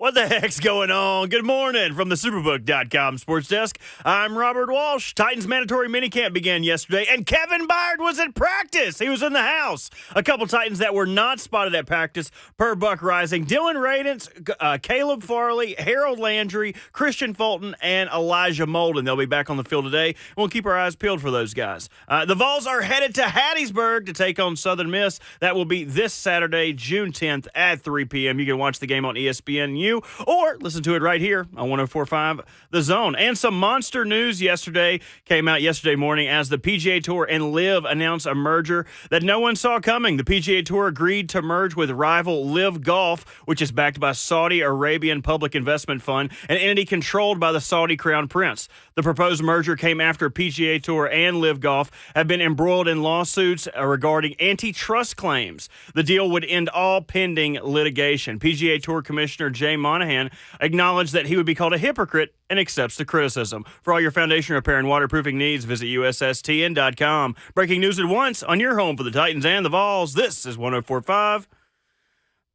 What the heck's going on? Good morning from the Superbook.com sports desk. I'm Robert Walsh. Titans mandatory minicamp began yesterday, and Kevin Byard was at practice. He was in the house. A couple Titans that were not spotted at practice per Buck Rising: Dylan Radens, Caleb Farley, Harold Landry, Christian Fulton, and Elijah Molden. They'll be back on the field today. We'll keep our eyes peeled for those guys. The Vols are headed to Hattiesburg to take on Southern Miss. That will be this Saturday, June 10th at 3 p.m. You can watch the game on ESPNU or listen to it right here on 104.5 The Zone. And some monster news came out yesterday morning as the PGA Tour and LIV announced a merger that no one saw coming. The PGA Tour agreed to merge with rival LIV Golf, which is backed by Saudi Arabian Public Investment Fund, an entity controlled by the Saudi Crown Prince. The proposed merger came after PGA Tour and LIV Golf have been embroiled in lawsuits regarding antitrust claims. The deal would end all pending litigation. PGA Tour Commissioner Jay Monahan acknowledged that he would be called a hypocrite and accepts the criticism. For all your foundation repair and waterproofing needs, visit USSTN.com. Breaking news at once on your home for the Titans and the Vols. This is 104.5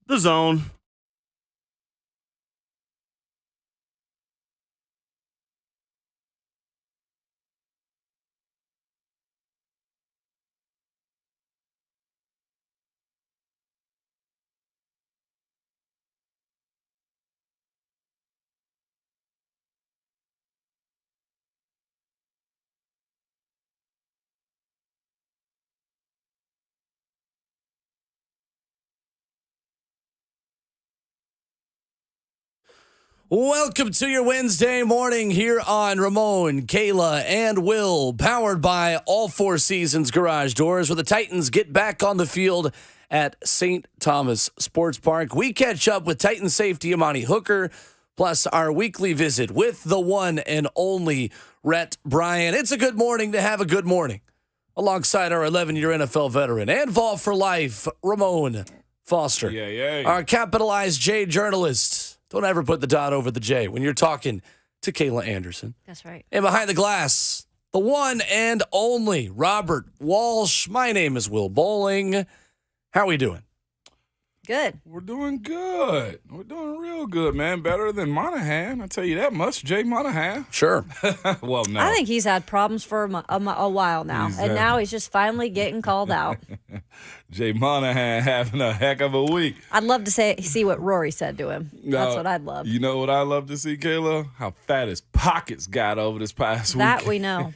The Zone. Welcome to your Wednesday morning here on Ramon, Kayla, and Will, powered by All Four Seasons Garage Doors, where the Titans get back on the field at St. Thomas Sports Park. We catch up with Titan safety Amani Hooker, plus our weekly visit with the one and only Rhett Bryan. It's a good morning to have a good morning, alongside our 11-year NFL veteran and Vol for Life, Ramon Foster. Our capitalized J journalist. Don't ever put the dot over the J when you're talking to Kayla Anderson. That's right. And behind the glass, the one and only Robert Walsh. My name is Will Bowling. How are we doing? Good. We're doing good. We're doing real good, man. Better than Monahan. I tell you that much, Jay Monahan. Sure. Well, no. I think he's had problems for a while now, and now he's just finally getting called out. Jay Monahan having a heck of a week. I'd love to see what Rory said to him. That's what I'd love. You know what I'd love to see, Kayla? How fat his pockets got over this past week. That we know.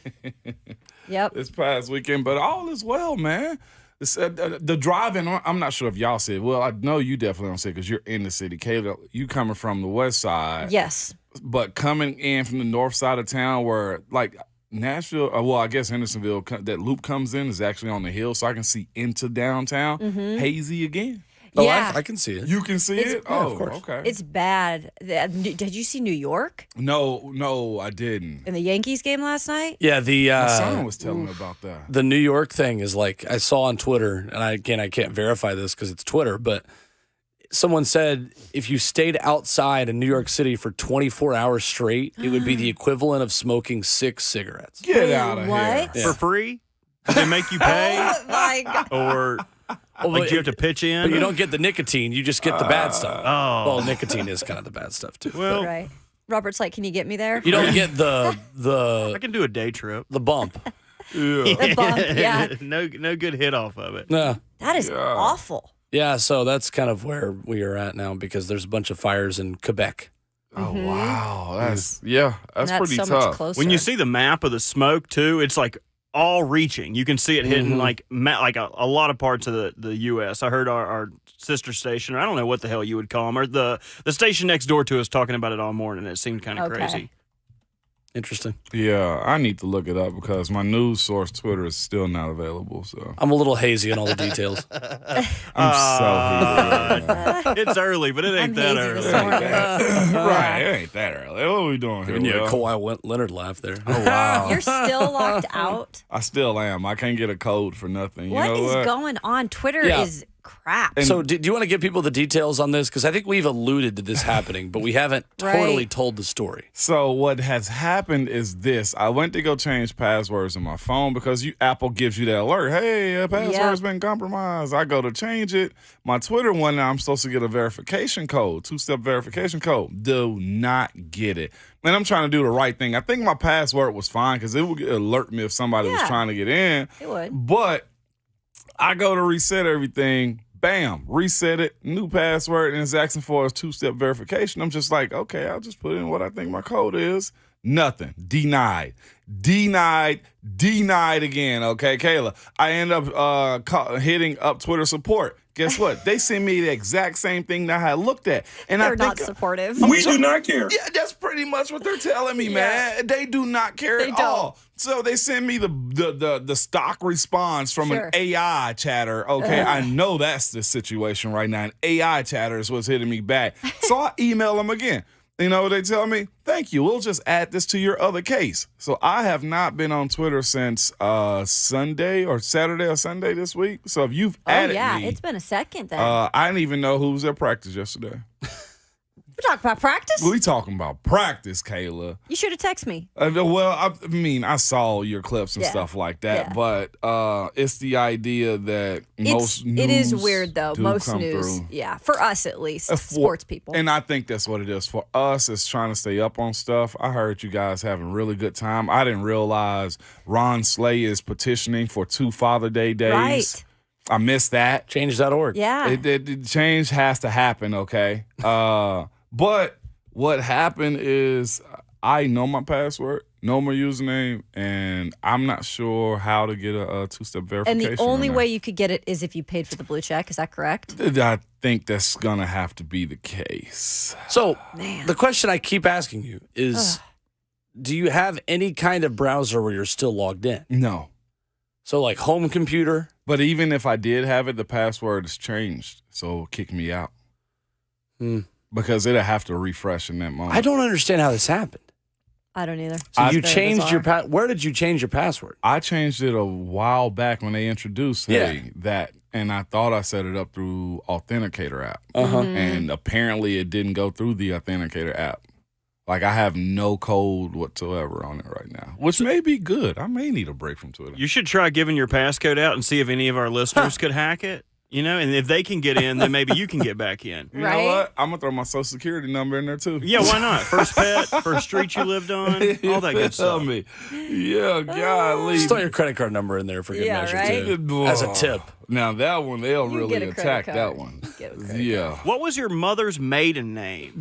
Yep. This past weekend, but all is well, man. The driving, I'm not sure if y'all see it. Well, I know you definitely don't see it because you're in the city. Kayla, you coming from the west side. Yes. But coming in from the north side of town where, like, Nashville, well, I guess Hendersonville, that loop comes in is actually on the hill, so I can see into downtown. Mm-hmm. Hazy again. Oh, yeah. I can see it. You can see it? Yeah, Oh, of course. Okay. It's bad. Did you see New York No, I didn't. in the Yankees game last night? Yeah, My son was telling me about that. the New York thing is like, I saw on Twitter, and I can't verify this because it's Twitter, but someone said if you stayed outside in New York City for 24 hours straight, it would be the equivalent of smoking 6 cigarettes. Get out of what? here. For free? Did they make you pay? Oh my God. Or like, do you have to pitch in? But you don't get the nicotine, you just get the bad stuff. Oh. Well, nicotine is kind of the bad stuff, too. Well, Right. Robert's like, can you get me there? You don't get I the can do a day trip. bump. The bump, yeah. No good hit off of it. No. That is awful. Yeah, so that's kind of where we are at now because there's a bunch of fires in Quebec. Oh, wow. That's And pretty so tough. much closer. When you see the map of the smoke, too, it's like all reaching. You can see it hitting like a lot of parts of the U.S. I heard our sister station, or I don't know what the hell you would call them, or the station next door to us talking about it all morning. It seemed kind of crazy. Interesting. Yeah, I need to look it up because my news source Twitter is still not available. So I'm a little hazy on all the details. I'm so heated. Right now. It's early, but it ain't I'm that hazy early. this morning. Right, it ain't that early. What are we doing here? Giving you a Will? Kawhi Leonard laugh there. Oh, wow. You're still locked out. I still am. I can't get a code for nothing. You What know is what? going on? Twitter Yeah. is crap. So do you want to give people the details on this? Because I think we've alluded to this happening, but we haven't totally told the story. So what has happened is this. I went to go change passwords on my phone because Apple gives you that alert. Hey, a password's been compromised. I go to change it. My Twitter one now, I'm supposed to get a verification code, 2-step verification code. Do not get it. And I'm trying to do the right thing. I think my password was fine because it would alert me if somebody was trying to get in. It would. But I go to reset everything. Bam, reset it, new password, and it's asking for a 2-step verification. I'm just like, okay, I'll just put in what I think my code is. Nothing. Denied again. Okay, Kayla. I end up hitting up Twitter support. Guess what? They send me the exact same thing that I had looked at. And They're not supportive. We do not care. Yeah, that's pretty much what they're telling me, man. They do not care at all. So they send me the stock response from an AI chatter. Okay, I know that's the situation right now. An AI chatter is what's hitting me back. So I email them again. You know what they tell me? Thank you. We'll just add this to your other case. So I have not been on Twitter since Sunday or Saturday or Sunday this week. So if you've added me, it's been a second then. I didn't even know who was at practice yesterday. We're talking about practice? We talking about practice, Kayla. You should have texted me. I saw your clips and stuff like that, but it's the idea that most news it is weird though. do Most come news, through. for us at least, sports people. And I think that's what it is for us. Is trying to stay up on stuff. I heard you guys having a really good time. I didn't realize Ron Slay is petitioning for 2 Father Day days. Right. I missed that. Change.org. Yeah. Change has to happen. Okay. But what happened is I know my password, know my username, and I'm not sure how to get a 2-step verification. And the only way you could get it is if you paid for the blue check. Is that correct? I think that's going to have to be the case. So the question I keep asking you is, do you have any kind of browser where you're still logged in? No. So like home computer? But even if I did have it, the password is changed, so it'll kick me out. Because it'll have to refresh in that moment. I don't understand how this happened. I don't either. So you changed your where did you change your password? I changed it a while back when they introduced that, and I thought I set it up through Authenticator app. And apparently it didn't go through the Authenticator app. Like, I have no code whatsoever on it right now, which may be good. I may need a break from Twitter. You should try giving your passcode out and see if any of our listeners could hack it. You know, and if they can get in, then maybe you can get back in. You know what? I'm going to throw my social security number in there, too. Yeah, why not? First pet, first street you lived on, all that good stuff. Yeah, golly. Just throw your credit card number in there for good measure, too. As a tip. Now, that one, they'll really attack that one. Yeah. What was your mother's maiden name?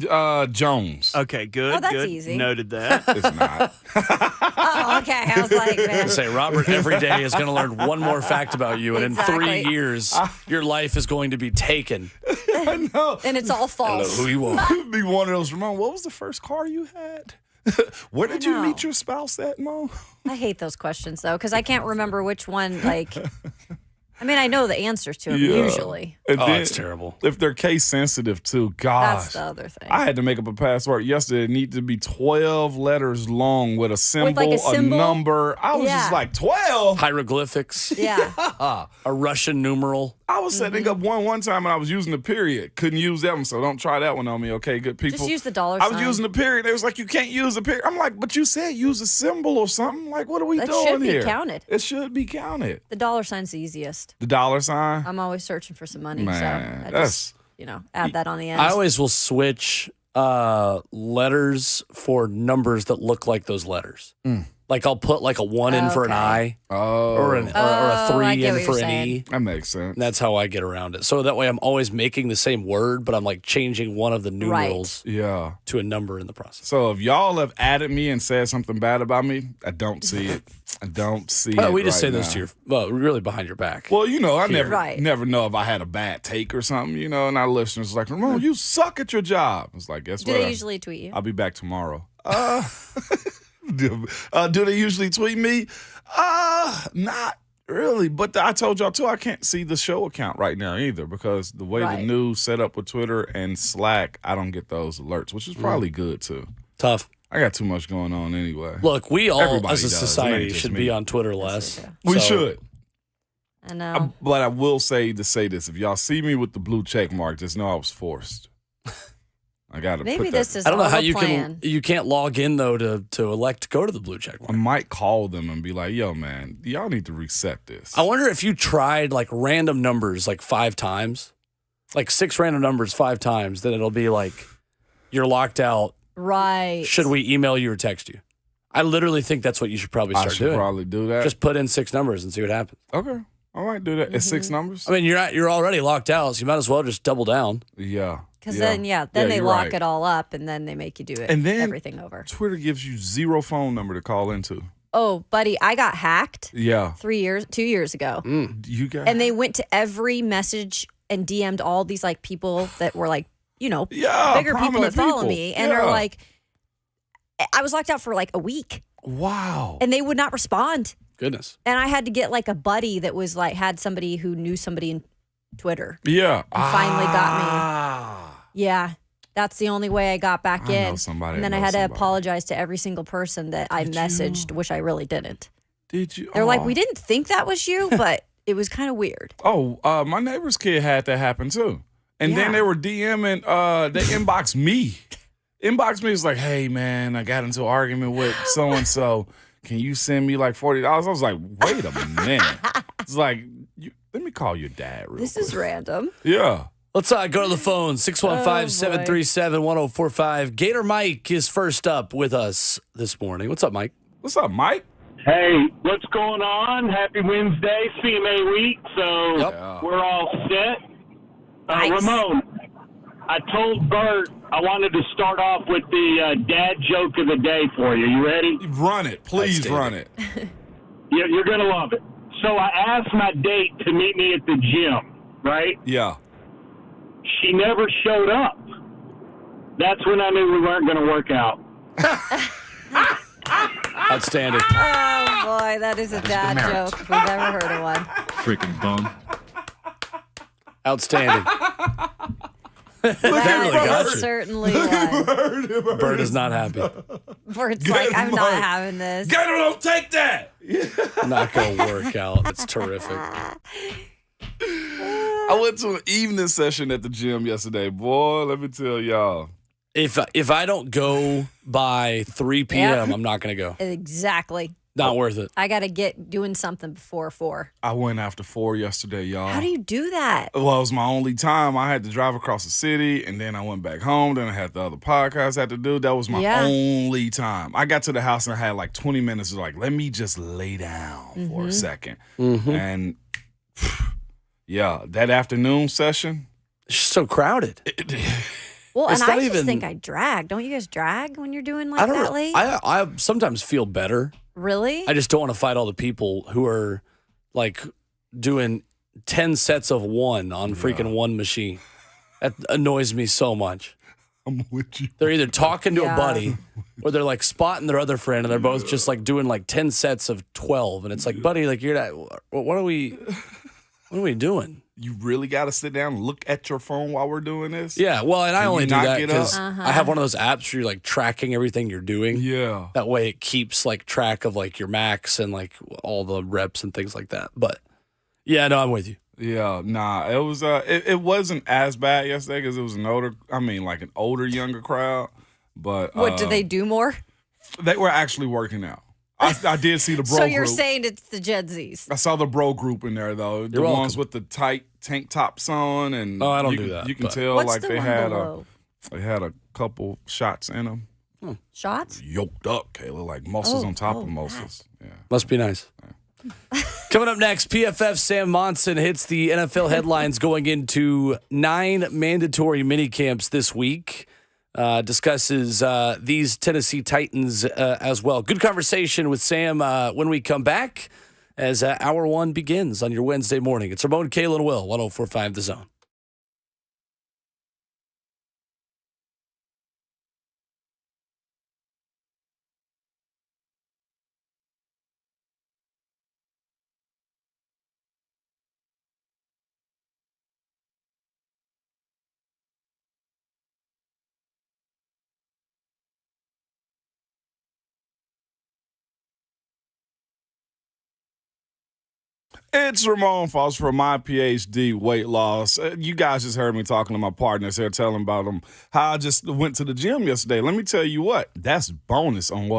Jones. Okay, good. Oh, that's good. easy. Noted that. It's not. Oh, okay. I was like, man. Say, Robert every day is going to learn one more fact about you, and in 3 years, your life is going to be taken. I know. And it's all false. Hello, who you are. It'd be one of those, Ramon, what was the first car you had? Where did you meet your spouse at, Mom? I hate those questions, though, because I can't remember which one, like... I mean, I know the answers to them usually. And it's terrible. If they're case sensitive too, gosh. That's the other thing. I had to make up a password yesterday. It needed to be 12 letters long with a symbol, a number. I was just like, 12? Hieroglyphics. Yeah. A Russian numeral. I was setting up one time and I was using the period. Couldn't use that one, so don't try that one on me, okay, good people? Just use the dollar I sign. was using the period. They was like, you can't use the period. I'm like, but you said use a symbol or something. Like, what are we doing here? It should be counted. It should be counted. The dollar sign's the easiest. The dollar sign? I'm always searching for some money, Man, so I that's... just, add that on the end. I always will switch letters for numbers that look like those letters. Like I'll put like a 1 in for an I, or a 3 in for an E. That makes sense. And that's how I get around it. So that way I'm always making the same word, but I'm like changing one of the numerals to a number in the process. So if y'all have added me and said something bad about me, I don't see it. I don't see it. We just right say those now. to your, really behind your back. Well, I never know if I had a bad take or something, and our listeners like, Ramon, you suck at your job. It's like, guess what? Do they usually tweet you? I'll be back tomorrow. Do they usually tweet me? Not really. But I told y'all, too, I can't see the show account right now either because the way the news set up with Twitter and Slack, I don't get those alerts, which is probably good, too. Tough. I got too much going on anyway. Look, we all, Everybody as a does. It society, ain't just should me. be on Twitter less. We should. I know. But I will say this: if y'all see me with the blue check mark, just know I was forced. I got to Maybe put this that. is I don't know all how a you plan. you can't log in though to elect to go to the blue check I mark. might call them and be like, "Yo, man, y'all need to reset this." I wonder if you tried like random numbers like 5 times, like 6 random numbers 5 times, then it'll be like you're locked out. Right. Should we email you or text you? I literally think that's what you should probably I start should doing. probably do that. Just put in 6 numbers and see what happens. Okay, I might do that. It's 6 numbers. I mean, you're already locked out, so you might as well just double down. Yeah. Because then they you're right. lock it all up and then they make you do it. And then everything over. Twitter gives you 0 phone number to call into. Oh, buddy, I got hacked Yeah. 2 years ago. You got. And they went to every message and DM'd all these like people that were like, bigger people that prominent follow people. me. And Yeah. they're like, I was locked out for like a week Wow. and they would not respond. Goodness. And I had to get like a buddy that was like, had somebody who knew somebody in Twitter. Yeah. And finally got me. Ah. Yeah. That's the only way I got back I in. know somebody And then that I knows had to somebody. apologize to every single person that I messaged, which I really didn't. Did you? They're like, Aw. we didn't think that was you, but it was kind of weird. Oh, my neighbor's kid had that happen too. And then Yeah. they were DMing, they inboxed me. Inboxed me was like, hey, man, I got into an argument with so-and-so. Can you send me like $40? I was like, wait a minute. It's like, let me call your dad real This quick. is random. Yeah. Let's go to the phone, 615-737-1045. Gator Mike is first up with us this morning. What's up, Mike? What's up, Mike? Hey, what's going on? Happy Wednesday, CMA week. So Yep. we're all set. Nice. Ramon, I told Bert I wanted to start off with the dad joke of the day for you. You ready? Run it. Please run it. You're going to love it. So I asked my date to meet me at the gym, right? Yeah. She never showed up. That's when I knew we weren't going to work out. Outstanding. Oh, boy, that is a dad joke if we've ever heard of one. Freaking bum. Outstanding. That really got you. certainly was. Bird is not happy. Where it's Get like, him, I'm not Mike. having this. Gator, don't take that. Not going to work out. It's terrific. I went to an evening session at the gym yesterday. Boy, let me tell y'all. If I don't go by 3 p.m., Yeah. I'm not going to go. Exactly. Not worth it. I got to get doing something before 4. I went after 4 yesterday, y'all. How do you do that? Well, it was my only time. I had to drive across the city, and then I went back home. Then I had the other podcast I had to do. That was my Yeah. only time. I got to the house and I had like 20 minutes. Like, let me just lay down for a second. And yeah, that afternoon session. It's just so crowded. Well, It's and not I just even- think I drag. Don't you guys drag when you're doing like I don't that know. late? I sometimes feel better. Really? I just don't want to fight all the people who are like doing 10 sets of one on freaking one machine. That annoys me so much. I'm with you. They're either talking to Yeah. a buddy or they're like spotting their other friend and they're both just like doing like 10 sets of 12. And it's like, buddy, like you're not, what are we doing? You really got to sit down and look at your phone while we're doing this? Yeah. Well, and I Can you only do not that get because up? I have one of those apps where you're like tracking everything you're doing. Yeah. That way it keeps like track of like your max and like all the reps and things like that. But yeah, no, I'm with you. Yeah, nah, it was it wasn't as bad yesterday because it was an older younger crowd. But What, do they do more? They were actually working out. I did see the bro So you're group. saying it's the Gen Zs. I saw the bro group in there though. The You're welcome. ones with the tight tank tops on, and Oh, I don't you do can- that, You can but- tell What's like the they one had below? a couple shots in them. Shots? Yoked up, Kayla, like muscles on top of muscles. Yeah. Must be nice. Coming up next, PFF Sam Monson hits the NFL headlines going into 9 mandatory mini camps this week. Discusses these Tennessee Titans as well. Good conversation with Sam when we come back as hour 1 begins on your Wednesday morning. It's Ramon, Kayla, and Will, 104.5 The Zone. It's Ramon Foss for My PhD Weight Loss. You guys just heard me talking to my partners here, telling about them how I just went to the gym yesterday. Let me tell you what, that's bonus on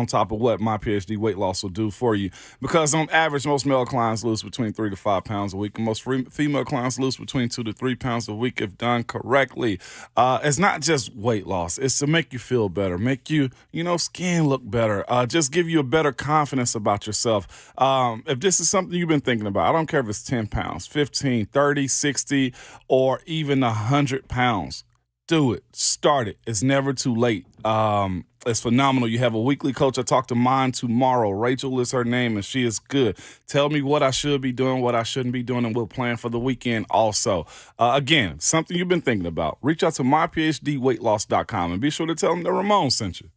top of what My PhD Weight Loss will do for you. Because on average, most male clients lose between 3 to 5 pounds a week, and most female clients lose between 2 to 3 pounds a week if done correctly. It's not just weight loss; it's to make you feel better, make you skin look better, just give you a better confidence about yourself. If this is something you've been thinking about, I don't care if it's 10 pounds, 15, 30, 60, or even 100 pounds. Do it. Start it. It's never too late. It's phenomenal. You have a weekly coach. I talk to mine tomorrow. Rachel is her name, and she is good. Tell me what I should be doing, what I shouldn't be doing, and we'll plan for the weekend also. Again, something you've been thinking about. Reach out to myphdweightloss.com and be sure to tell them that Ramon sent you.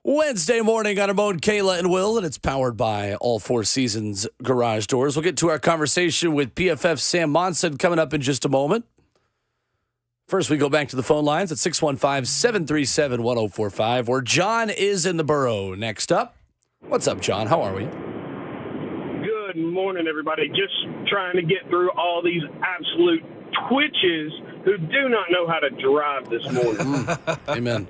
Wednesday morning on Ramon, Kayla, and Will, and it's powered by All Four Seasons Garage Doors. We'll get to our conversation with PFF Sam Monson coming up in just a moment. First, we go back to the phone lines at 615-737-1045, where John is in the borough. Next up, what's up, John? How are we? Good morning, everybody. Just trying to get through all these absolute twitches who do not know how to drive this morning. Amen.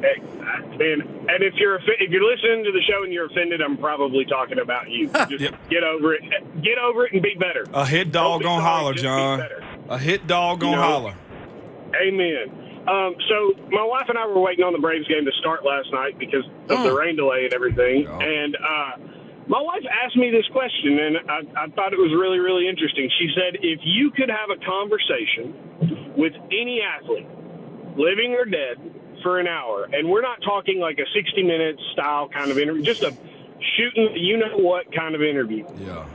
And if you're listening to the show and you're offended, I'm probably talking about you. Just get over it. Get over it and be better. A hit dog gonna holler, John. A hit dog gonna holler. Amen. So my wife and I were waiting on the Braves game to start last night because of the rain delay and everything. Oh. And my wife asked me this question, and I thought it was really, really interesting. She said, if you could have a conversation with any athlete, living or dead, for an hour, and we're not talking like a 60-minute style kind of interview, just a shooting you-know-what kind of interview. Yeah.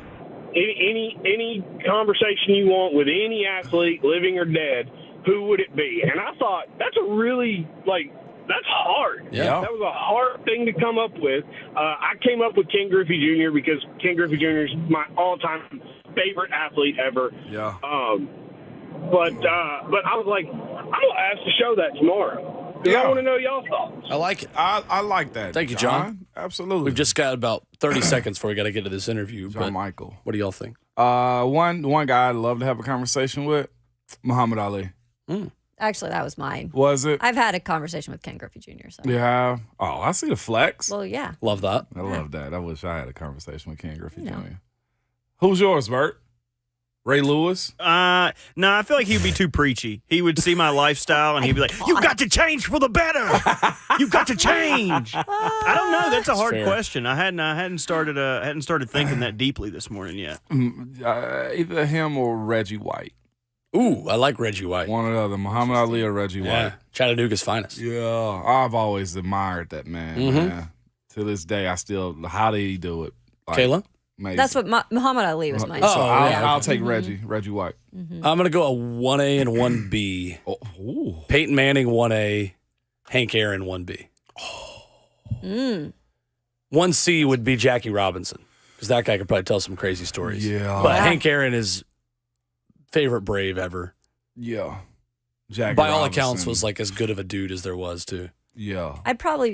Any conversation you want with any athlete, living or dead, who would it be? And I thought, that's a really, that's hard. Yeah. That was a hard thing to come up with. I came up with Ken Griffey Jr. because Ken Griffey Jr. is my all-time favorite athlete ever. Yeah. But I was like, I'm going to ask the show that tomorrow. Because I want to know y'all's thoughts. I like it. I like that. Thank you, John. Absolutely. We've just got about 30 seconds before we got to get to this interview. John but Michael. what do y'all think? One guy I'd love to have a conversation with, Muhammad Ali. Actually, that was mine. Was it? I've had a conversation with Ken Griffey Jr. So. Yeah. Oh, I see the flex. Well, yeah. Love that. I love that. I wish I had a conversation with Ken Griffey You know. Jr. Who's yours, Bert? Ray Lewis? No, I feel like he'd be too preachy. He would see my lifestyle and he'd be like, "You've got to change for the better. You've got to change." I don't know. That's a hard fair. question. I hadn't started thinking that deeply this morning yet. Either him or Reggie White. Ooh, I like Reggie White. One or the other. Muhammad Ali or Reggie Yeah. White. Chattanooga's finest. Yeah. I've always admired that man. Man. To this day, how did he do it? Kayla? Amazing. That's what Muhammad Ali was mine. So Oh, I'll take Reggie White. I'm going to go a 1A and 1B. Oh, ooh. Peyton Manning, 1A. Hank Aaron, 1B. 1C would be Jackie Robinson, because that guy could probably tell some crazy stories. Yeah. But Hank Aaron is favorite Brave ever. Yeah. Jackie By all Robinson. accounts, was like as good of a dude as there was, too. Yeah.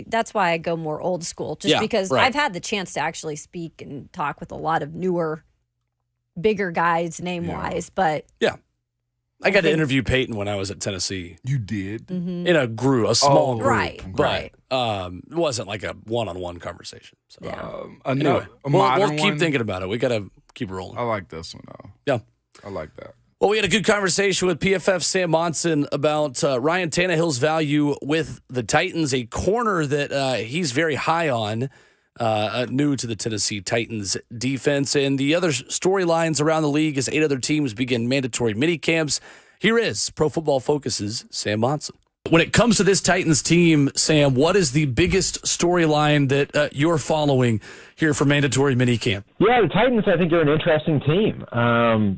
That's why I go more old school, just Yeah, because right. I've had the chance to actually speak and talk with a lot of newer, bigger guys name-wise, but Yeah. I got to interview Peyton when I was at Tennessee You did? Mm-hmm. in a small group. Right, But it wasn't like a one-on-one conversation. So. yeah. Anyway, A we'll modern keep one? thinking about it. We got to keep rolling. I like this one, though. Yeah. I like that. Well, we had a good conversation with PFF Sam Monson about Ryan Tannehill's value with the Titans, a corner that he's very high on, new to the Tennessee Titans defense. And the other storylines around the league as 8 other teams begin mandatory minicamps. Here is Pro Football Focus's Sam Monson. When it comes to this Titans team, Sam, what is the biggest storyline that you're following here for mandatory minicamp? Yeah, the Titans, I think, are an interesting team.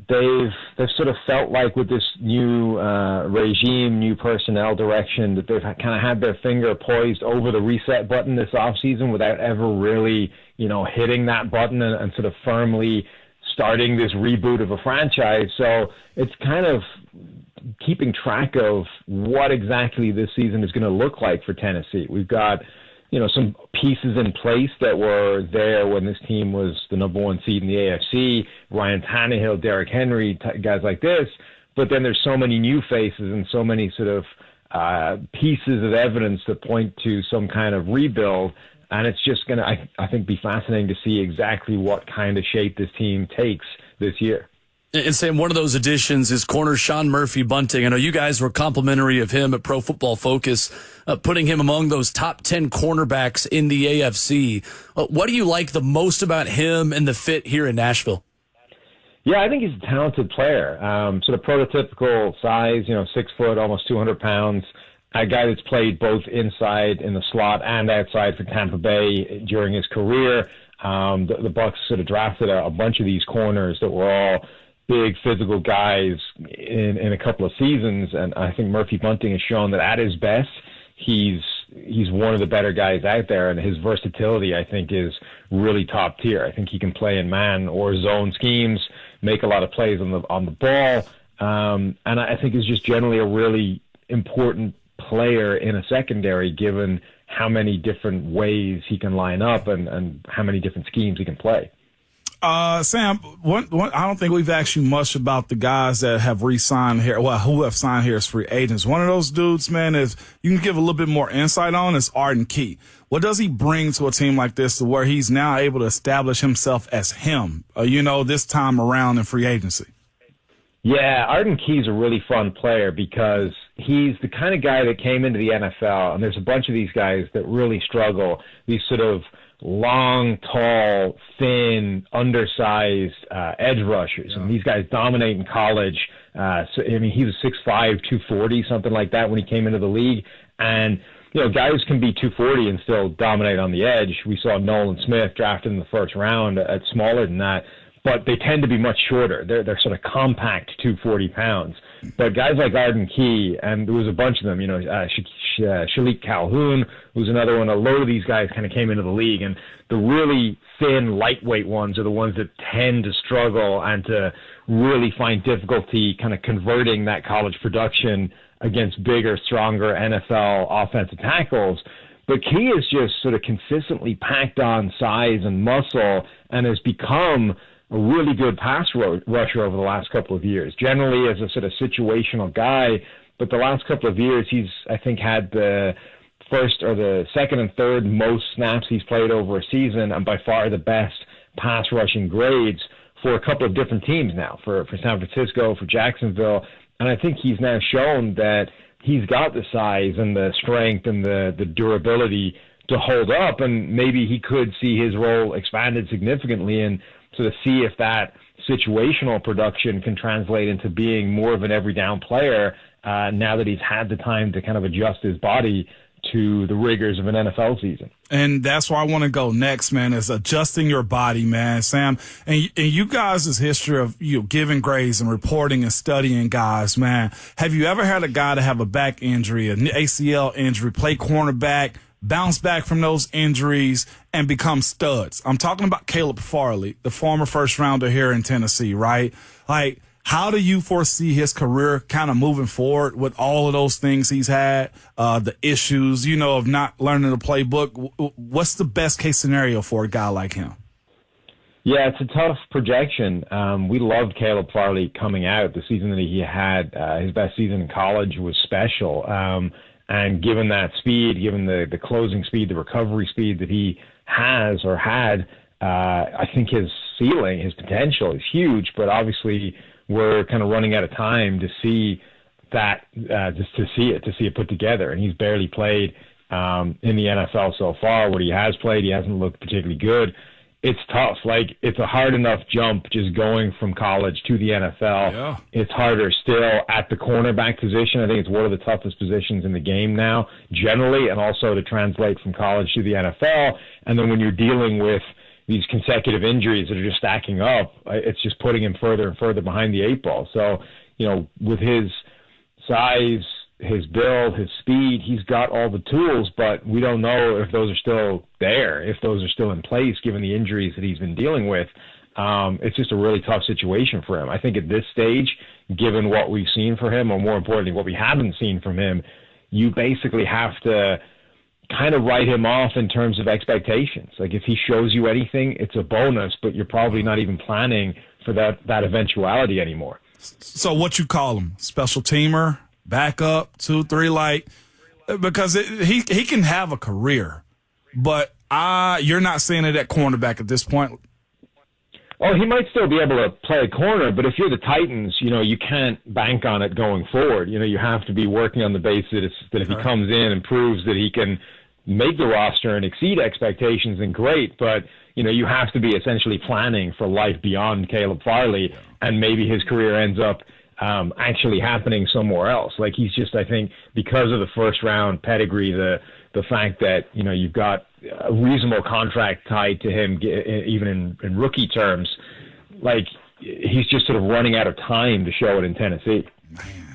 They've sort of felt like with this new regime, new personnel direction, that they've kind of had their finger poised over the reset button this offseason without ever really, hitting that button and sort of firmly starting this reboot of a franchise. So it's kind of keeping track of what exactly this season is going to look like for Tennessee. We've got, some pieces in place that were there when this team was the number 1 seed in the AFC, Ryan Tannehill, Derrick Henry, guys like this. But then there's so many new faces and so many sort of pieces of evidence that point to some kind of rebuild. And it's just going to, I think, be fascinating to see exactly what kind of shape this team takes this year. And Sam, one of those additions is corner Sean Murphy-Bunting. I know you guys were complimentary of him at Pro Football Focus, putting him among those top 10 cornerbacks in the AFC. What do you like the most about him and the fit here in Nashville? Yeah, I think he's a talented player. Sort of prototypical size, 6 foot, almost 200 pounds. A guy that's played both inside in the slot and outside for Tampa Bay during his career. The Bucs sort of drafted a bunch of these corners that were all big physical guys in a couple of seasons, and I think Murphy Bunting has shown that at his best, he's he's one of the better guys out there, and his versatility, I think, is really top tier. I think he can play in man or zone schemes, make a lot of plays on the ball, and I think is just generally a really important player in a secondary, given how many different ways he can line up and how many different schemes he can play. Sam, I don't think we've asked you much about the guys that have re-signed here, who have signed here as free agents. One of those dudes, man, is you can give a little bit more insight on is Inky. What does he bring to a team like this to where he's now able to establish himself as him, this time around in free agency? Yeah, Inky's a really fun player because he's the kind of guy that came into the NFL, and there's a bunch of these guys that really struggle, these sort of long, tall, thin, undersized edge rushers. Yeah. And these guys dominate in college. He was 6'5", 240, something like that when he came into the league. And, guys can be 240 and still dominate on the edge. We saw Nolan Smith drafted in the first round at smaller than that. But they tend to be much shorter. They're sort of compact 240 pounds. But guys like Inky, and there was a bunch of them, Shalik Calhoun, who's another one. A load of these guys kind of came into the league, and the really thin, lightweight ones are the ones that tend to struggle and to really find difficulty kind of converting that college production against bigger, stronger NFL offensive tackles. But Key is just sort of consistently packed on size and muscle and has become a really good pass rusher over the last couple of years, generally as a sort of situational guy. But the last couple of years, he's, I think, had the first or the second and third most snaps he's played over a season, and by far the best pass rushing grades for a couple of different teams now, for San Francisco, for Jacksonville. And I think he's now shown that he's got the size and the strength and the durability to hold up, and maybe he could see his role expanded significantly and sort of see if that situational production can translate into being more of an every down player now that he's had the time to kind of adjust his body to the rigors of an NFL season. And that's where I want to go next, man, is adjusting your body, man, Sam. And you guys' history of giving grades and reporting and studying guys, man. Have you ever had a guy to have a back injury, an ACL injury, play cornerback, bounce back from those injuries, and become studs? I'm talking about Caleb Farley, the former first rounder here in Tennessee, right? Like, how do you foresee his career kind of moving forward with all of those things he's had, the issues, of not learning the playbook? What's the best case scenario for a guy like him? Yeah, it's a tough projection. We loved Caleb Farley coming out. The season that he had, his best season in college, was special. And given that speed, given the closing speed, the recovery speed that he has or had, I think his ceiling, his potential is huge. But obviously, we're kind of running out of time to see that, just to see it put together. And he's barely played in the NFL so far. What he has played, he hasn't looked particularly good. It's tough. Like, it's a hard enough jump just going from college to the NFL. Yeah. It's harder still at the cornerback position. I think it's one of the toughest positions in the game now, generally, and also to translate from college to the NFL. And then when you're dealing with these consecutive injuries that are just stacking up, it's just putting him further and further behind the eight ball. So, with his size, his build, his speed, he's got all the tools, but we don't know if those are still there, if those are still in place, given the injuries that he's been dealing with. It's just a really tough situation for him. I think at this stage, given what we've seen for him, or more importantly, what we haven't seen from him, you basically have to kind of write him off in terms of expectations. Like, if he shows you anything, it's a bonus, but you're probably not even planning for that eventuality anymore. So what you call him? Special teamer? Backup, 2-3, like, because he can have a career, but you're not seeing it at cornerback at this point. Oh, he might still be able to play a corner, but if you're the Titans, you can't bank on it going forward. You have to be working on the basis that if he comes in and proves that he can make the roster and exceed expectations, then great. But you have to be essentially planning for life beyond Caleb Farley, and maybe his career ends up actually happening somewhere else. Like, he's just, I think, because of the first round pedigree, the fact that, you've got a reasonable contract tied to him, even in rookie terms, like, he's just sort of running out of time to show it in Tennessee.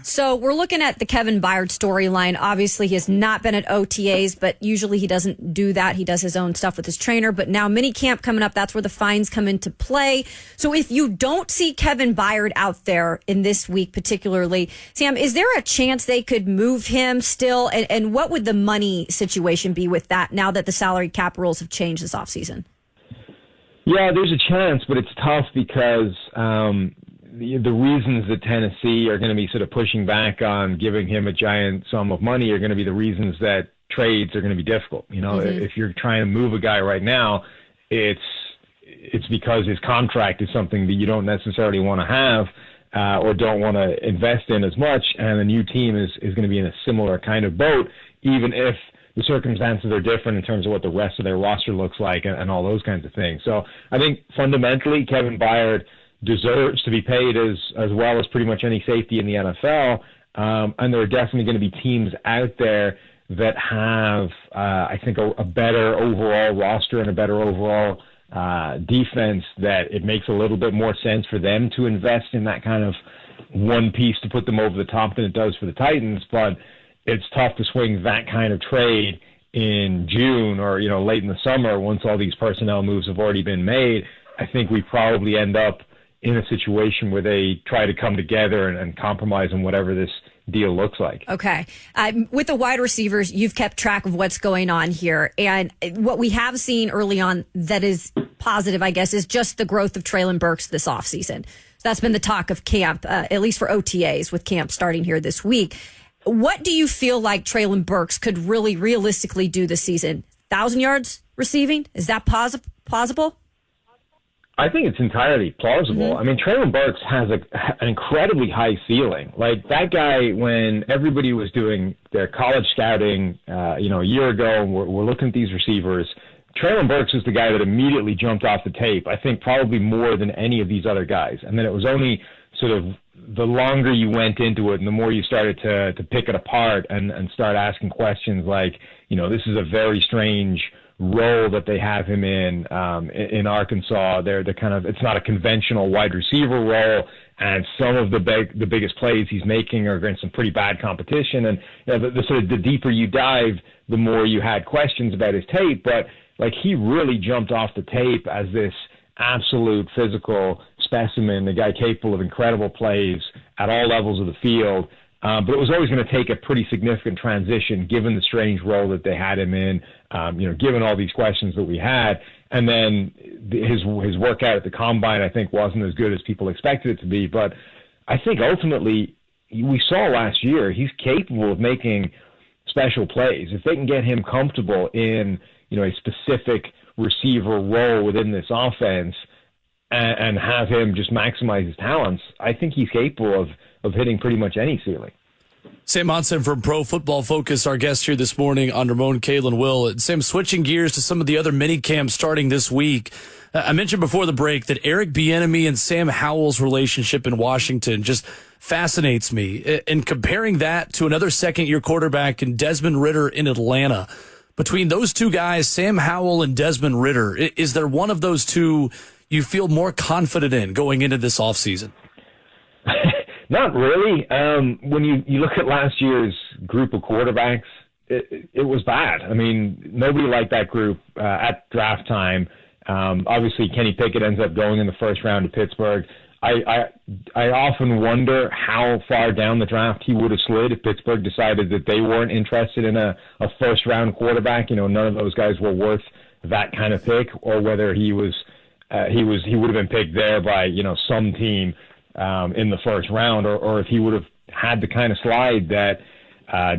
So we're looking at the Kevin Byard storyline. Obviously, he has not been at OTAs, but usually he doesn't do that. He does his own stuff with his trainer. But now minicamp coming up, that's where the fines come into play. So if you don't see Kevin Byard out there in this week particularly, Sam, is there a chance they could move him still? And what would the money situation be with that now that the salary cap rules have changed this offseason? Yeah, there's a chance, but it's tough because the reasons that Tennessee are going to be sort of pushing back on giving him a giant sum of money are going to be the reasons that trades are going to be difficult. If you're trying to move a guy right now, it's because his contract is something that you don't necessarily want to have or don't want to invest in as much, and the new team is going to be in a similar kind of boat, even if the circumstances are different in terms of what the rest of their roster looks like and all those kinds of things. So I think fundamentally Kevin Byard deserves to be paid as well as pretty much any safety in the NFL. And there are definitely going to be teams out there that have, I think, a better overall roster and a better overall defense, that it makes a little bit more sense for them to invest in that kind of one piece to put them over the top than it does for the Titans. But it's tough to swing that kind of trade in June or, late in the summer once all these personnel moves have already been made. I think we probably end up in a situation where they try to come together and compromise on whatever this deal looks like. Okay. With the wide receivers, you've kept track of what's going on here. And what we have seen early on that is positive, I guess, is just the growth of Treylon Burks this offseason. So that's been the talk of camp, at least for OTAs, with camp starting here this week. What do you feel like Treylon Burks could really realistically do this season? 1,000 yards receiving? Is that plausible? I think it's entirely plausible. Mm-hmm. I mean, Treylon Burks has an incredibly high ceiling. Like, that guy, when everybody was doing their college scouting, a year ago, and we're looking at these receivers, Treylon Burks is the guy that immediately jumped off the tape, I think probably more than any of these other guys. And then it was only sort of the longer you went into it and the more you started to pick it apart and start asking questions like, this is a very strange role that they have him in Arkansas. They're kind of, it's not a conventional wide receiver role, and some of the biggest plays he's making are against some pretty bad competition. And the sort of the deeper you dive, the more you had questions about his tape. But like, he really jumped off the tape as this absolute physical specimen, the guy capable of incredible plays at all levels of the field. But it was always going to take a pretty significant transition given the strange role that they had him in, given all these questions that we had. And then his workout at the Combine, I think, wasn't as good as people expected it to be. But I think ultimately, we saw last year, he's capable of making special plays. If they can get him comfortable in, a specific receiver role within this offense and have him just maximize his talents, I think he's capable of hitting pretty much any ceiling. Sam Monson from Pro Football Focus, our guest here this morning on Ramon, Kayla, and Will. Sam, switching gears to some of the other mini camps starting this week. I mentioned before the break that Eric Bieniemy and Sam Howell's relationship in Washington just fascinates me. And comparing that to another second-year quarterback in Desmond Ridder in Atlanta, between those two guys, Sam Howell and Desmond Ridder, is there one of those two you feel more confident in going into this offseason? Not really. When you look at last year's group of quarterbacks, it was bad. I mean, nobody liked that group at draft time. Obviously, Kenny Pickett ends up going in the first round to Pittsburgh. I often wonder how far down the draft he would have slid if Pittsburgh decided that they weren't interested in a first round quarterback. None of those guys were worth that kind of pick, or whether he would have been picked there by some team in the first round, or if he would have had the kind of slide that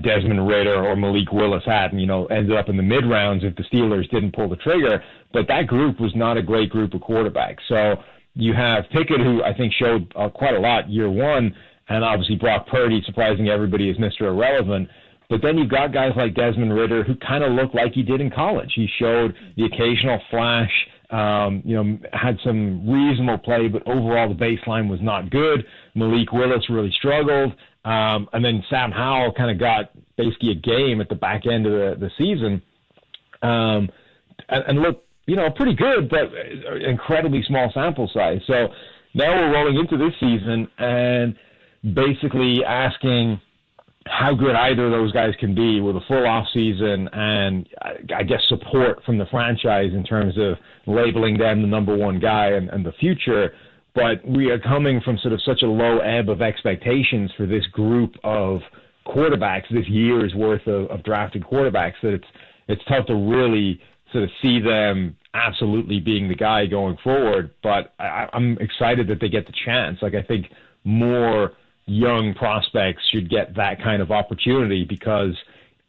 Desmond Ridder or Malik Willis had, and ended up in the mid rounds if the Steelers didn't pull the trigger. But that group was not a great group of quarterbacks. So you have Pickett, who I think showed quite a lot year one, and obviously Brock Purdy, surprising everybody, is Mr. Irrelevant. But then you've got guys like Desmond Ridder, who kind of looked like he did in college. He showed the occasional flash, had some reasonable play, but overall the baseline was not good. Malik Willis really struggled. And then Sam Howell kind of got basically a game at the back end of the season. And looked, pretty good, but incredibly small sample size. So now we're rolling into this season, and basically asking how good either of those guys can be with a full off season and I guess support from the franchise in terms of labeling them the number one guy and the future. But we are coming from sort of such a low ebb of expectations for this group of quarterbacks, this year's worth of drafted quarterbacks, that it's tough to really sort of see them absolutely being the guy going forward. But I'm excited that they get the chance. Like, I think more young prospects should get that kind of opportunity because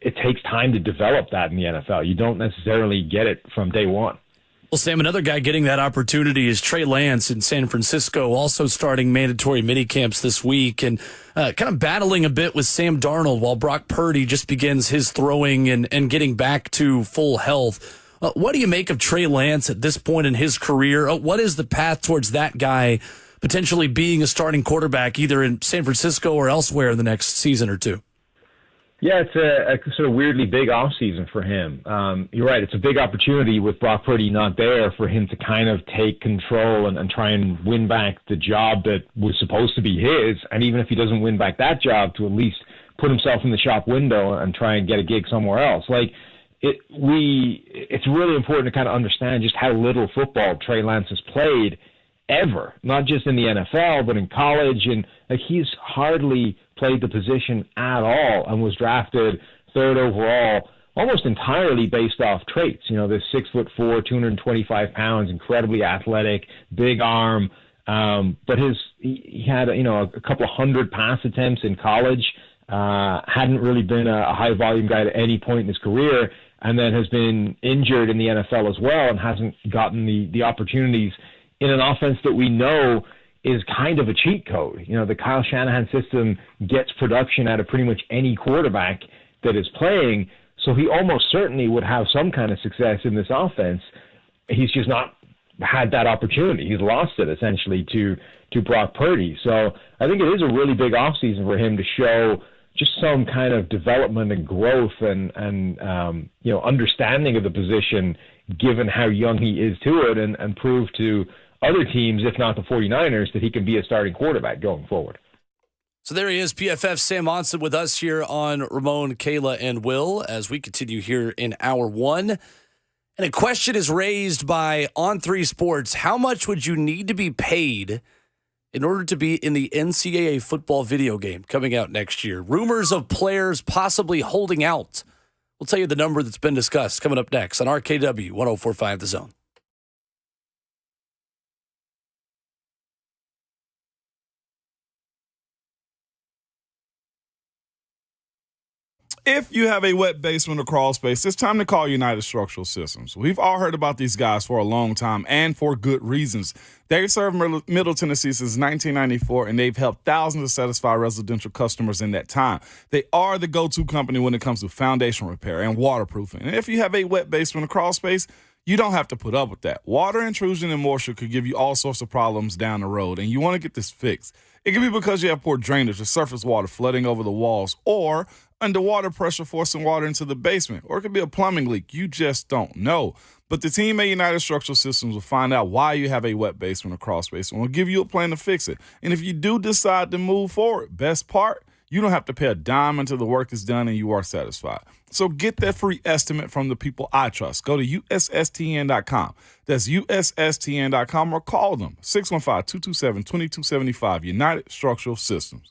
it takes time to develop that in the NFL. You don't necessarily get it from day one. Well, Sam, another guy getting that opportunity is Trey Lance in San Francisco, also starting mandatory minicamps this week and kind of battling a bit with Sam Darnold while Brock Purdy just begins his throwing and getting back to full health. What do you make of Trey Lance at this point in his career? What is the path towards that guy potentially being a starting quarterback either in San Francisco or elsewhere in the next season or two? Yeah, it's a sort of weirdly big offseason for him. You're right. It's a big opportunity with Brock Purdy not there for him to kind of take control and try and win back the job that was supposed to be his. And even if he doesn't win back that job, to at least put himself in the shop window and try and get a gig somewhere else. It's really important to kind of understand just how little football Trey Lance has played ever, not just in the NFL, but in college. And he's hardly played the position at all and was drafted third overall, almost entirely based off traits. You know, this 6'4", 225 pounds, incredibly athletic, big arm. But he had, a couple of hundred pass attempts in college, hadn't really been a high volume guy at any point in his career, and then has been injured in the NFL as well and hasn't gotten the opportunities in an offense that we know is kind of a cheat code. You know, the Kyle Shanahan system gets production out of pretty much any quarterback that is playing, so he almost certainly would have some kind of success in this offense. He's just not had that opportunity. He's lost it, essentially, to Brock Purdy. So I think it is a really big offseason for him to show just some kind of development and growth and understanding of the position, given how young he is to it, and prove to other teams, if not the 49ers, that he can be a starting quarterback going forward. So there he is, PFF Sam Monson with us here on Ramon, Kayla, and Will as we continue here in hour one. And a question is raised by On3 Sports. How much would you need to be paid in order to be in the NCAA football video game coming out next year? Rumors of players possibly holding out. We'll tell you the number that's been discussed coming up next on RKW 104.5 The Zone. If you have a wet basement or crawl space, it's time to call United Structural Systems. We've all heard about these guys for a long time and for good reasons. They've served Middle Tennessee since 1994, and they've helped thousands of satisfied residential customers in that time. They are the go-to company when it comes to foundation repair and waterproofing. And if you have a wet basement or crawl space, you don't have to put up with that. Water intrusion and moisture could give you all sorts of problems down the road, and you want to get this fixed. It could be because you have poor drainage or surface water flooding over the walls, or underwater pressure forcing water into the basement, or it could be a plumbing leak. You just don't know. But the team at United Structural Systems will find out why you have a wet basement or crawl space, and will give you a plan to fix it. And if you do decide to move forward, best part, you don't have to pay a dime until the work is done and you are satisfied. So get that free estimate from the people I trust. Go to USSTN.com. That's USSTN.com, or call them 615-227-2275. United Structural Systems.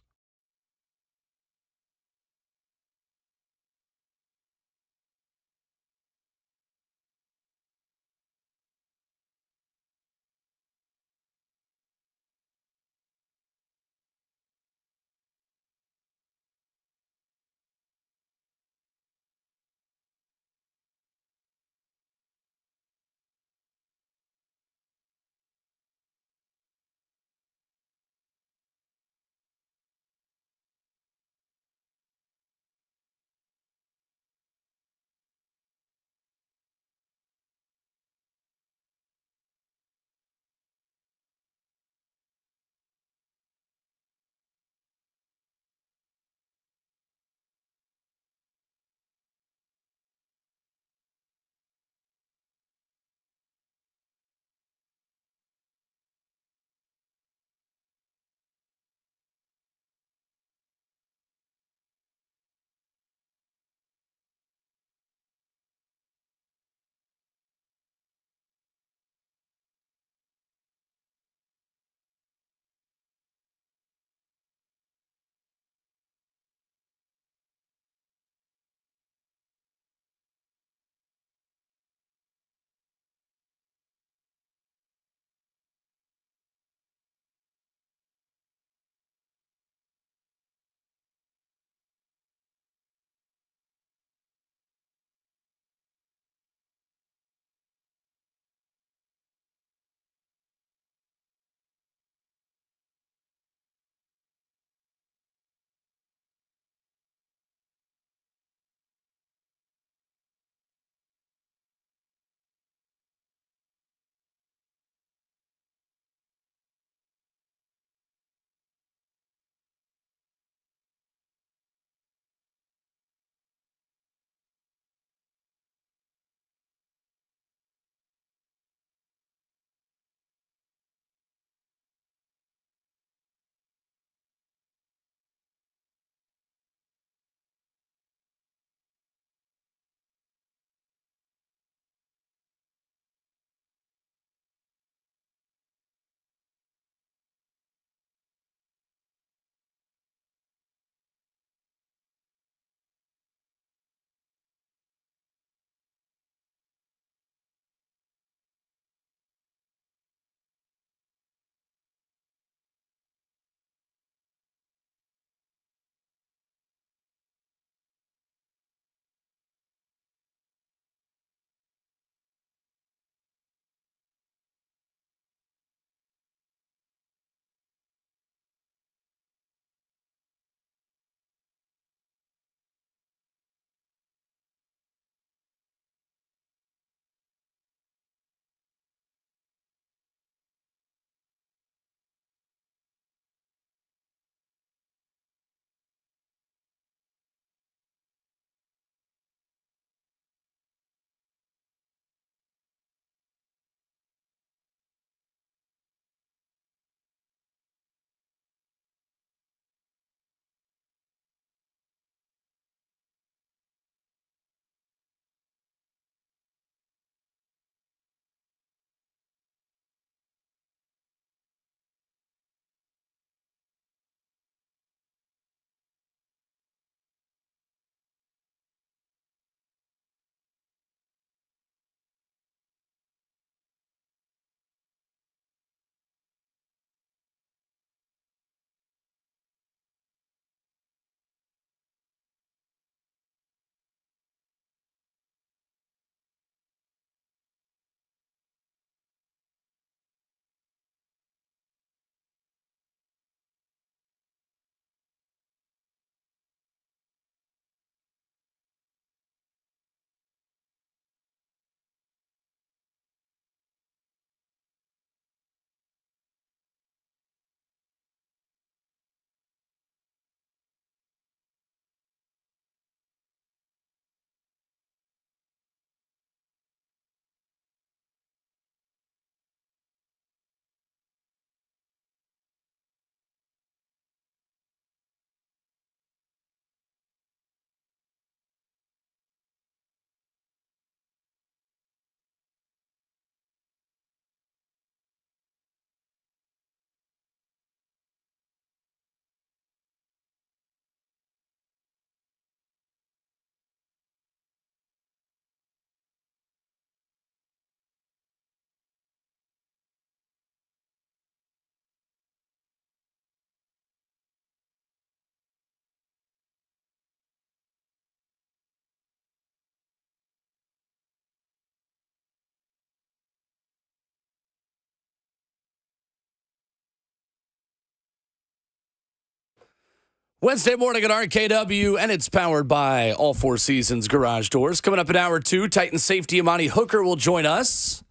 Wednesday morning at RKW, and it's powered by All Four Seasons Garage Doors. Coming up in hour 2, Titans safety Amani Hooker will join us.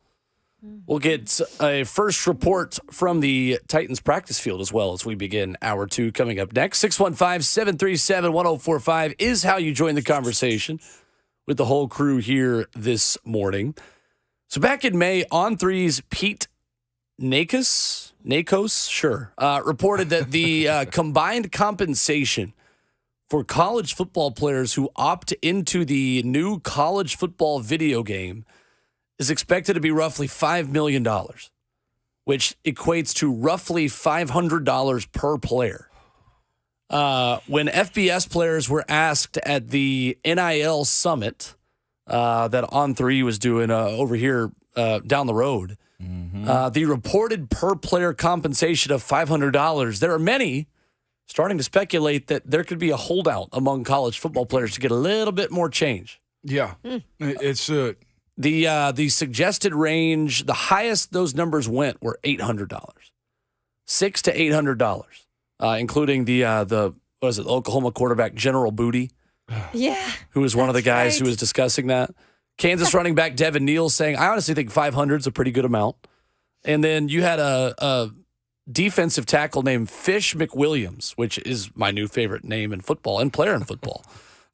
We'll get a first report from the Titans practice field as well as we begin hour 2 coming up next. 615-737-1045 is how you join the conversation with the whole crew here this morning. So back in May, On3's Pete Nakos, reported that the combined compensation for college football players who opt into the new college football video game is expected to be roughly $5 million, which equates to roughly $500 per player. When FBS players were asked at the NIL summit that On3 was doing over here down the road, the reported per player compensation of $500, there are many starting to speculate that there could be a holdout among college football players to get a little bit more change. Yeah, it should. The suggested range, the highest those numbers went were $800, $600 to $800, including the Oklahoma quarterback General Booty, who was one of the guys who was discussing that. Kansas running back Devin Neal saying, I honestly think 500 is a pretty good amount. And then you had a defensive tackle named Fish McWilliams, which is my new favorite name in football and player in football,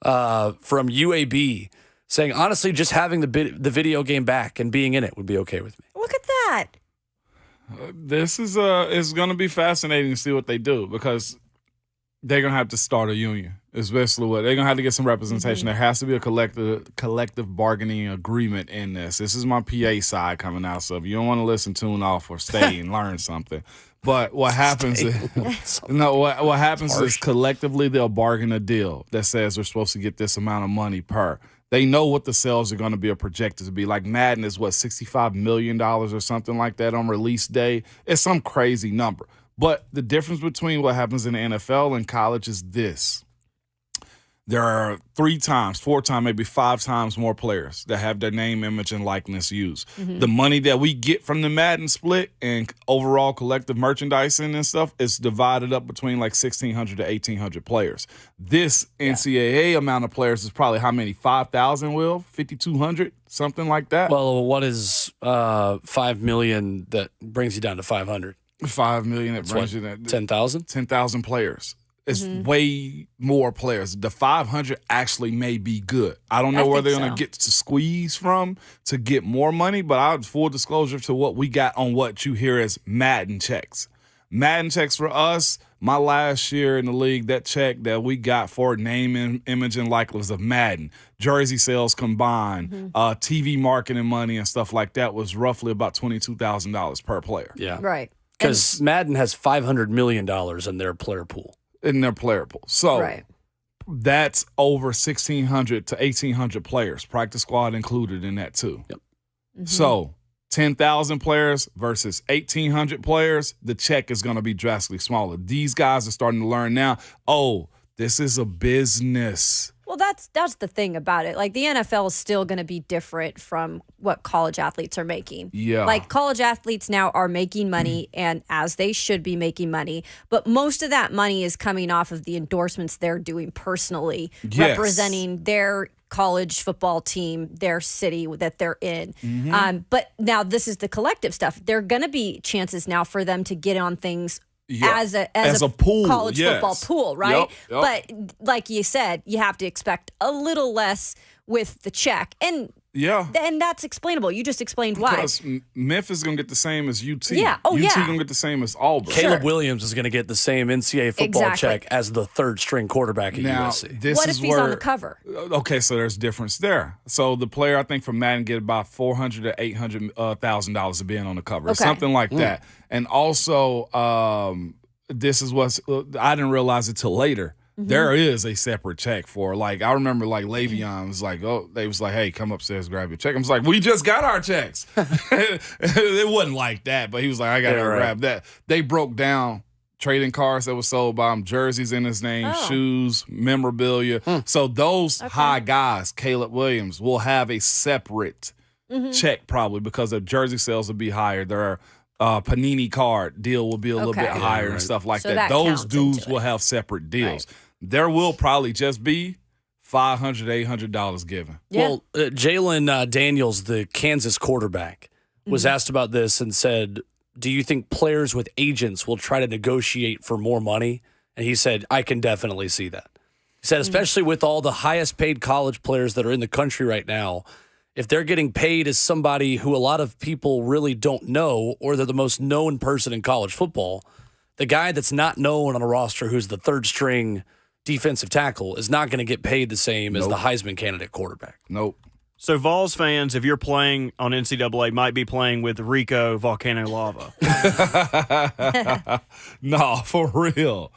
from UAB, saying, honestly, just having the video game back and being in it would be okay with me. Look at that. This is going to be fascinating to see what they do because they're going to have to start a union. Is basically what they're going to have to get some representation. There has to be a collective bargaining agreement in this. This is my PA side coming out. So if you don't want to listen, tune off or stay and learn something. But what happens what happens is collectively they'll bargain a deal that says we're supposed to get this amount of money per. They know what the sales are going to be projected to be. Like Madden is $65 million or something like that on release day. It's some crazy number. But the difference between what happens in the NFL and college is this. There are 3 times, 4 times, maybe 5 times more players that have their name, image, and likeness used. The money that we get from the Madden split and overall collective merchandising and stuff is divided up between like 1,600 to 1,800 players. This NCAA amount of players is probably how many? 5,000, Will? 5,200? Something like that? Well, what is $5 million that brings you down to 500? 5 million that brings you that 10,000? 10,000 players. It's way more players. The 500 actually may be good. I don't know where they're going to get to squeeze from to get more money, but I'll full disclosure to what we got on what you hear as Madden checks. Madden checks for us, my last year in the league, that check that we got for name, image, and likeness of Madden, jersey sales combined, TV marketing money and stuff like that was roughly about $22,000 per player. Yeah. Right. Because Madden has $500 million in their player pool. So that's over 1,600 to 1,800 players, practice squad included in that too. Yep. So 10,000 players versus 1,800 players, the check is going to be drastically smaller. These guys are starting to learn now, this is a business. Well, that's the thing about it. Like, the NFL is still going to be different from what college athletes are making. Yeah. Like, college athletes now are making money, and as they should be making money. But most of that money is coming off of the endorsements they're doing personally, representing their college football team, their city that they're in. But now this is the collective stuff. There are going to be chances now for them to get on things as a pool, college football pool, right? Yep. But like you said, you have to expect a little less with the check. And that's explainable. You just explained why. Because Memphis is going to get the same as UT. Yeah. UT going to get the same as Auburn. Caleb Williams is going to get the same NCAA football check as the third string quarterback at USC. What if he's on the cover? Okay, so there's difference there. So the player, I think, from Madden get about $400,000 to $800,000 of being on the cover, something like that. And also, this is what's I didn't realize it till later. There is a separate check for, like, I remember, like, Le'Veon was like, they was like, hey, come upstairs, grab your check. I was like, we just got our checks. It wasn't like that, but he was like, I got to grab that. They broke down trading cards that were sold by him, jerseys in his name, shoes, memorabilia. So those high guys, Caleb Williams, will have a separate check probably because their jersey sales will be higher. Their Panini card deal will be a little bit higher and stuff like that. Those dudes will have separate deals. there will probably just be $500, $800 given. Yeah. Well, Jalen Daniels, the Kansas quarterback, was asked about this and said, do you think players with agents will try to negotiate for more money? And he said, I can definitely see that. He said, especially with all the highest paid college players that are in the country right now, if they're getting paid as somebody who a lot of people really don't know, or they're the most known person in college football, the guy that's not known on a roster who's the third string defensive tackle is not going to get paid the same as the Heisman candidate quarterback. Nope. So Vols fans, if you're playing on NCAA, might be playing with Rico Volcano Lava. No, for real.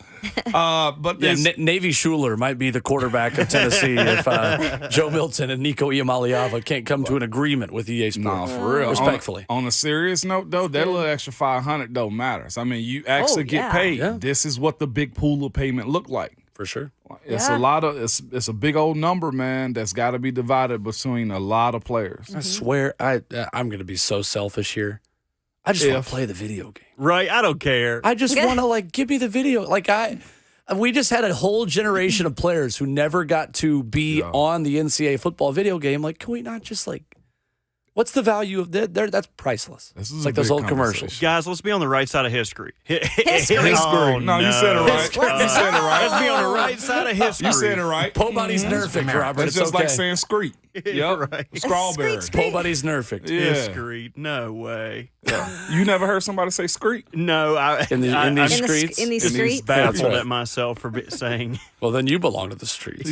But Navy Schuler might be the quarterback of Tennessee if Joe Milton and Nico Iamaleava can't come to an agreement with EA Sports. No, for real. Respectfully. On a serious note, though, that little extra $500 don't matter. I mean, you actually get paid. Yeah. This is what the big pool of payment look like. For sure. It's a lot of it's a big old number, man. That's got to be divided between a lot of players. I swear, I'm going to be so selfish here. I just want to play the video game. Right? I don't care. I just want to give me the video. We just had a whole generation of players who never got to be on the NCAA football video game. Can we not just what's the value of that? That's priceless. This is it's like those old commercials. Guys, let's be on the right side of history. History. Oh, No, you said it right. You said it right. Let's be on the right side of history. You said it right. Po Buddy's Nerfic, Robert. It's It's just okay. like saying Screet. Yep. Right. Strawberry. Po Buddy's Nerfic. Yeah. Discreet. No way. You never heard somebody say Screet? No. In these In streets. in these He's streets. baffled That's right. at myself for saying Well, then you belong to the streets.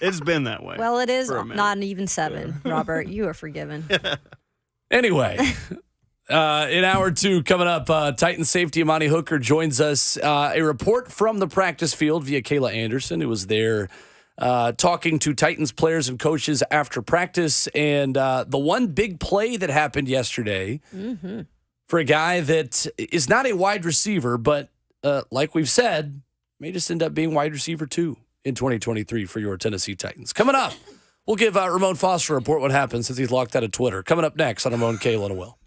it's been that way. Well, it is for a minute. not an even 7, Robert. You are forgiven. Anyway, in hour 2 coming up, Titan safety Amani Hooker joins us. A report from the practice field via Kayla Anderson, who was there talking to Titans players and coaches after practice. And the one big play that happened yesterday for a guy that is not a wide receiver, but like we've said, may just end up being wide receiver 2 in 2023 for your Tennessee Titans. Coming up, we'll give Ramon Foster a report what happened since he's locked out of Twitter. Coming up next on Ramon, Kayla, and Will.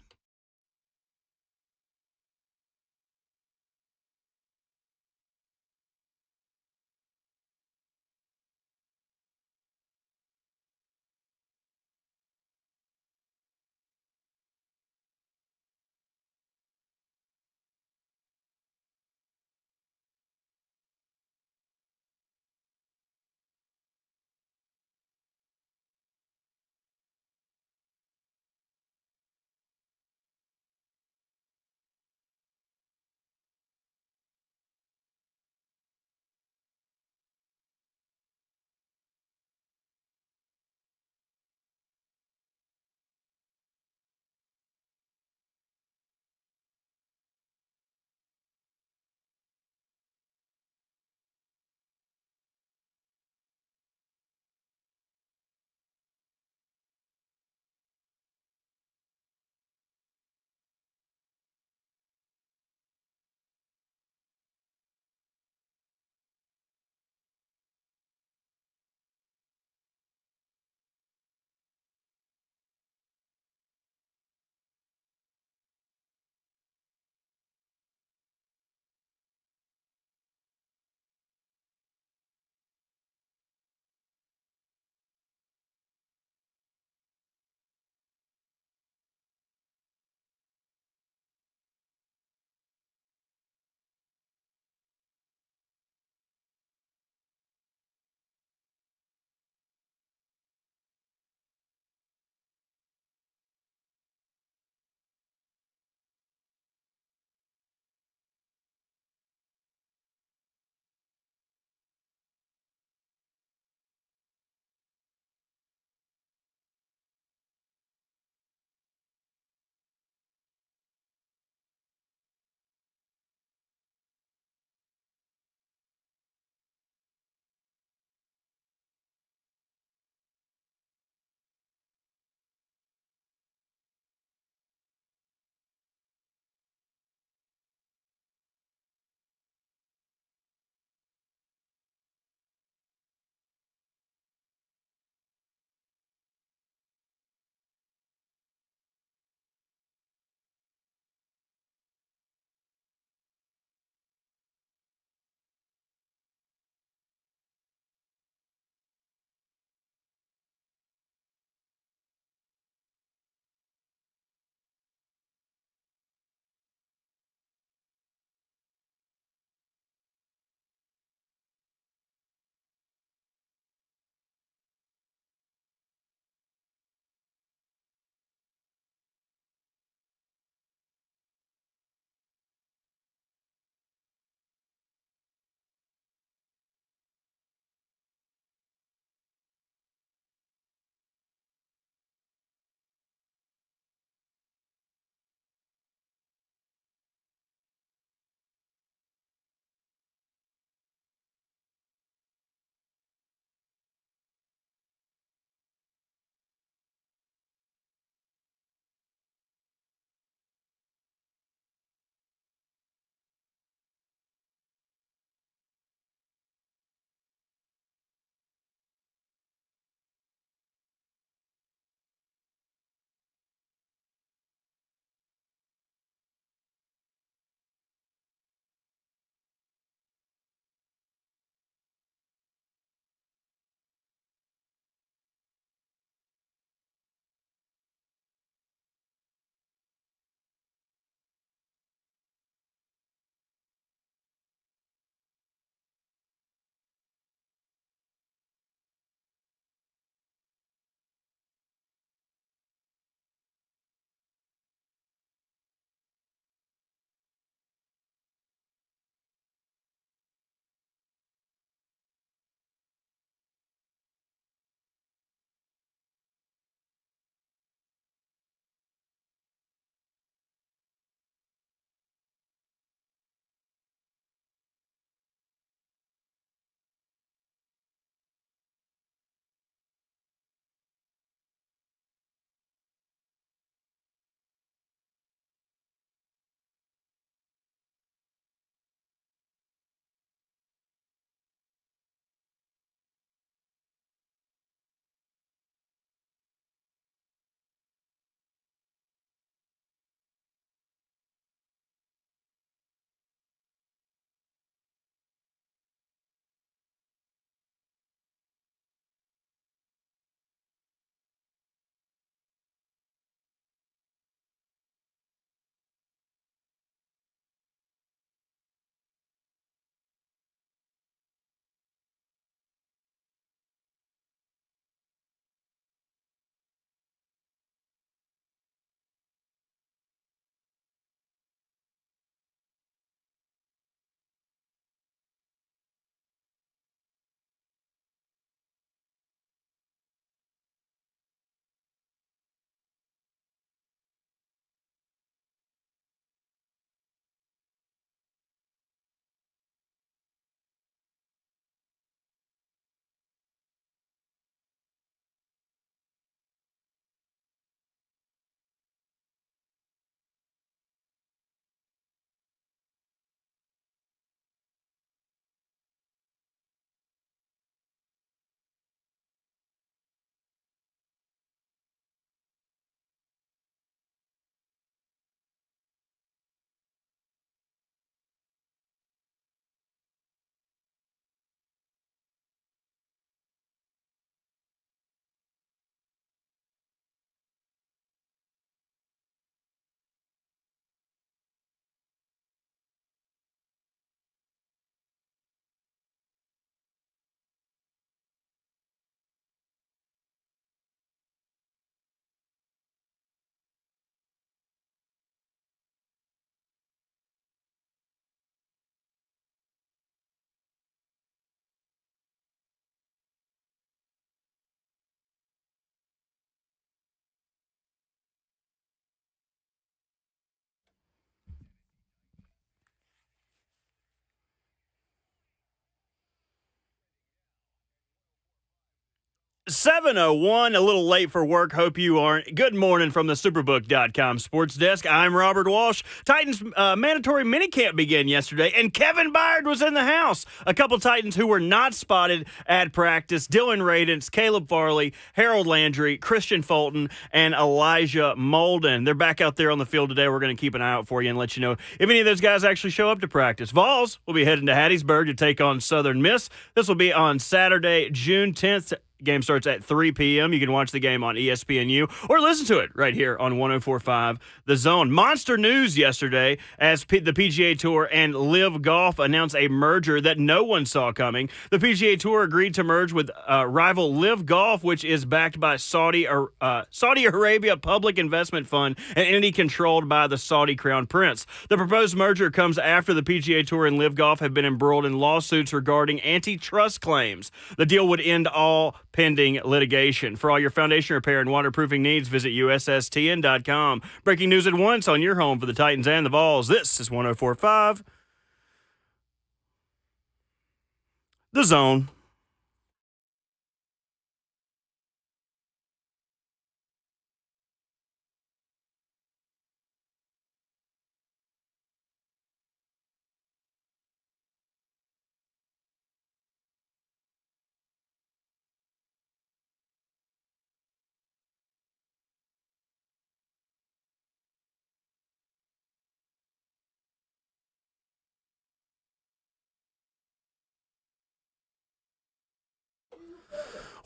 7:01, a little late for work. Hope you aren't. Good morning from the Superbook.com sports desk. I'm Robert Walsh. Titans mandatory minicamp began yesterday, and Kevin Byard was in the house. A couple Titans who were not spotted at practice: Dylan Radence, Caleb Farley, Harold Landry, Christian Fulton, and Elijah Molden. They're back out there on the field today. We're going to keep an eye out for you and let you know if any of those guys actually show up to practice. Vols will be heading to Hattiesburg to take on Southern Miss. This will be on Saturday, June 10th. Game starts at 3 p.m. You can watch the game on ESPNU or listen to it right here on 104.5 The Zone. Monster news yesterday as the PGA Tour and Live Golf announced a merger that no one saw coming. The PGA Tour agreed to merge with rival Live Golf, which is backed by Saudi Arabia Public Investment Fund, an entity controlled by the Saudi Crown Prince. The proposed merger comes after the PGA Tour and Live Golf have been embroiled in lawsuits regarding antitrust claims. The deal would end all pending litigation. For all your foundation repair and waterproofing needs, visit USSTN.com. Breaking news at once on your home for the Titans and the Vols. This is 104.5 The Zone.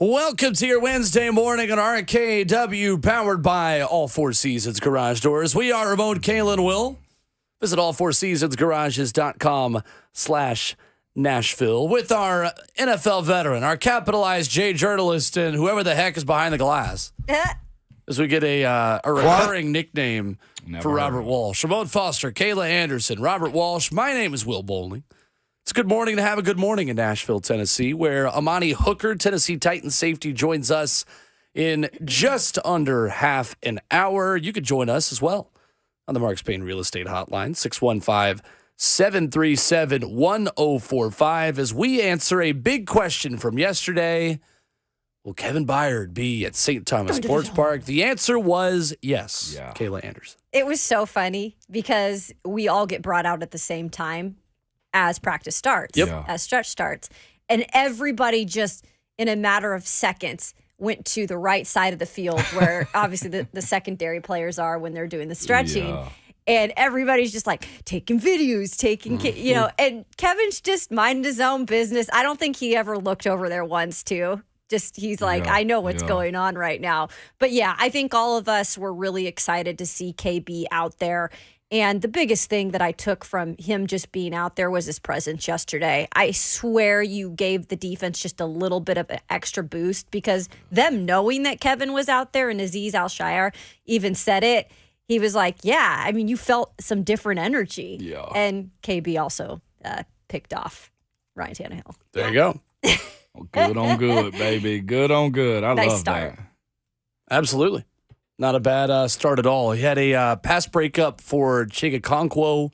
Welcome to your Wednesday morning on RKW, powered by All Four Seasons Garage Doors. We are Ramon, Kayla, and Will. Visit allfourseasonsgarages.com/Nashville with our NFL veteran, our capitalized J journalist, and whoever the heck is behind the glass. As we get a recurring nickname for Robert Walsh. Ramon Foster, Kayla Anderson, Robert Walsh. My name is Will Bowling. It's a good morning to have a good morning in Nashville, Tennessee, where Amani Hooker, Tennessee Titans safety, joins us in just under half an hour. You could join us as well on the Mark Spain Real Estate Hotline, 615-737-1045, as we answer a big question from yesterday. Will Kevin Byard be at St. Thomas Sports Park? The answer was yes. Yeah. Kayla Anderson. It was so funny because we all get brought out at the same time as practice starts, as stretch starts. And everybody just, in a matter of seconds, went to the right side of the field where obviously the secondary players are when they're doing the stretching. Yeah. And everybody's just like taking videos, and Kevin's just minding his own business. I don't think he ever looked over there once, too. Just he's like, I know what's going on right now. But yeah, I think all of us were really excited to see KB out there. And the biggest thing that I took from him just being out there was his presence yesterday. I swear you gave the defense just a little bit of an extra boost because them knowing that Kevin was out there, and Azeez Al-Shaair even said it, he was like, yeah, I mean, you felt some different energy. Yeah. And KB also picked off Ryan Tannehill. There you go. Good on good, baby. Good on good. I love that. Absolutely. Not a bad start at all. He had a pass breakup for Chig Okonkwo,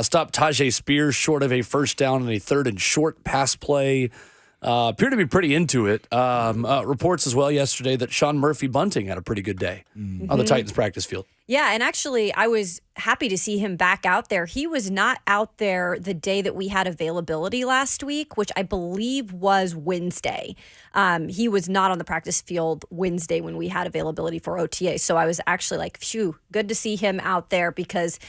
stopped Tajay Spears short of a first down and a third and short pass play. Appeared to be pretty into it. Reports as well yesterday that Sean Murphy-Bunting had a pretty good day on the Titans practice field. Yeah, and actually, I was happy to see him back out there. He was not out there the day that we had availability last week, which I believe was Wednesday. He was not on the practice field Wednesday when we had availability for OTA. So I was actually like, phew, good to see him out there because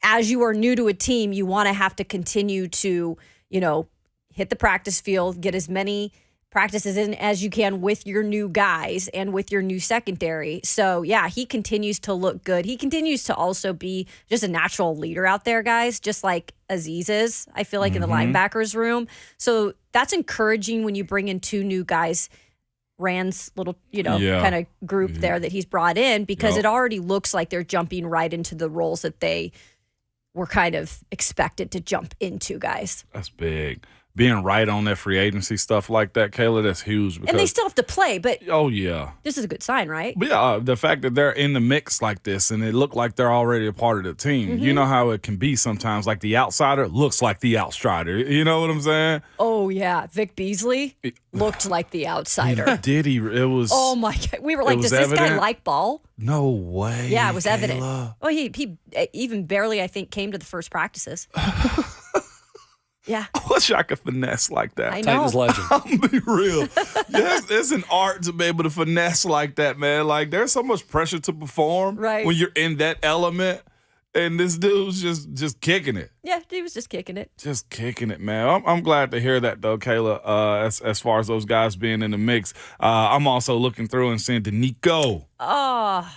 as you are new to a team, you want to have to continue to, hit the practice field, get as many practices in as you can with your new guys and with your new secondary. So, yeah, he continues to look good. He continues to also be just a natural leader out there, guys, just like Azeez is, I feel like, in the linebackers room. So that's encouraging when you bring in two new guys, Rand's little, kind of group there that he's brought in, because it already looks like they're jumping right into the roles that they were kind of expected to jump into, guys. That's big. being right on that free agency stuff like that, Kayla, that's huge. Because, and they still have to play, but oh, yeah. this is a good sign, right? But yeah, the fact that they're in the mix like this and it looked like they're already a part of the team. You know how it can be sometimes, like the outsider looks like the outsider. You know what I'm saying? Oh, yeah. Vic Beasley looked like the outsider. Did he? It was. Oh, my God. We were like, does this guy like ball? No way. Yeah, it was evident. Kayla. Well, he even barely, I think, came to the first practices. Yeah. I wish I could finesse like that. I know. Titans legend. I'm be real. Yes, it's an art to be able to finesse like that, man. Like there's so much pressure to perform Right. when you're in that element, and this dude's just kicking it. Yeah, he was just kicking it. Just kicking it, man. I'm glad to hear that though, Kayla. As far as those guys being in the mix, I'm also looking through and seeing Danico. Oh,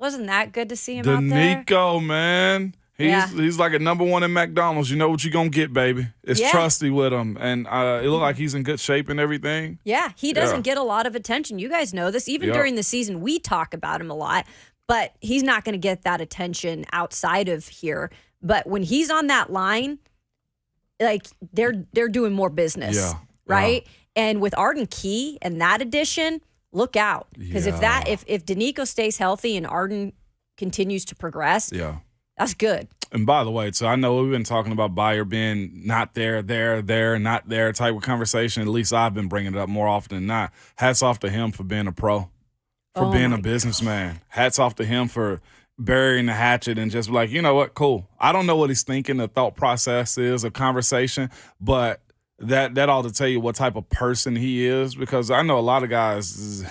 wasn't that good to see him out there? Danico, man. He's like a number one in McDonald's. You know what you're going to get, baby. It's trusty with him. And it looked like he's in good shape and everything. Yeah, he doesn't get a lot of attention. You guys know this. Even during the season, we talk about him a lot. But he's not going to get that attention outside of here. But when he's on that line, like they're doing more business, right? And with Arden Key and that addition, look out. Because if Danico stays healthy and Arden continues to progress, that's good. And by the way, so I know we've been talking about Byard being not there, not there type of conversation. At least I've been bringing it up more often than not. Hats off to him for being a pro, for being a businessman. Hats off to him for burying the hatchet and just like, you know what, cool. I don't know what he's thinking, the thought process is of conversation, but that ought to tell you what type of person he is, because I know a lot of guys,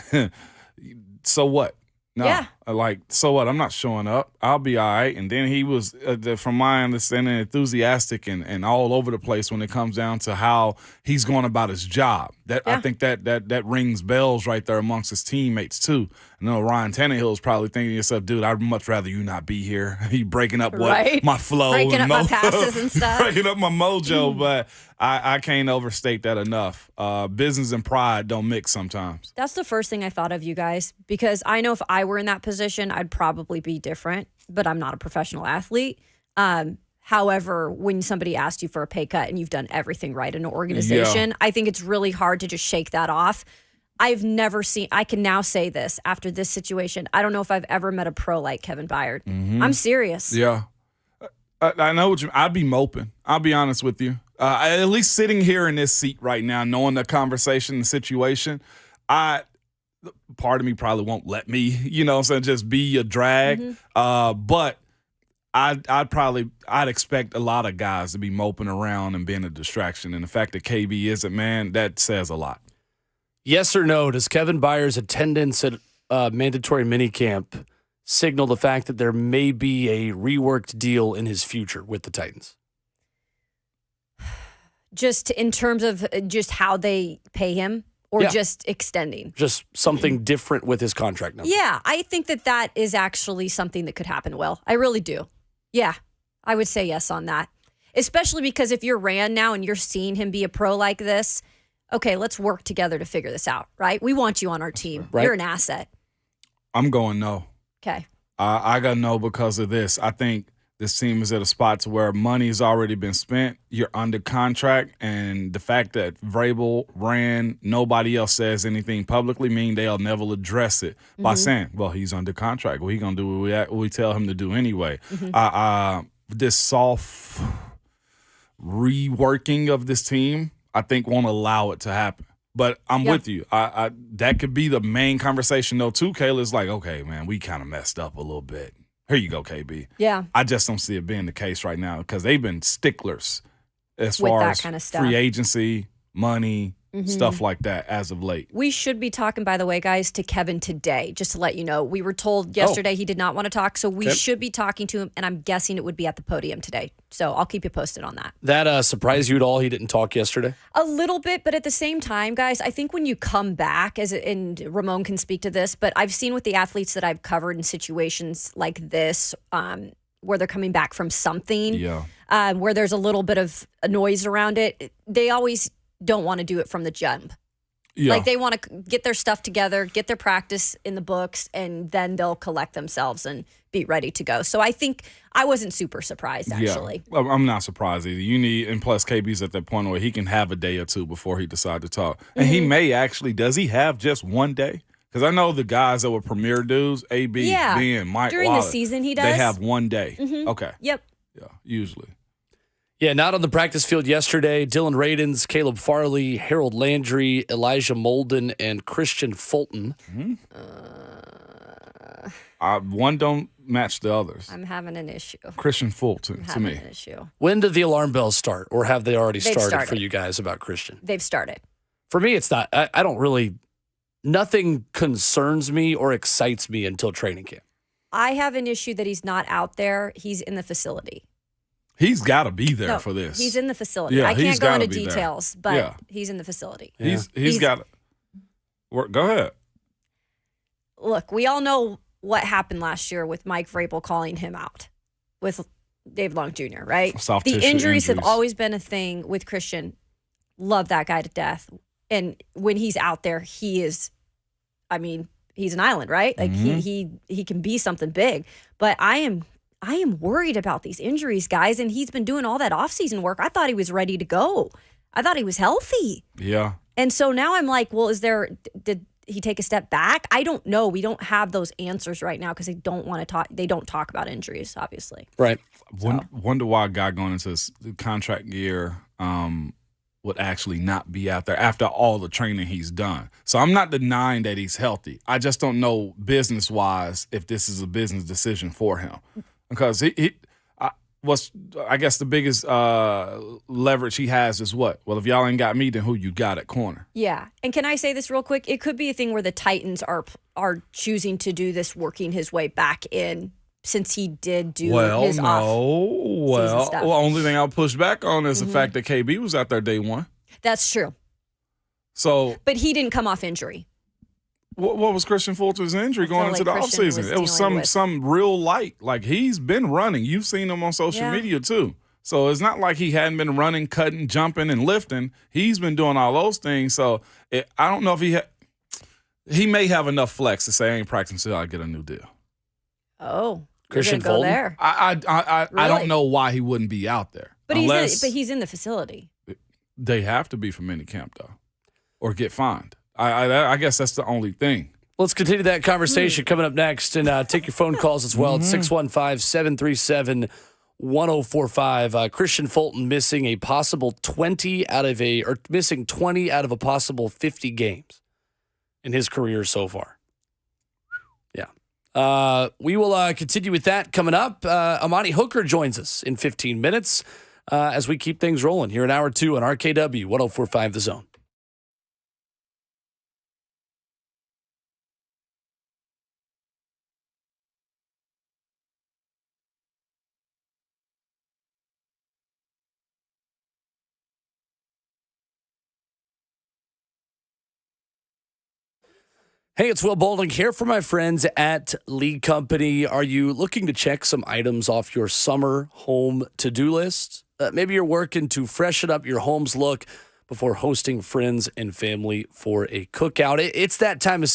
so what? No, like, so what? I'm not showing up. I'll be all right. And then he was, from my understanding, enthusiastic and all over the place when it comes down to how he's going about his job. I think that rings bells right there amongst his teammates, too. I know Ryan Tannehill's probably thinking to yourself, dude, I'd much rather you not be here. You breaking up my flow. Breaking up my passes and stuff. Breaking up my mojo, but I can't overstate that enough. Business and pride don't mix sometimes. That's the first thing I thought of, you guys, because I know if I were in that position, I'd probably be different, but I'm not a professional athlete. However, when somebody asked you for a pay cut and you've done everything right in an organization, I think it's really hard to just shake that off. I've never seen, I can now say this after this situation, I don't know if I've ever met a pro like Kevin Byard. I'm serious. Yeah. I know what I'd be moping. I'll be honest with you. At least sitting here in this seat right now, knowing the conversation, the situation, part of me probably won't let me, you know what I'm saying, just be a drag. But I'd expect a lot of guys to be moping around and being a distraction. And the fact that KB isn't, man, that says a lot. Yes or no, does Kevin Byard's attendance at mandatory minicamp signal the fact that there may be a reworked deal in his future with the Titans? Just in terms of just how they pay him, or just extending? Just something different with his contract number. Yeah, I think that is actually something that could happen, Will. I really do. Yeah, I would say yes on that. Especially because if you're Rand now and you're seeing him be a pro like this, okay, let's work together to figure this out, right? We want you on our team. Right. You're an asset. I'm going no. Okay. I got no because of this. I think this team is at a spot to where money's already been spent. You're under contract, and the fact that Vrabel ran, nobody else says anything publicly, mean they'll never address it by saying, well, he's under contract. Well, he's going to do what we tell him to do anyway. This soft reworking of this team, I think, won't allow it to happen. But I'm with you. I that could be the main conversation, though, too. Kayla's like, okay, man, we kind of messed up a little bit. Here you go, KB. Yeah. I just don't see it being the case right now because they've been sticklers as with far that as kind of stuff. Free agency, money, stuff like that as of late. We should be talking, by the way, guys, to Kevin today, just to let you know. We were told yesterday he did not want to talk, so we should be talking to him, and I'm guessing it would be at the podium today. So I'll keep you posted on that. That surprised you at all? He didn't talk yesterday? A little bit, but at the same time, guys, I think when you come back, and Ramon can speak to this, but I've seen with the athletes that I've covered in situations like this, where they're coming back from something, where there's a little bit of a noise around it, they always don't want to do it from the jump. Yeah. Like they want to get their stuff together, get their practice in the books, and then they'll collect themselves and be ready to go. So I think I wasn't super surprised, actually. Yeah, I'm not surprised either. You need, and plus KB's at that point where he can have a day or two before he decides to talk. And he may actually, does he have just one day? Because I know the guys that were premier dudes, AB, Ben, Mike during Wallace, the season he does. they have one day. Okay. Yep. Yeah, usually. Yeah, not on the practice field yesterday. Dylan Radins, Caleb Farley, Harold Landry, Elijah Molden, and Christian Fulton. One don't match the others. I'm having an issue. Christian Fulton, to me. An issue. When did the alarm bells start, or have they already They've started started. for you guys about Christian? They've started. For me, it's not. I don't really. Nothing concerns me or excites me until training camp. I have an issue that he's not out there. He's in the facility. He's got to be there for this. He's in the facility. Yeah, I can't he's go gotta into be there. details, but Yeah. he's in the facility. He's got to work. Go ahead. Look, we all know what happened last year with Mike Vrabel calling him out with Dave Long Jr., right? Soft The tissue injuries have injuries. always been a thing with Christian. Love that guy to death. And when he's out there, he is, I mean, he's an island, right? Like he can be something big. But I am worried about these injuries, guys, and he's been doing all that offseason work. I thought he was ready to go. I thought he was healthy. Yeah. And so now I'm like, well, did he take a step back? I don't know. We don't have those answers right now because they don't want to talk. They don't talk about injuries, obviously. Right. Wonder why a guy going into his contract year would actually not be out there after all the training he's done. So I'm not denying that he's healthy. I just don't know business-wise if this is a business decision for him. Because I guess the biggest leverage he has is what? Well, if y'all ain't got me, then who you got at corner? Yeah. And can I say this real quick? It could be a thing where the Titans are choosing to do this, working his way back in, since he did do his off-season stuff. Well, only thing I'll push back on is the fact that KB was out there day one. That's true. So, But he didn't come off injury. what was Christian Fulton's injury I feel going into like the Christian offseason? was It was dealing with- some real light. Like, he's been running. You've seen him on social Yeah. media too. So it's not like he hadn't been running, cutting, jumping, and lifting. He's been doing all those things. So I don't know if he may have enough flex to say I ain't practicing until I get a new deal. Oh. Christian You're gonna go Fulton? there. I Really? don't know why he wouldn't be out there. But Unless he's in the facility. they have to be for minicamp though, or get fined. I guess that's the only thing. Let's continue that conversation coming up next and take your phone calls as well at 615-737-1045. Christian Fulton missing a possible 20 out of a possible 50 games in his career so far. Yeah. We will continue with that coming up. Amani Hooker joins us in 15 minutes as we keep things rolling here in hour 2 on RKW 1045 The Zone. Hey, it's Will Boulding here for my friends at League Company. Are you looking to check some items off your summer home to-do list? Maybe you're working to freshen up your home's look before hosting friends and family for a cookout. It's that time of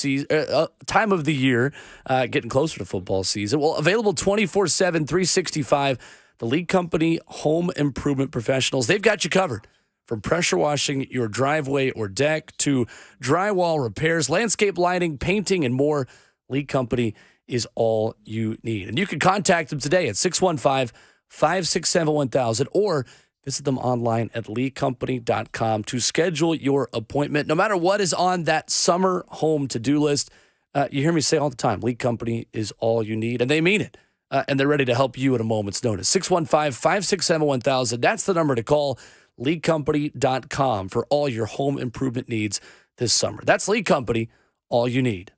the year, getting closer to football season. Well, available 24/7, 365. The League Company Home Improvement Professionals, they've got you covered. From pressure washing your driveway or deck to drywall repairs, landscape lighting, painting, and more, League Company is all you need. And you can contact them today at 615-567-1000 or visit them online at leaguecompany.com to schedule your appointment. No matter what is on that summer home to-do list, you hear me say all the time, League Company is all you need, and they mean it. And they're ready to help you at a moment's notice. 615-567-1000. That's the number to call. LeagueCompany.com for all your home improvement needs this summer. That's League Company, all you need.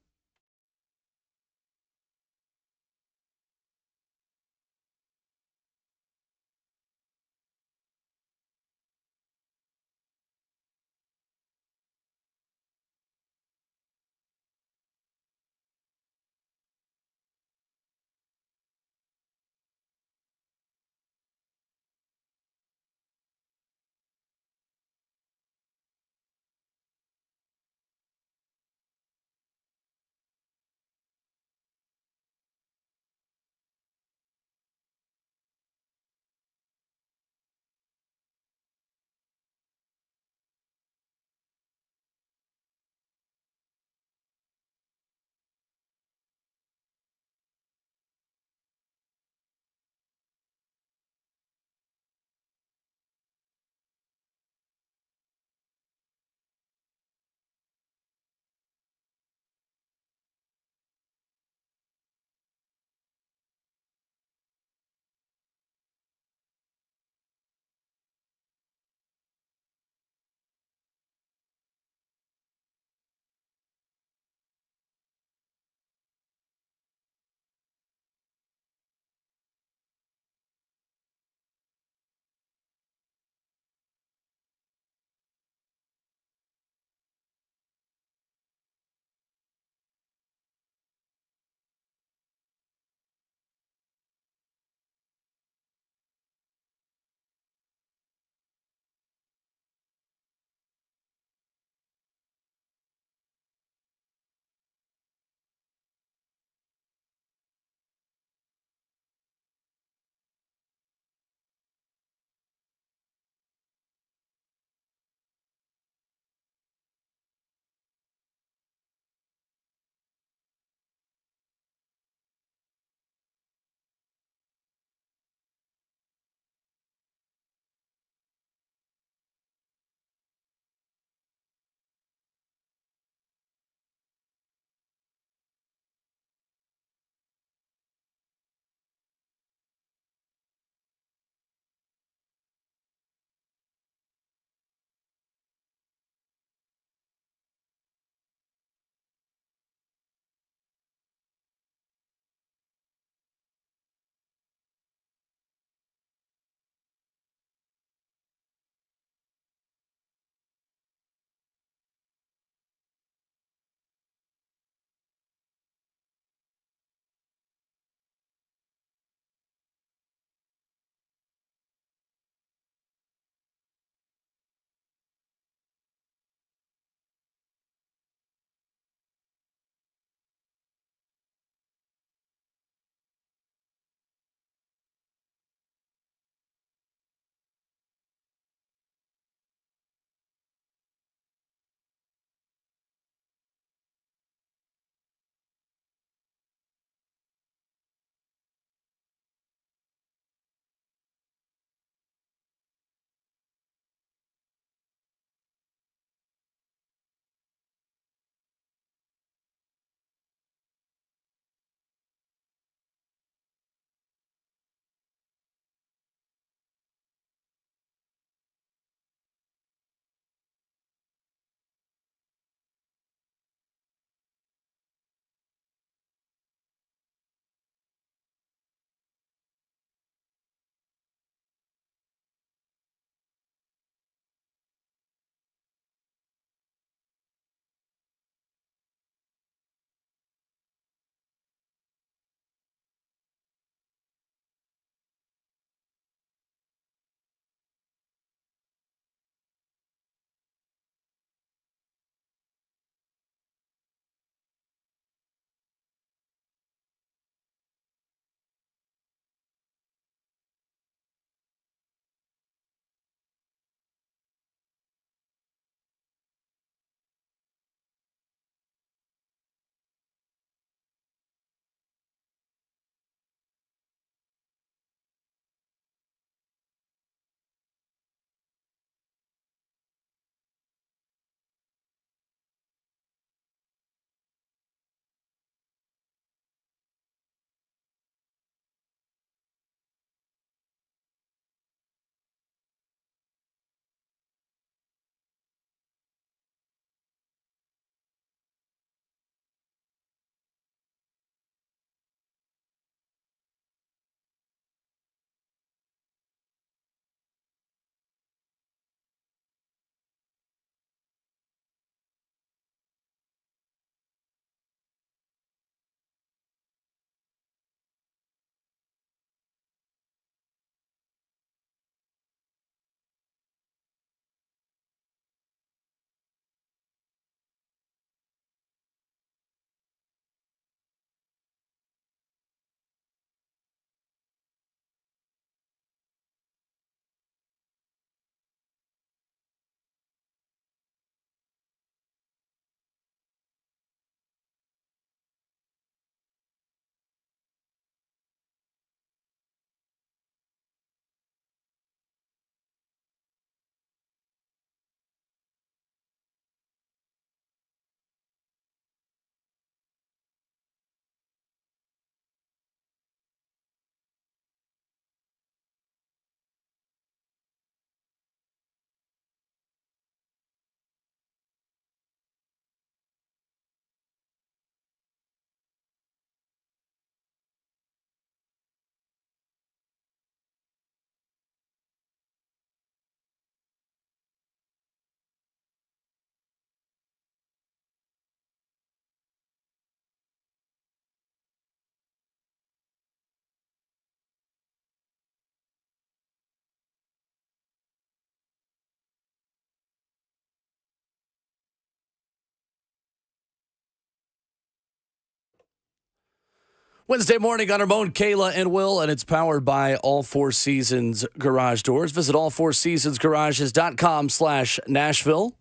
Wednesday morning on Ramon, Kayla, and Will, and it's powered by All Four Seasons Garage Doors. Visit allfourseasonsgarages.com/Nashville.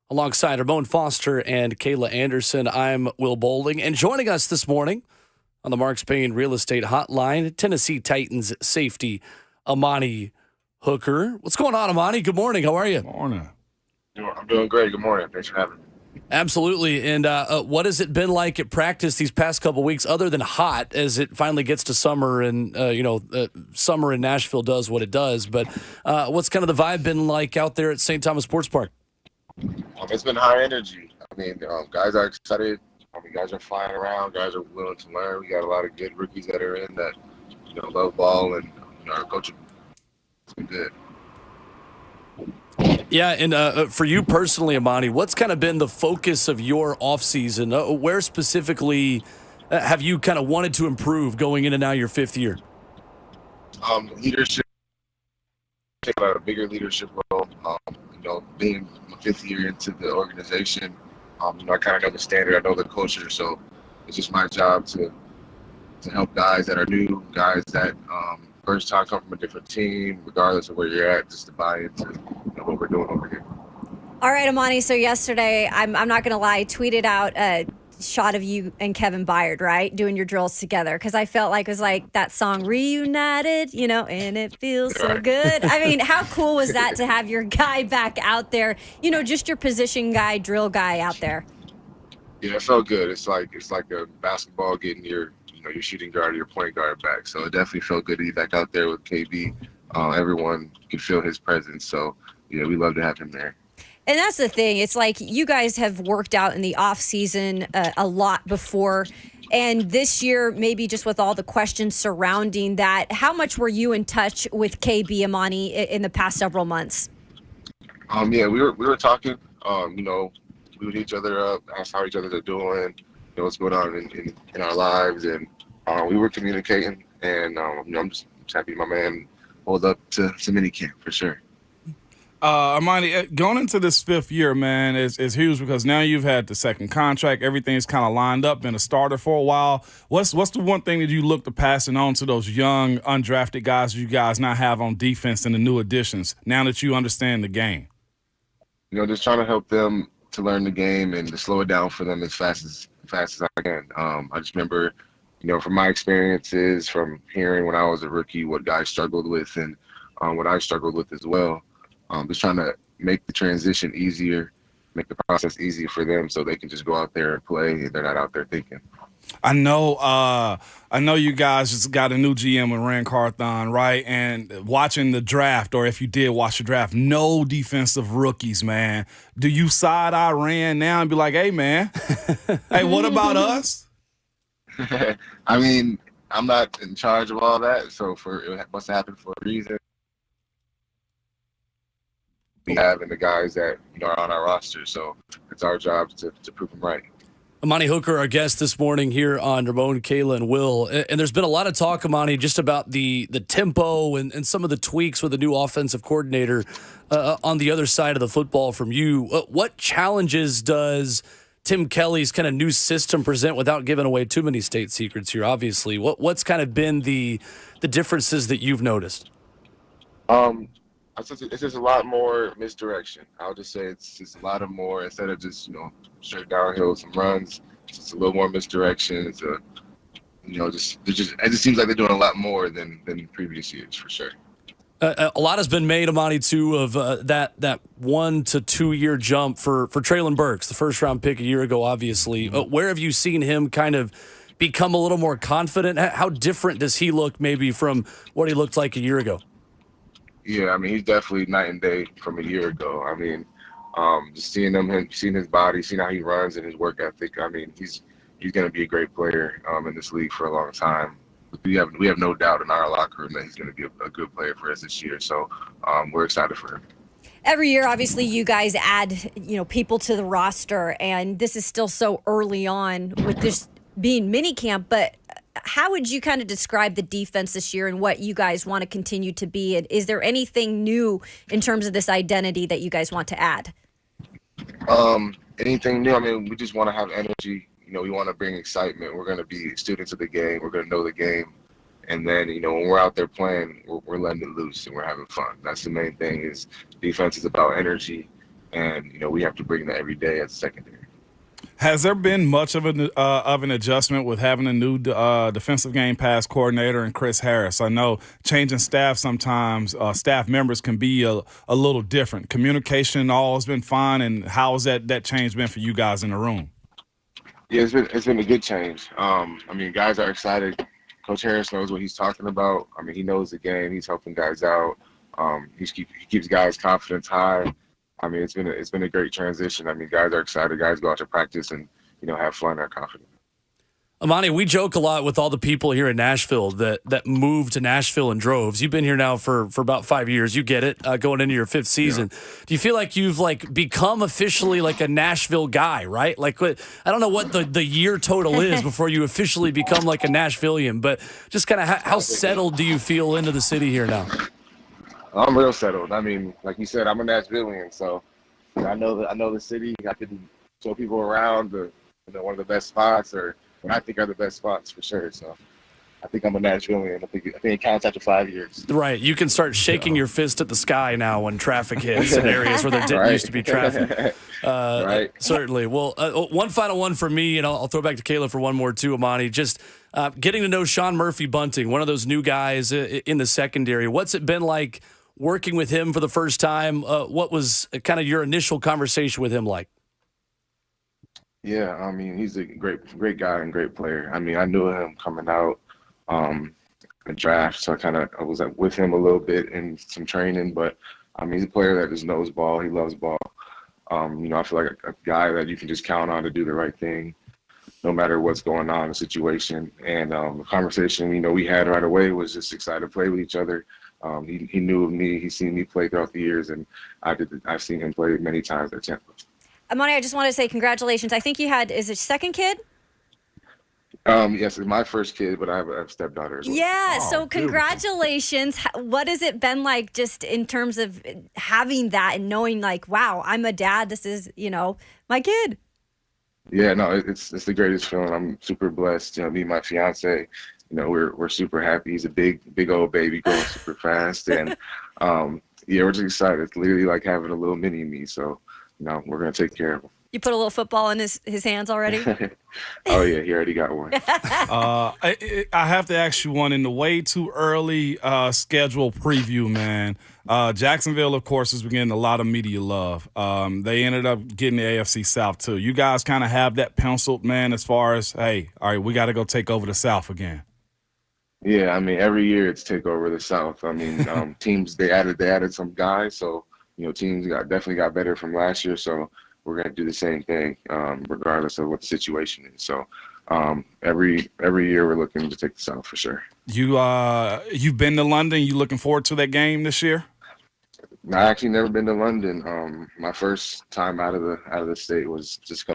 Alongside Ramon Foster and Kayla Anderson, I'm Will Bowling. And joining us this morning on the Marks Payne Real Estate Hotline, Tennessee Titans safety Amani Hooker. What's going on, Amani? Good morning. How are you? Morning. I'm doing great. Good morning. Thanks for having me. Absolutely. And what has it been like at practice these past couple weeks, other than hot, as it finally gets to summer and, summer in Nashville does what it does. But what's kind of the vibe been like out there at St. Thomas Sports Park? It's been high energy. Guys are excited. Guys are flying around. Guys are willing to learn. We got a lot of good rookies that are in that, love ball, and our coach. It's been good. Yeah, and for you personally, Amani, what's kind of been the focus of your offseason? Where specifically have you kind of wanted to improve going into now your fifth year? Leadership. Take a bigger leadership role. Being my fifth year into the organization, I kind of know the standard. I know the culture, so it's just my job to help guys that are new, guys that first time come from a different team, regardless of where you're at, just to buy into what we're doing over here. All right, Amani. So yesterday, I'm not going to lie, tweeted out a shot of you and Kevin Byard, right, doing your drills together, because I felt like it was like that song Reunited, and it feels so good. I mean, how cool was that to have your guy back out there, just your position guy, drill guy out there? Yeah, it felt good. It's like a basketball getting your shooting guard or your point guard back. So it definitely felt good to be back out there with KB. Everyone could feel his presence. So, we love to have him there. And that's the thing. It's like you guys have worked out in the off season a lot before. And this year, maybe just with all the questions surrounding that, how much were you in touch with KB, Amani, in the past several months? Yeah, we were talking. We would hit each other up, ask how each other are doing, what's going on in our lives, and we were communicating. And I'm just happy my man pulled up to mini camp for sure. Amani, going into this fifth year, man, is huge because now you've had the second contract. Everything's kind of lined up, been a starter for a while. What's the one thing that you look to passing on to those young, undrafted guys you guys now have on defense and the new additions now that you understand the game? Just trying to help them to learn the game and to slow it down for them as fast as I can. I just remember, from my experiences, from hearing when I was a rookie, what guys struggled with and what I struggled with as well. Just trying to make the transition easier, make the process easier for them so they can just go out there and play and they're not out there thinking. I know you guys just got a new GM with Rand Carthon, right? And watching the draft, or if you did watch the draft, no defensive rookies, man. Do you side-eye Rand now and be like, hey, man, hey, what about us? I mean, I'm not in charge of all that, so it must have happened for a reason. We have and the guys that are on our roster, so it's our job to prove them right. Amani Hooker, our guest this morning here on Ramon, Kayla, and Will. And there's been a lot of talk, Amani, just about the tempo and some of the tweaks with the new offensive coordinator on the other side of the football from you. What challenges does Tim Kelly's kind of new system present without giving away too many state secrets here, obviously? What's kind of been the differences that you've noticed? It's just a lot more misdirection. I'll just say it's just a lot of more, instead of just, straight downhill, some runs, it's just a little more misdirection. It's it just seems like they're doing a lot more than previous years, for sure. A lot has been made, Amani, too, of that 1 to 2 year jump for Traylon Burks, the first round pick a year ago, obviously. Where have you seen him kind of become a little more confident? How different does he look maybe from what he looked like a year ago? Yeah, he's definitely night and day from a year ago. Just seeing seeing his body, seeing how he runs and his work ethic. He's going to be a great player in this league for a long time. We have no doubt in our locker room that he's going to be a good player for us this year. So we're excited for him. Every year, obviously, you guys add people to the roster, and this is still so early on with this being minicamp. But how would you kind of describe the defense this year and what you guys want to continue to be? And is there anything new in terms of this identity that you guys want to add? Anything new? We just want to have energy. we want to bring excitement. We're going to be students of the game. We're going to know the game. And then, when we're out there playing, we're letting it loose and we're having fun. That's the main thing. Is defense is about energy, and we have to bring that every day as a secondary. Has there been much of an adjustment with having a new defensive game pass coordinator and Chris Harris? I know changing staff sometimes, staff members can be a little different. Communication all has been fine, and how has that change been for you guys in the room? Yeah, it's been a good change. Guys are excited. Coach Harris knows what he's talking about. He knows the game. He's helping guys out. He keeps guys' confidence high. It's been a great transition. Guys are excited. Guys go out to practice and have fun and are confident. Amani, we joke a lot with all the people here in Nashville that moved to Nashville in droves. You've been here now for about 5 years. You get it, going into your 5th season. Yeah. Do you feel like you've become officially a Nashville guy, right? I don't know what the year total is before you officially become a Nashvilleian, but just kind of how settled do you feel into the city here now? I'm real settled. Like you said, I'm a Nashvilleian, so I know the city. I can show people around one of the best spots, or what I think are the best spots for sure. So I think I'm a Nashvilleian. I think it counts after 5 years. Right. You can start shaking your fist at the sky now when traffic hits in areas where there didn't used to be traffic. Right. Certainly. Well, one final one for me, and I'll throw back to Kayla for one more too, Amani. Just getting to know Sean Murphy-Bunting, one of those new guys in the secondary. What's it been like working with him for the first time? What was kind of your initial conversation with him like? Yeah, he's a great guy and great player. I knew him coming out the draft, so I was with him a little bit in some training. But he's a player that just knows ball. He loves ball. I feel like a guy that you can just count on to do the right thing, no matter what's going on in the situation. And the conversation we had right away was just excited to play with each other. He knew of me. He's seen me play throughout the years, and I've seen him play many times at Tampa. Amani, I just want to say congratulations. I think you had, is it second kid? Yes, it's my first kid, but I have a stepdaughter as well. Yeah, so congratulations. What has it been like just in terms of having that and knowing wow, I'm a dad. This is, my kid. Yeah, no, it's the greatest feeling. I'm super blessed. Me and my fiance, we're super happy. He's a big old baby growing super fast. And we're just excited. It's literally like having a little mini me. So, we're going to take care of him. You put a little football in his hands already? Oh, yeah, he already got one. I have to ask you one in the way too early schedule preview, man. Jacksonville, of course, is getting a lot of media love. They ended up getting the AFC South, too. You guys kind of have that penciled, man, as far as, hey, all right, we got to go take over the South again. Yeah, every year it's take over the South. Teams, they added some guys, so teams definitely got better from last year, so we're going to do the same thing regardless of what the situation is. So every year we're looking to take the South for sure. You've been to London. You looking forward to that game this year? I actually never been to London. My first time out of the state was just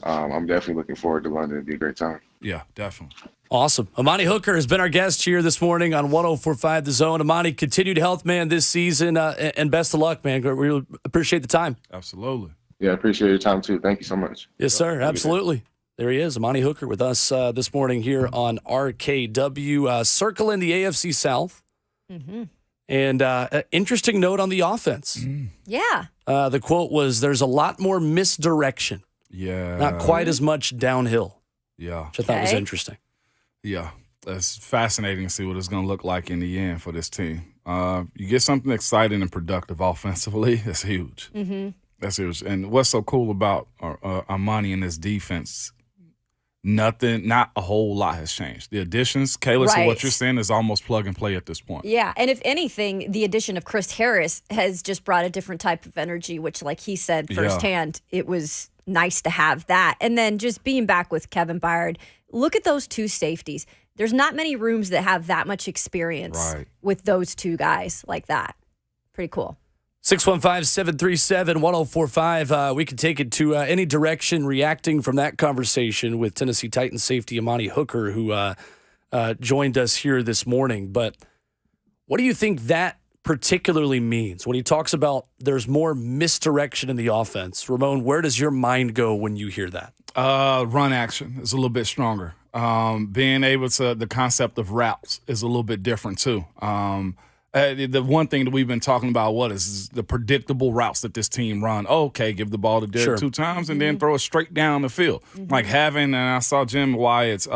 I'm definitely looking forward to London. It'd be a great time. Yeah, definitely. Awesome. Amani Hooker has been our guest here this morning on 104.5 The Zone. Amani, continued health, man, this season, and best of luck, man. We really appreciate the time. Absolutely. Yeah, I appreciate your time, too. Thank you so much. Yes, sir. Absolutely. There he is, Amani Hooker, with us this morning here on RKW. Circling the AFC South. Mm-hmm. And an interesting note on the offense. Yeah. The quote was, there's a lot more misdirection. Yeah. Not quite as much downhill. Yeah. Which I thought was interesting. Yeah. That's fascinating to see what it's going to look like in the end for this team. You get something exciting and productive offensively, that's huge. Mm-hmm. That's huge. And what's so cool about Amani and his defense, not a whole lot has changed. The additions, Kayla, so what you're saying is almost plug and play at this point. Yeah, and if anything, the addition of Chris Harris has just brought a different type of energy, which, like he said firsthand, it was nice to have that. And then just being back with Kevin Byard, look at those two safeties. There's not many rooms that have that much experience with those two guys like that. Pretty cool. 615-737-1045. We can take it to any direction reacting from that conversation with Tennessee Titans safety Amani Hooker, who joined us here this morning. But what do you think that particularly means when he talks about there's more misdirection in the offense. Ramon, where does your mind go when you hear that? Run action is a little bit stronger. Being able to, the concept of routes is a little bit different too. The one thing that we've been talking about, is the predictable routes that this team run. Okay, give the ball to Derek 2 times and then throw it straight down the field. Like and I saw Jim Wyatt's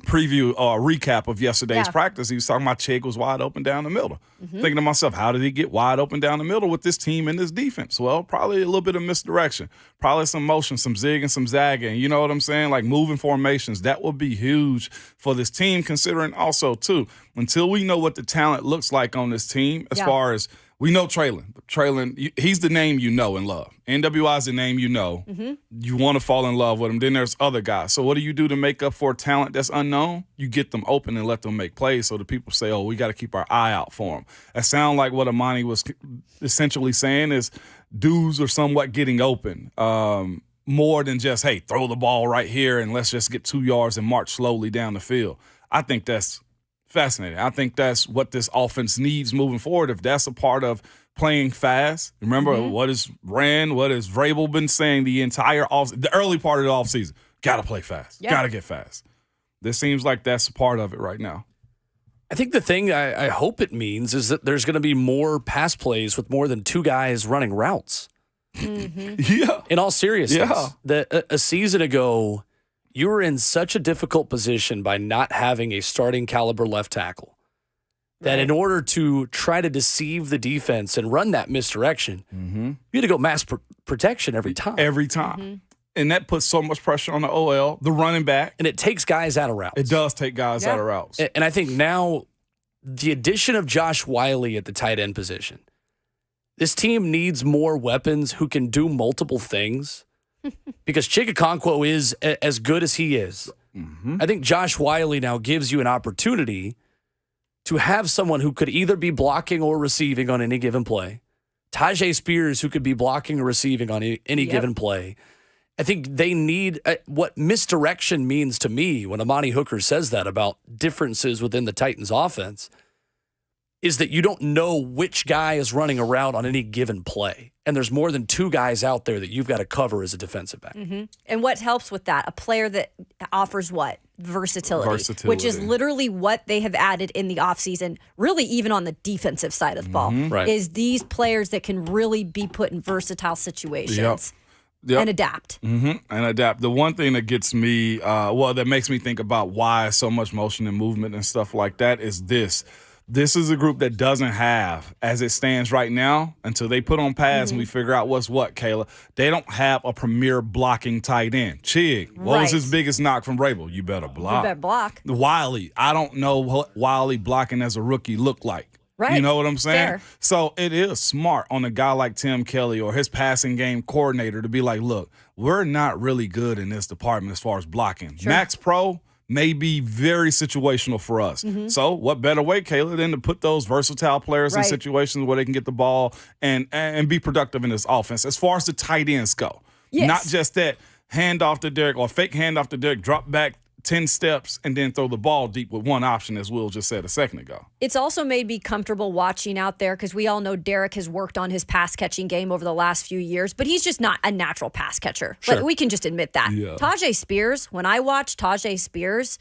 preview or recap of yesterday's practice. He was talking about Chig was wide open down the middle. Thinking to myself, how did he get wide open down the middle with this team and this defense? Well, probably a little bit of misdirection, probably some motion, some zig and some zagging. You know what I'm saying? Like moving formations. That would be huge for this team, considering also, too, until we know what the talent looks like on this team, as far as we know Traylon. Traylon, he's the name you know and love. NWI is the name you know. You want to fall in love with him. Then there's other guys. So what do you do to make up for talent that's unknown? You get them open and let them make plays so the people say, oh, we got to keep our eye out for them. That sounds like what Amani was essentially saying is dudes are somewhat getting open. More than just, hey, throw the ball right here and let's just get 2 yards and march slowly down the field. I think that's fascinating. I think that's what this offense needs moving forward. If that's a part of playing fast, remember what has Vrabel been saying the early part of the offseason? Got to play fast. Got to get fast. This seems like that's a part of it right now. I think the thing I hope it means is that there's going to be more pass plays with more than 2 guys running routes. Yeah. In all seriousness, a season ago, you were in such a difficult position by not having a starting caliber left tackle that in order to try to deceive the defense and run that misdirection, you had to go mass protection every time. Every time. And that puts so much pressure on the OL, the running back. And it takes guys out of routes. It does take guys out of routes. And I think now the addition of Josh Wiley at the tight end position, this team needs more weapons who can do multiple things. Because Chig is as good as he is. I think Josh Wiley now gives you an opportunity to have someone who could either be blocking or receiving on any given play. Tajay Spears, who could be blocking or receiving on any given play. I think they need what misdirection means to me when Amani Hooker says that about differences within the Titans offense is that you don't know which guy is running a route on any given play. And there's more than 2 guys out there that you've got to cover as a defensive back. And what helps with that? A player that offers what? Versatility. Which is literally what they have added in the offseason, really even on the defensive side of the ball, is these players that can really be put in versatile situations. And adapt. And adapt. The one thing that gets me, that makes me think about why so much motion and movement and stuff like that is this. This is a group that doesn't have, as it stands right now, until they put on pads and we figure out what's what, Kayla, they don't have a premier blocking tight end. Chig, what was his biggest knock from Vrabel? You better block. Wiley, I don't know what Wiley blocking as a rookie looked like. Right. You know what I'm saying? Fair. So it is smart on a guy like Tim Kelly or his passing game coordinator to be like, look, we're not really good in this department as far as blocking. Max Pro may be very situational for us. So what better way, Kayla, than to put those versatile players in situations where they can get the ball and be productive in this offense as far as the tight ends go. Not just that handoff to Derek or fake handoff to Derek, drop back 10 steps and then throw the ball deep with one option, as Will just said a second ago. It's also made me comfortable watching out there because we all know Derek has worked on his pass catching game over the last few years, but he's just not a natural pass catcher. But we can just admit that. Tajay Spears, when I watch Tajay Spears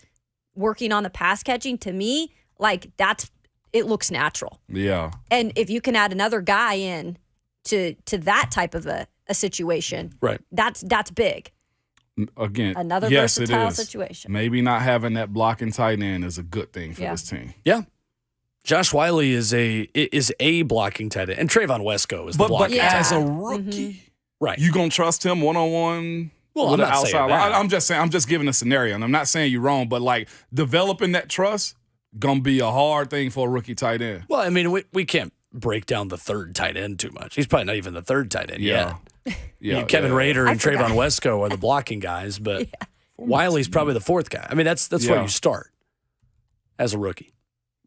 working on the pass catching, to me, like it looks natural. Yeah. And if you can add another guy in to that type of a situation, that's big. Again, another yes, versatile it is. situation. Maybe not having that blocking tight end is a good thing for this team. Yeah. Josh Wiley is a blocking tight end. And Trayvon Wesco is the blocking tight end. But as a rookie, you going to trust him one-on-one with an outside? I'm just saying, I'm just giving a scenario, and I'm not saying you're wrong, but like developing that trust going to be a hard thing for a rookie tight end. Well, I mean, we can't break down the third tight end too much. He's probably not even the third tight end yet. Kevin Rader and Trayvon Wesco are the blocking guys, but Wiley's probably the fourth guy. I mean, that's where you start as a rookie.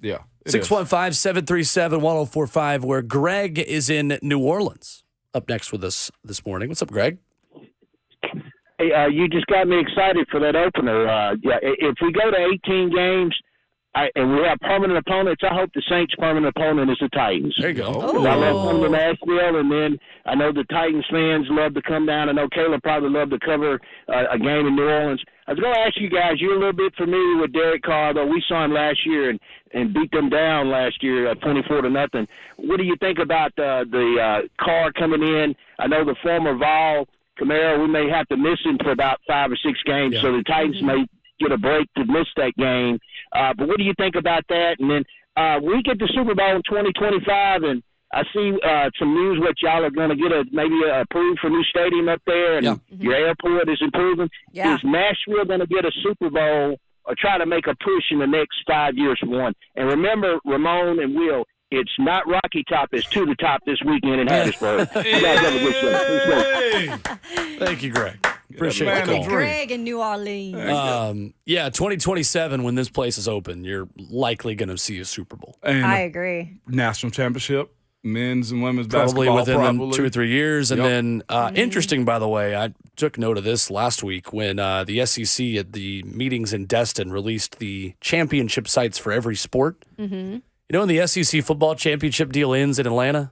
Yeah. 615-737-1045, where Greg is in New Orleans. Up next with us this morning. What's up, Greg? Hey, you just got me excited for that opener. If we go to 18 games, and we have permanent opponents. I hope the Saints' permanent opponent is the Titans. There you go. I love coming to Nashville, and then I know the Titans fans love to come down. I know Kayla probably love to cover a game in New Orleans. I was going to ask you guys, you're a little bit familiar with Derek Carr, though we saw him last year and beat them down last year 24-0. What do you think about the Carr coming in? I know the former Vol Camaro, we may have to miss him for about 5 or 6 games, so the Titans may get a break to miss that game. But what do you think about that? And then we get the Super Bowl in 2025, and I see some news what y'all are going to get maybe approved for a new stadium up there, and your airport is improving. Yeah. Is Nashville going to get a Super Bowl or try to make a push in the next 5 years for one? And remember, Ramon and Will, it's not Rocky Top, it's to the top this weekend in Hattiesburg. You guys have a good show. Thank you, Greg. Appreciate the call. Greg in New Orleans. 2027, when this place is open, you're likely going to see a Super Bowl. And I agree. national championship, men's and women's Probably basketball. within 2 or 3 years. And then, interesting, by the way, I took note of this last week when the SEC at the meetings in Destin released the championship sites for every sport. Mm-hmm. You know when the SEC football championship deal ends in Atlanta?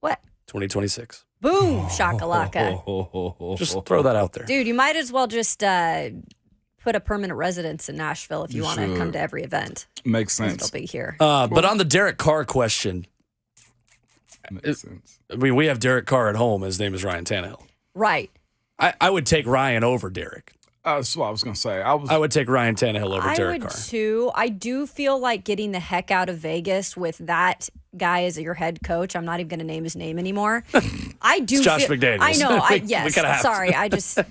What? 2026. Boom, shakalaka. Just throw that out there. Dude, you might as well just put a permanent residence in Nashville if you want to come to every event. Makes sense. It'll be here. But on the Derek Carr question, Makes sense. I mean, we have Derek Carr at home. His name is Ryan Tannehill. Right. I would take Ryan over Derek. That's what I was going to say. I would take Ryan Tannehill over Derek Carr. I would too. I do feel like getting the heck out of Vegas with that guy as your head coach. I'm not even going to name his name anymore. I do. It's Josh feel, McDaniels. I know. We kinda have Sorry. to.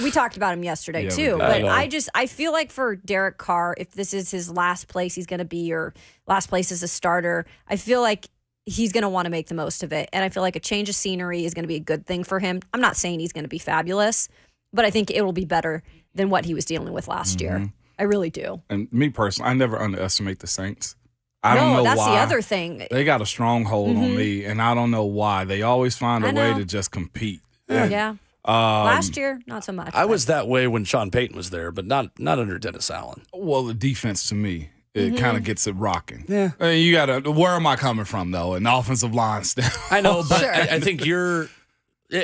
We talked about him yesterday too. we But did. I feel like for Derek Carr, if this is his last place, he's going to be your last place as a starter. I feel like he's going to want to make the most of it. And I feel like a change of scenery is going to be a good thing for him. I'm not saying he's going to be fabulous, but I think it will be better than what he was dealing with last year. I really do. And me personally, I never underestimate the Saints. I don't know that's why. the other thing. They got a stronghold on me, and I don't know why. They always find a way to just compete. Yeah. Last year, not so much. I was that way when Sean Payton was there, but not under Dennis Allen. Well, the defense to me, it kind of gets it rocking. Yeah. You got to, where am I coming from, though? An offensive line stuff. I know, but Sure. I think you're,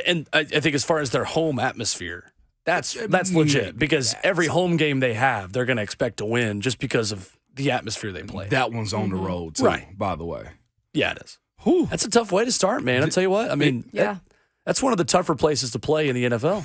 and I think as far as their home atmosphere, that's legit because every home game they have, they're going to expect to win just because of the atmosphere they play. That one's on the road, too, Right. by the way. Yeah, it is. Whew. That's a tough way to start, man. I'll tell you what. I mean, that's one of the tougher places to play in the NFL.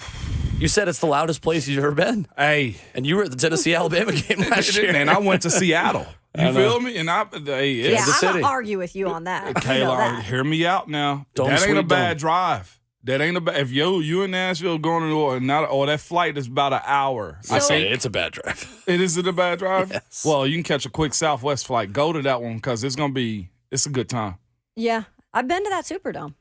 You said it's the loudest place you've ever been. Hey. And you were at the Tennessee-Alabama game last year. And I went to Seattle. You feel me? And I'm city. going to argue with you on that. You know Kayla, that. hear me out now. Dome that ain't sweet a bad dome. drive. That ain't a bad. If you in Nashville going to New Orleans, or that flight is about an hour. I say it's a bad drive. Is it a bad drive? Yes. Well, you can catch a quick Southwest flight. Go to that one because it's a good time. Yeah. I've been to that Superdome.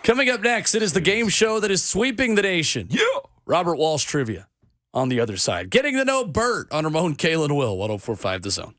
Coming up next, it is the game show that is sweeping the nation. Yeah. Robert Walsh trivia on the other side. Getting to know Bert on Ramon, Kayla, and Will. 104.5 The Zone.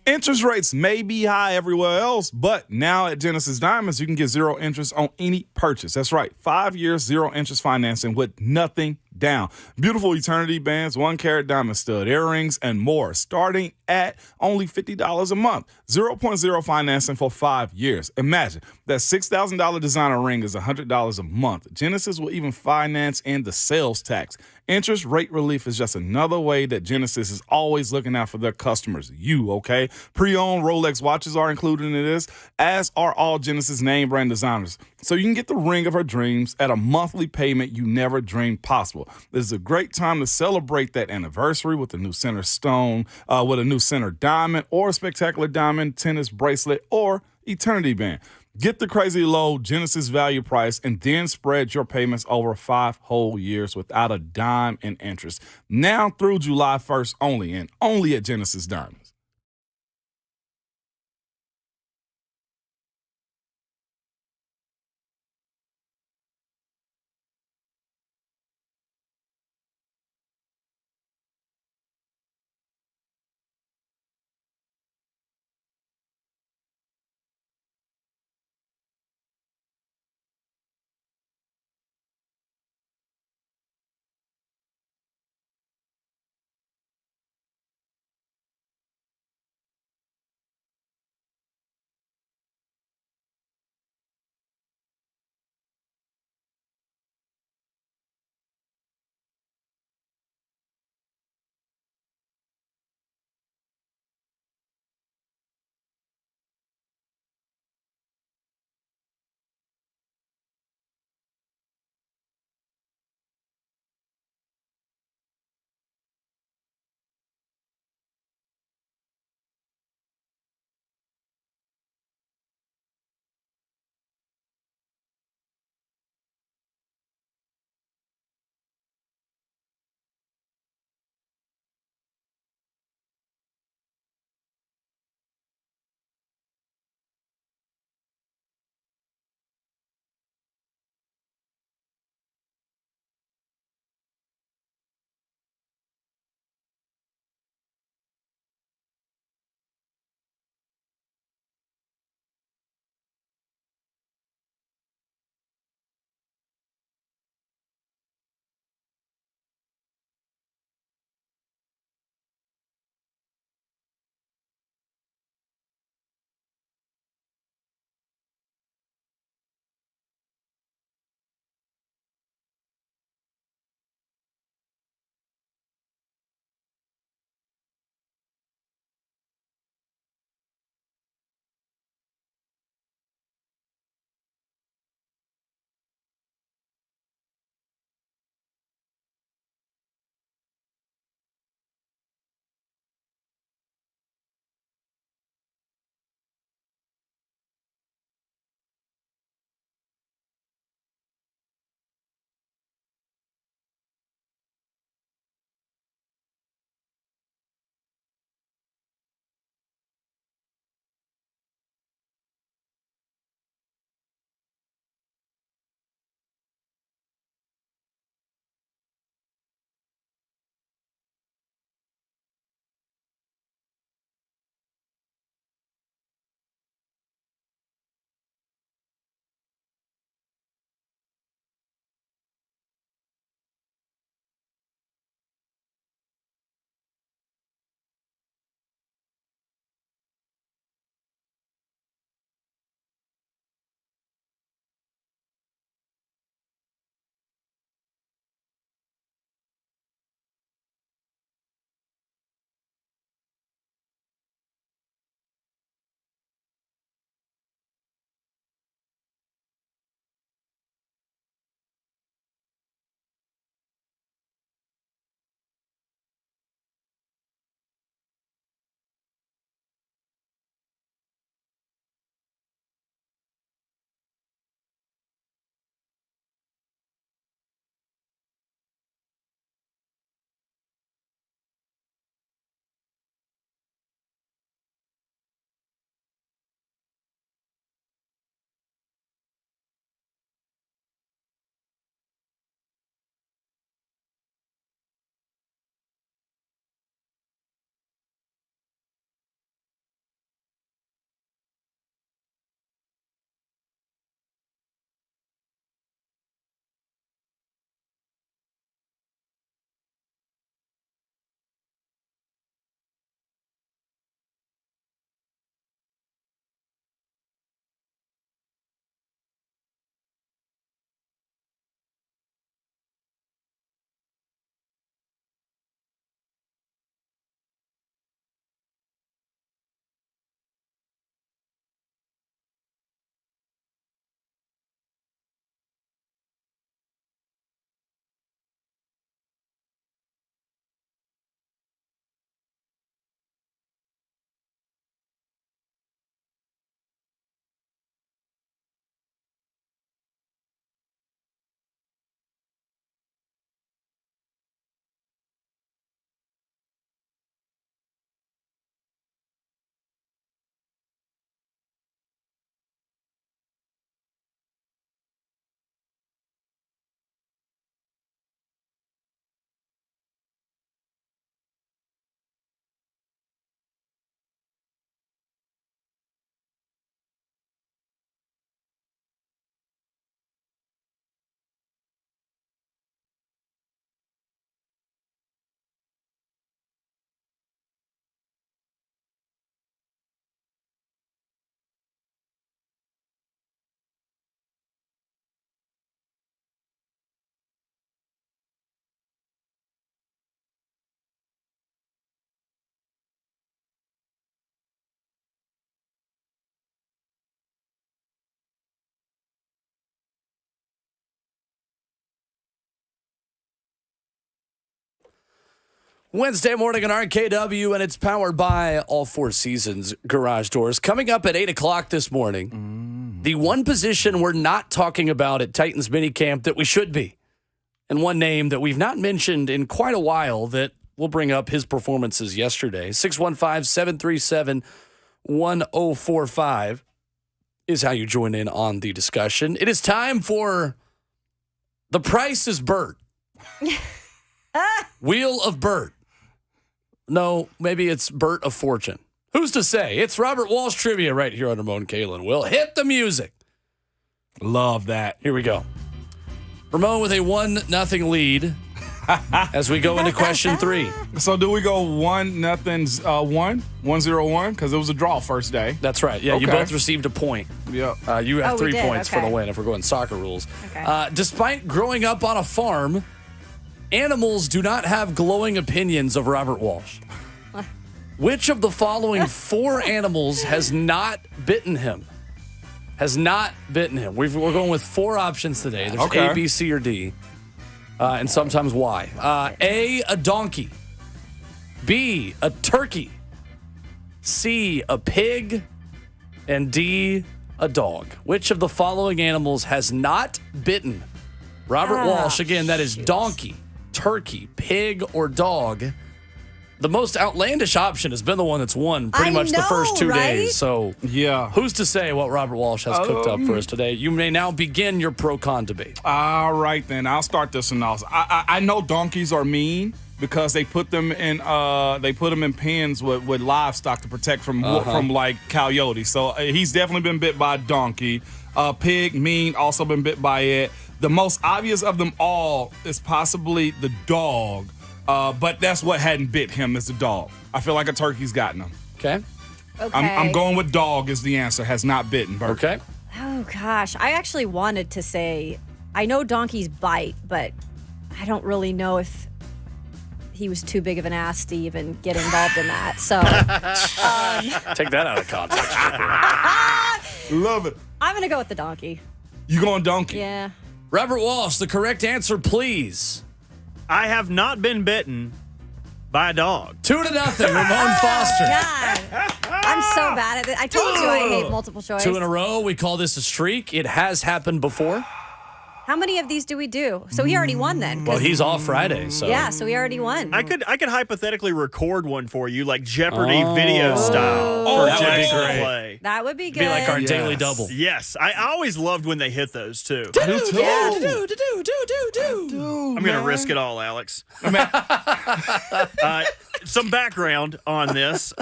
Interest rates may be high everywhere else, but now at Genesis Diamonds, you can get zero interest on any purchase. That's right, 5 years, zero interest financing with nothing down. Beautiful eternity bands, 1 carat diamond stud, earrings, and more, starting at only $50 a month. 0.0 financing for 5 years. Imagine that $6,000 designer ring is $100 a month. Genesis will even finance in the sales tax. Interest rate relief is just another way that Genesis is always looking out for their customers. You, okay? Pre-owned Rolex watches are included in this, as are all Genesis name brand designers. So you can get the ring of her dreams at a monthly payment you never dreamed possible. This is a great time to celebrate that anniversary with a new center stone, with a new center diamond, or a spectacular diamond tennis bracelet, or eternity band. Get the crazy low Genesis value price and then spread your payments over 5 whole years without a dime in interest. Now through July 1st only, and only at Genesis Diamonds. Wednesday morning on RKW, and it's powered by All Four Seasons Garage Doors. Coming up at 8 o'clock this morning, the one position we're not talking about at Titans minicamp that we should be, and one name that we've not mentioned in quite a while that will bring up his performances yesterday. 615-737-1045 is how you join in on the discussion. It is time for The Price is Bert. Wheel of Bert. No, maybe it's Bert of Fortune. Who's to say? It's Robert Walsh trivia right here on Ramon, Kayla, and Will. Hit the music. Love that. Here we go. Ramon with a 1-0 lead as we go into question 3. So do we go 1-0, 1-0-1? Because it was a draw first day. That's right. Yeah, you Okay. both received a point. Yep. You have 3 did. points for Okay. the win if we're going soccer rules. Okay. Despite growing up on a farm, animals do not have glowing opinions of Robert Walsh. Which of the following 4 animals has not bitten him? Has not bitten him. We're going with 4 options today. There's Okay. A, B, C, or D. And sometimes Y. A donkey. B, a turkey. C, a pig. And D, a dog. Which of the following animals has not bitten Robert Walsh? Again, that is donkey, turkey, pig, or dog. The most outlandish option has been the one that's won pretty I much the know, first 2 right? days. So Yeah. who's to say what Robert Walsh has cooked up for us today? You may now begin your pro-con debate. All right, then. I'll start this one off. I know donkeys are mean because they put them in pens with livestock to protect from like coyotes. So he's definitely been bit by a donkey. Pig, mean, also been bit by it. The most obvious of them all is possibly the dog. But that's what hadn't bit him, is the dog. I feel like a turkey's gotten him. Okay? Okay. I'm going with dog is the answer. Has not bitten, Bert. Okay. Oh, gosh. I actually wanted to say, I know donkeys bite, but I don't really know if he was too big of an ass to even get involved in that. So Take that out of context. Love it. I'm going to go with the donkey. You going donkey? Yeah. Robert Walsh, the correct answer, please. I have not been bitten by a dog. 2-0, Ramon Foster. God. I'm so bad at it. I told you I hate multiple choice. 2 in a row. We call this a streak. It has happened before. How many of these do we do? So he already won then. 'cause- Well, he's off Friday, so. yeah, so he already won. I could hypothetically record one for you, like Jeopardy video style. Oh, for that would be Jackson to great. play. That would be good. Be like our Yes. daily double. Yes, I always loved when they hit those too. Yeah. I'm gonna risk it all, Alex. Some background on this.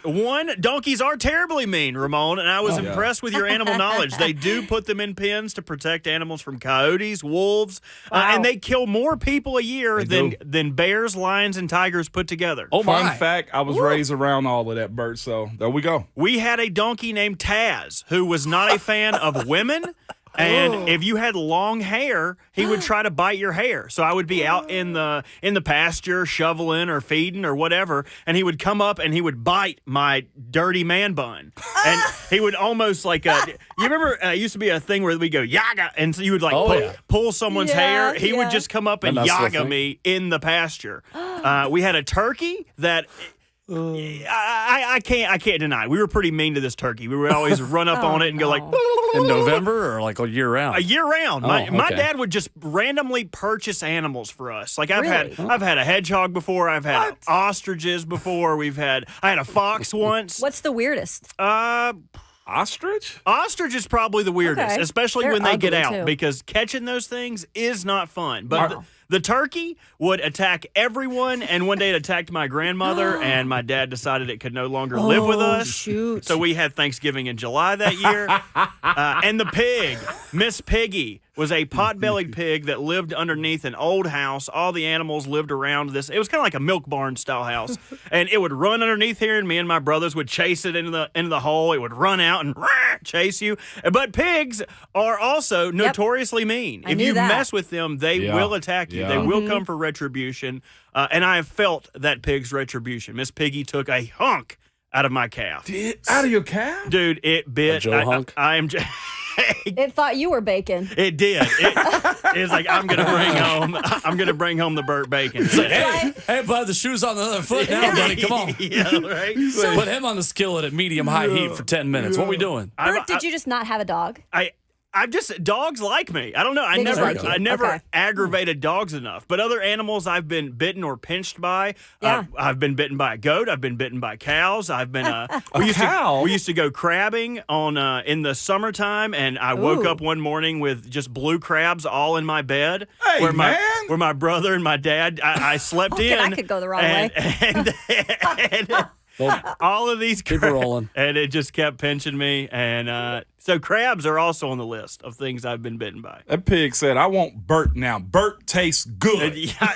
One, donkeys are terribly mean, Ramon, and I was impressed with your animal knowledge. They do put them in pens to protect animals from coyotes, wolves, and they kill more people a year than bears, lions, and tigers put together. Oh, my. Fun fact, I was raised around all of that, Bert, so there we go. We had a donkey named Taz who was not a fan of women. And if you had long hair, he would try to bite your hair. So I would be out in the pasture shoveling or feeding or whatever, and he would come up and he would bite my dirty man bun. And he would almost like you remember it used to be a thing where we go yaga, and so you would like pull someone's hair. He would just come up and that's the yaga thing. me in the pasture. We had a turkey that. I can't deny. We were pretty mean to this turkey. We would always run up on it and go like In November or like a year round? a year round. My okay. dad would just randomly purchase animals for us. Like I've Really? had a hedgehog before. I've had ostriches before. I had a fox once. What's the weirdest? Ostrich? Ostrich is probably the weirdest, Okay. especially They're when they get ugly, out too. because catching those things is not fun. But the turkey would attack everyone, and one day it attacked my grandmother, and my dad decided it could no longer live with us. Shoot. So we had Thanksgiving in July that year. And the pig, Miss Piggy, was a pot-bellied pig that lived underneath an old house. All the animals lived around this. It was kind of like a milk barn style house, and it would run underneath here, and me and my brothers would chase it into the hole. It would run out and chase you. But pigs are also notoriously mean. I If knew you that. mess with them, they will attack you. Yeah. They will come for retribution. And I have felt that pig's retribution. Miss Piggy took a hunk out of my calf. Out of your calf? Dude, it bit. Joe hunk? I am. It thought you were bacon. It did. It's like I'm gonna bring home the burnt bacon. So, Hey, bud, the shoe's on the other foot now, buddy. Come on. Yeah, right. Put him on the skillet at medium-high heat for 10 minutes. What are we doing? Bert, did you just not have a dog? I'm just dogs like me. I don't know. They just like you. I never Okay. aggravated dogs enough. But other animals I've been bitten or pinched by. Yeah. I've been bitten by a goat. I've been bitten by cows. I've been cow? we used to go crabbing on in the summertime, and I woke Ooh. up one morning with just blue crabs all in my bed. Hey, where man. where my brother and my dad. I slept Okay, in. that could go the wrong way. And all of these Keep it rolling. and it just kept pinching me. And so crabs are also on the list of things I've been bitten by. That pig said, I want Bert now. Bert tastes good. Yeah,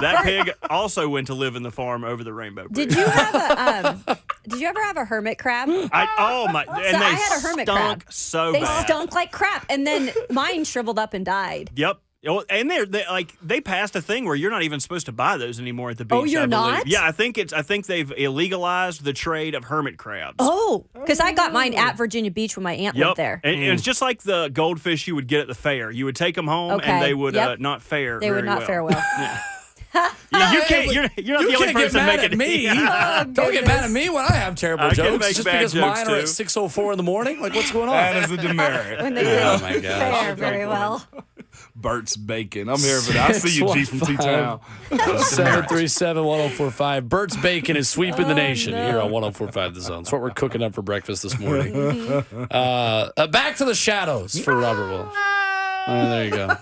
that pig also went to live in the farm over the Rainbow Bridge. Did you have a? Did you ever have a hermit crab? Oh my! And I they had a hermit stunk crab. so They bad. stunk like crap, and then mine shriveled up and died. Yep. And they passed a thing where you're not even supposed to buy those anymore at the beach. Oh, you're I believe. not? Yeah, I think they've illegalized the trade of hermit crabs. Oh, because I got mine at Virginia Beach when my aunt lived there. And it's just like the goldfish you would get at the fair. You would take them home, Okay. and they would Yep. not fare. They would very not well. fare well. You can't. You're not You the only can't get person mad making at me. Oh, Don't get mad at me when I have terrible I can jokes. make Just bad because jokes, mine are at too. 6:04 in the morning? Like, what's going on? That is a demerit. When they Oh, didn't my gosh. fare very well. Bert's bacon. I'm here for that. I see you, G from T-Town. 737-1045. Bert's Bacon is sweeping the nation here on 1045 The Zone. That's what we're cooking up for breakfast this morning. Back to the shadows for Robert Walsh. There you go.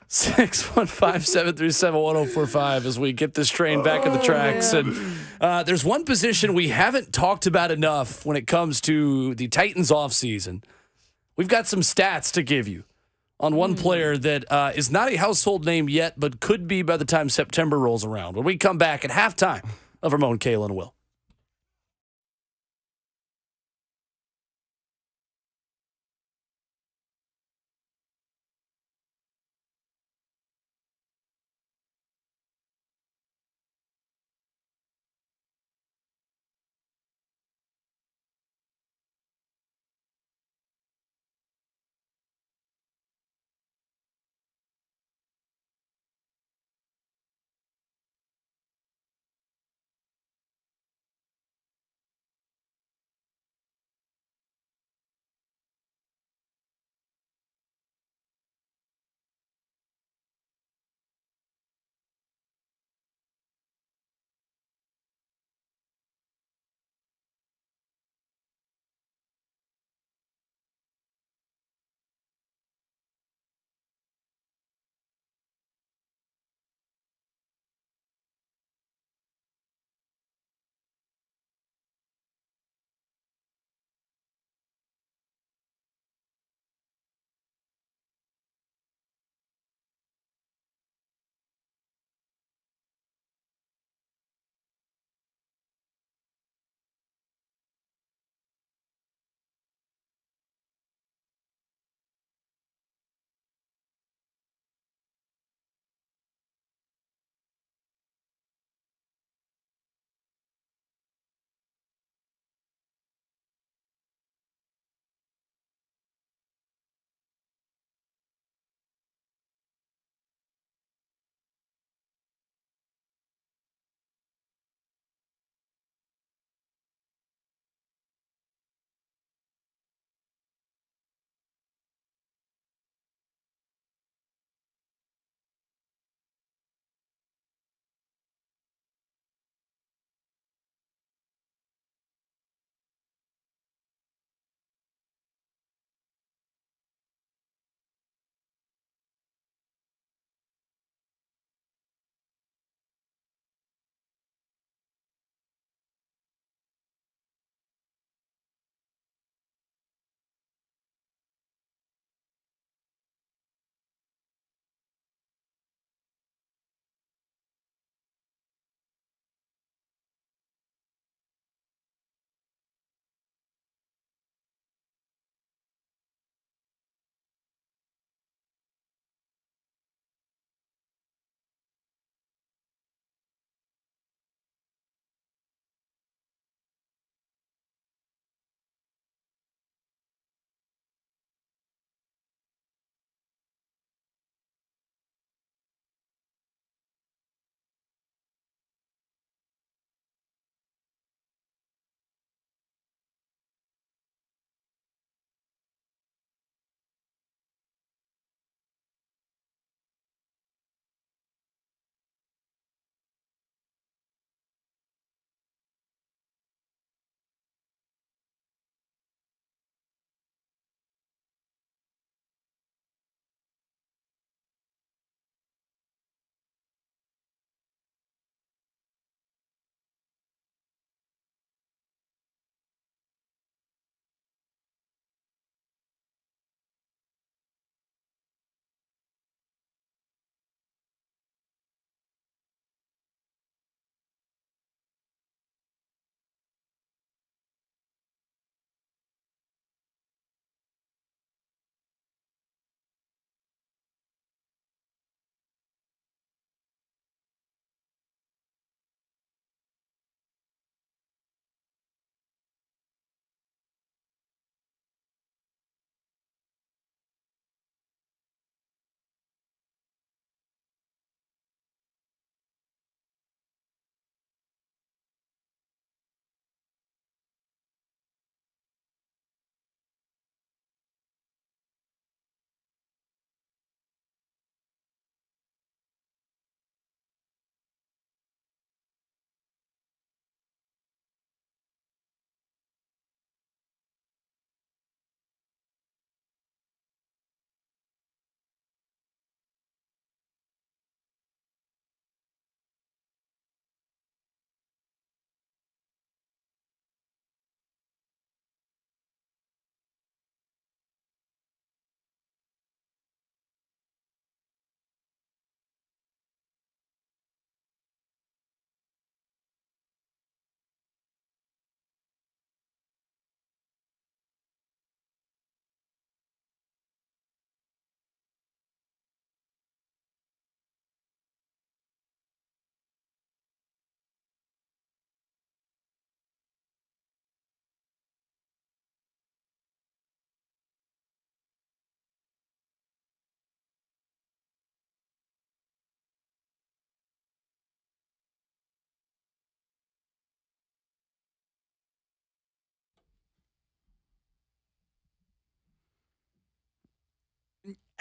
615-737-1045 as we get this train back on the tracks. And there's one position we haven't talked about enough when it comes to the Titans offseason. We've got some stats to give you on one player that is not a household name yet, but could be by the time September rolls around. When we come back at halftime of Ramon, Kayla, and Will.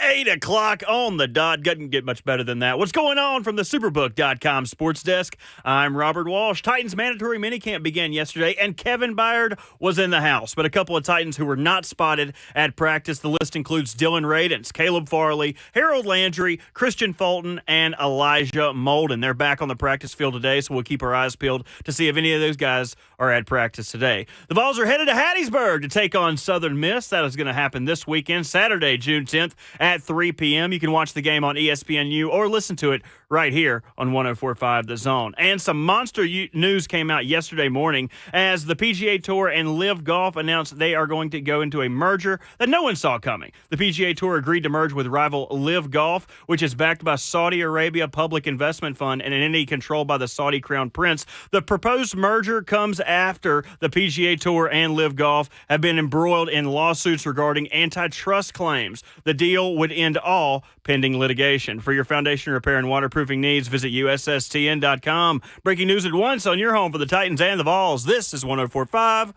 8 o'clock on the dot. Doesn't get much better than that. What's going on from the Superbook.com sports desk? I'm Robert Walsh. Titans mandatory minicamp began yesterday, and Kevin Byard was in the house. But a couple of Titans who were not spotted at practice. The list includes Dylan Radens, Caleb Farley, Harold Landry, Christian Fulton, and Elijah Molden. They're back on the practice field today, so we'll keep our eyes peeled to see if any of those guys are at practice today. The Vols are headed to Hattiesburg to take on Southern Miss. That is going to happen this weekend, Saturday, June 10th at 3 p.m. You can watch the game on ESPNU or listen to it right here on 104.5 The Zone. And some monster news came out yesterday morning as the PGA Tour and Live Golf announced they are going to go into a merger that no one saw coming. The PGA Tour agreed to merge with rival Live Golf, which is backed by Saudi Arabia Public Investment Fund and an entity controlled by the Saudi Crown Prince. The proposed merger comes after the PGA Tour and Live Golf have been embroiled in lawsuits regarding antitrust claims. The deal would end all pending litigation. For your foundation repair and waterproofing needs, visit USSTN.com. Breaking news at once on your home for the Titans and the Vols. This is 104.5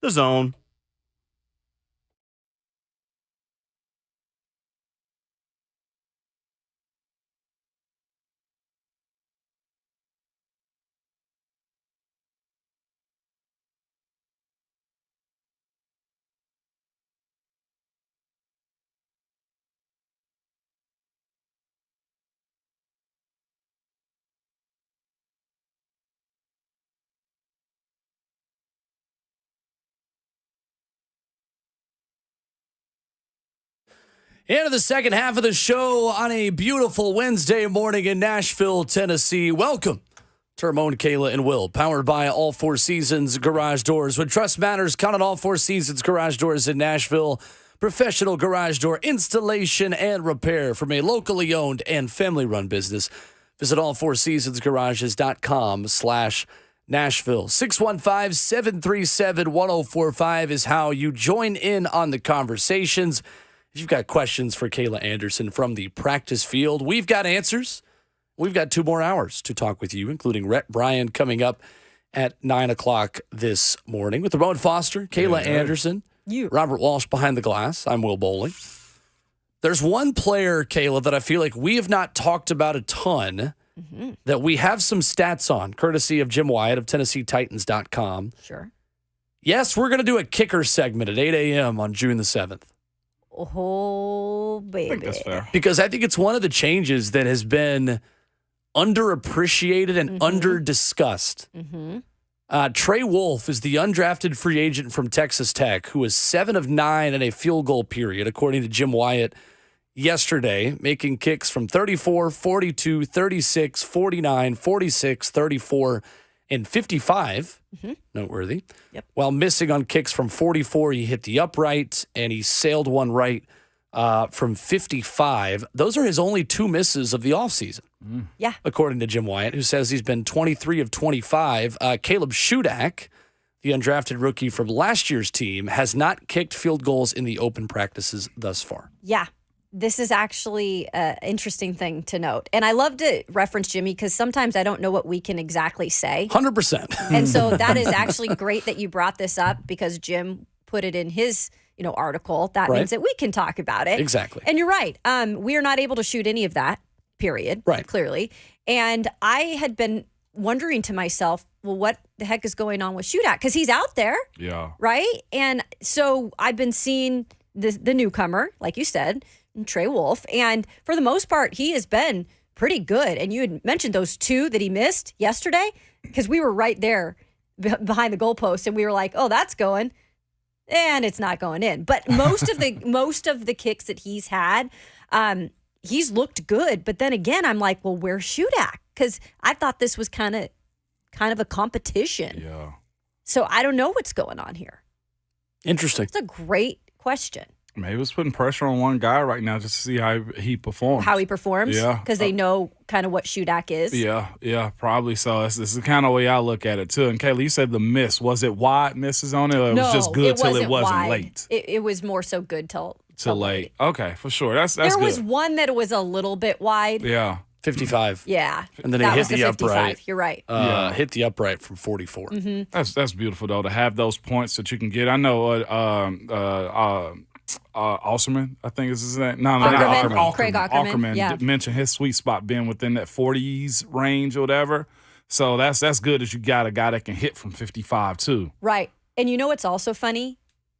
The Zone. Into the second half of the show on a beautiful Wednesday morning in Nashville, Tennessee. Welcome to Ramon, Kayla, and Will, powered by All Four Seasons Garage Doors. When trust matters, count on All Four Seasons Garage Doors in Nashville. Professional garage door installation and repair from a locally owned and family-run business. Visit allfourseasonsgarages.com/Nashville. 615-737-1045 is how you join in on the conversations. If you've got questions for Kayla Anderson from the practice field, we've got answers. We've got 2 more hours to talk with you, including Rhett Bryan coming up at 9 o'clock this morning with Ramon Foster, Kayla Anderson, Robert Walsh behind the glass. I'm Will Bowling. There's one player, Kayla, that I feel like we have not talked about a ton, that we have some stats on, courtesy of Jim Wyatt of TennesseeTitans.com. Sure. Yes, we're going to do a kicker segment at 8 a.m. on June the 7th. Oh, baby. I think that's fair. Because I think it's one of the changes that has been underappreciated and under-discussed. Trey Wolff is the undrafted free agent from Texas Tech who was 7 of 9 in a field goal period, according to Jim Wyatt yesterday, making kicks from 34, 42, 36, 49, 46, 34, and 55. Noteworthy. Yep. While missing on kicks from 44, he hit the upright, and he sailed one right from 55. Those are his only 2 misses of the offseason. Yeah. According to Jim Wyatt, who says he's been 23 of 25. Caleb Shudak, the undrafted rookie from last year's team, has not kicked field goals in the open practices thus far. Yeah. This is actually an interesting thing to note. And I love to reference Jimmy because sometimes I don't know what we can exactly say. 100%. And so that is actually great that you brought this up because Jim put it in his article. That means that we can talk about it. Exactly. And you're right. We are not able to shoot any of that, period. Right. Clearly. And I had been wondering to myself, well, what the heck is going on with Shudak? Because he's out there. Yeah. Right? And so I've been seeing the newcomer, like you said, Trey Wolff, and for the most part, he has been pretty good. And you had mentioned those 2 that he missed yesterday, because we were right there behind the goalpost, and we were like, "Oh, that's going," and it's not going in. But most of the kicks that he's had, he's looked good. But then again, I'm like, well, where's Shudak? Because I thought this was kind of a competition. Yeah. So I don't know what's going on here. Interesting. It's a great question. Maybe it's putting pressure on one guy right now just to see how he performs. Yeah. Because they know kind of what Shudak is. Yeah, probably so. This is the kind of way I look at it, too. And, Kayla, you said the miss. Was it wide misses on it, or it was just good till it wasn't wide. late? It was more so good till late. Okay, for sure. That's there good. was one that was a little bit wide. Yeah. 55. Yeah. And then he hit the upright. You're right. Hit the upright from 44. Mm-hmm. That's beautiful, though, to have those points that you can get. I know Osserman, I think is his name. No, Ackerman. not Craig Ackerman, yeah. mentioned his sweet spot being within that 40s range or whatever. So that's good that you got a guy that can hit from 55 too. Right. And you know what's also funny?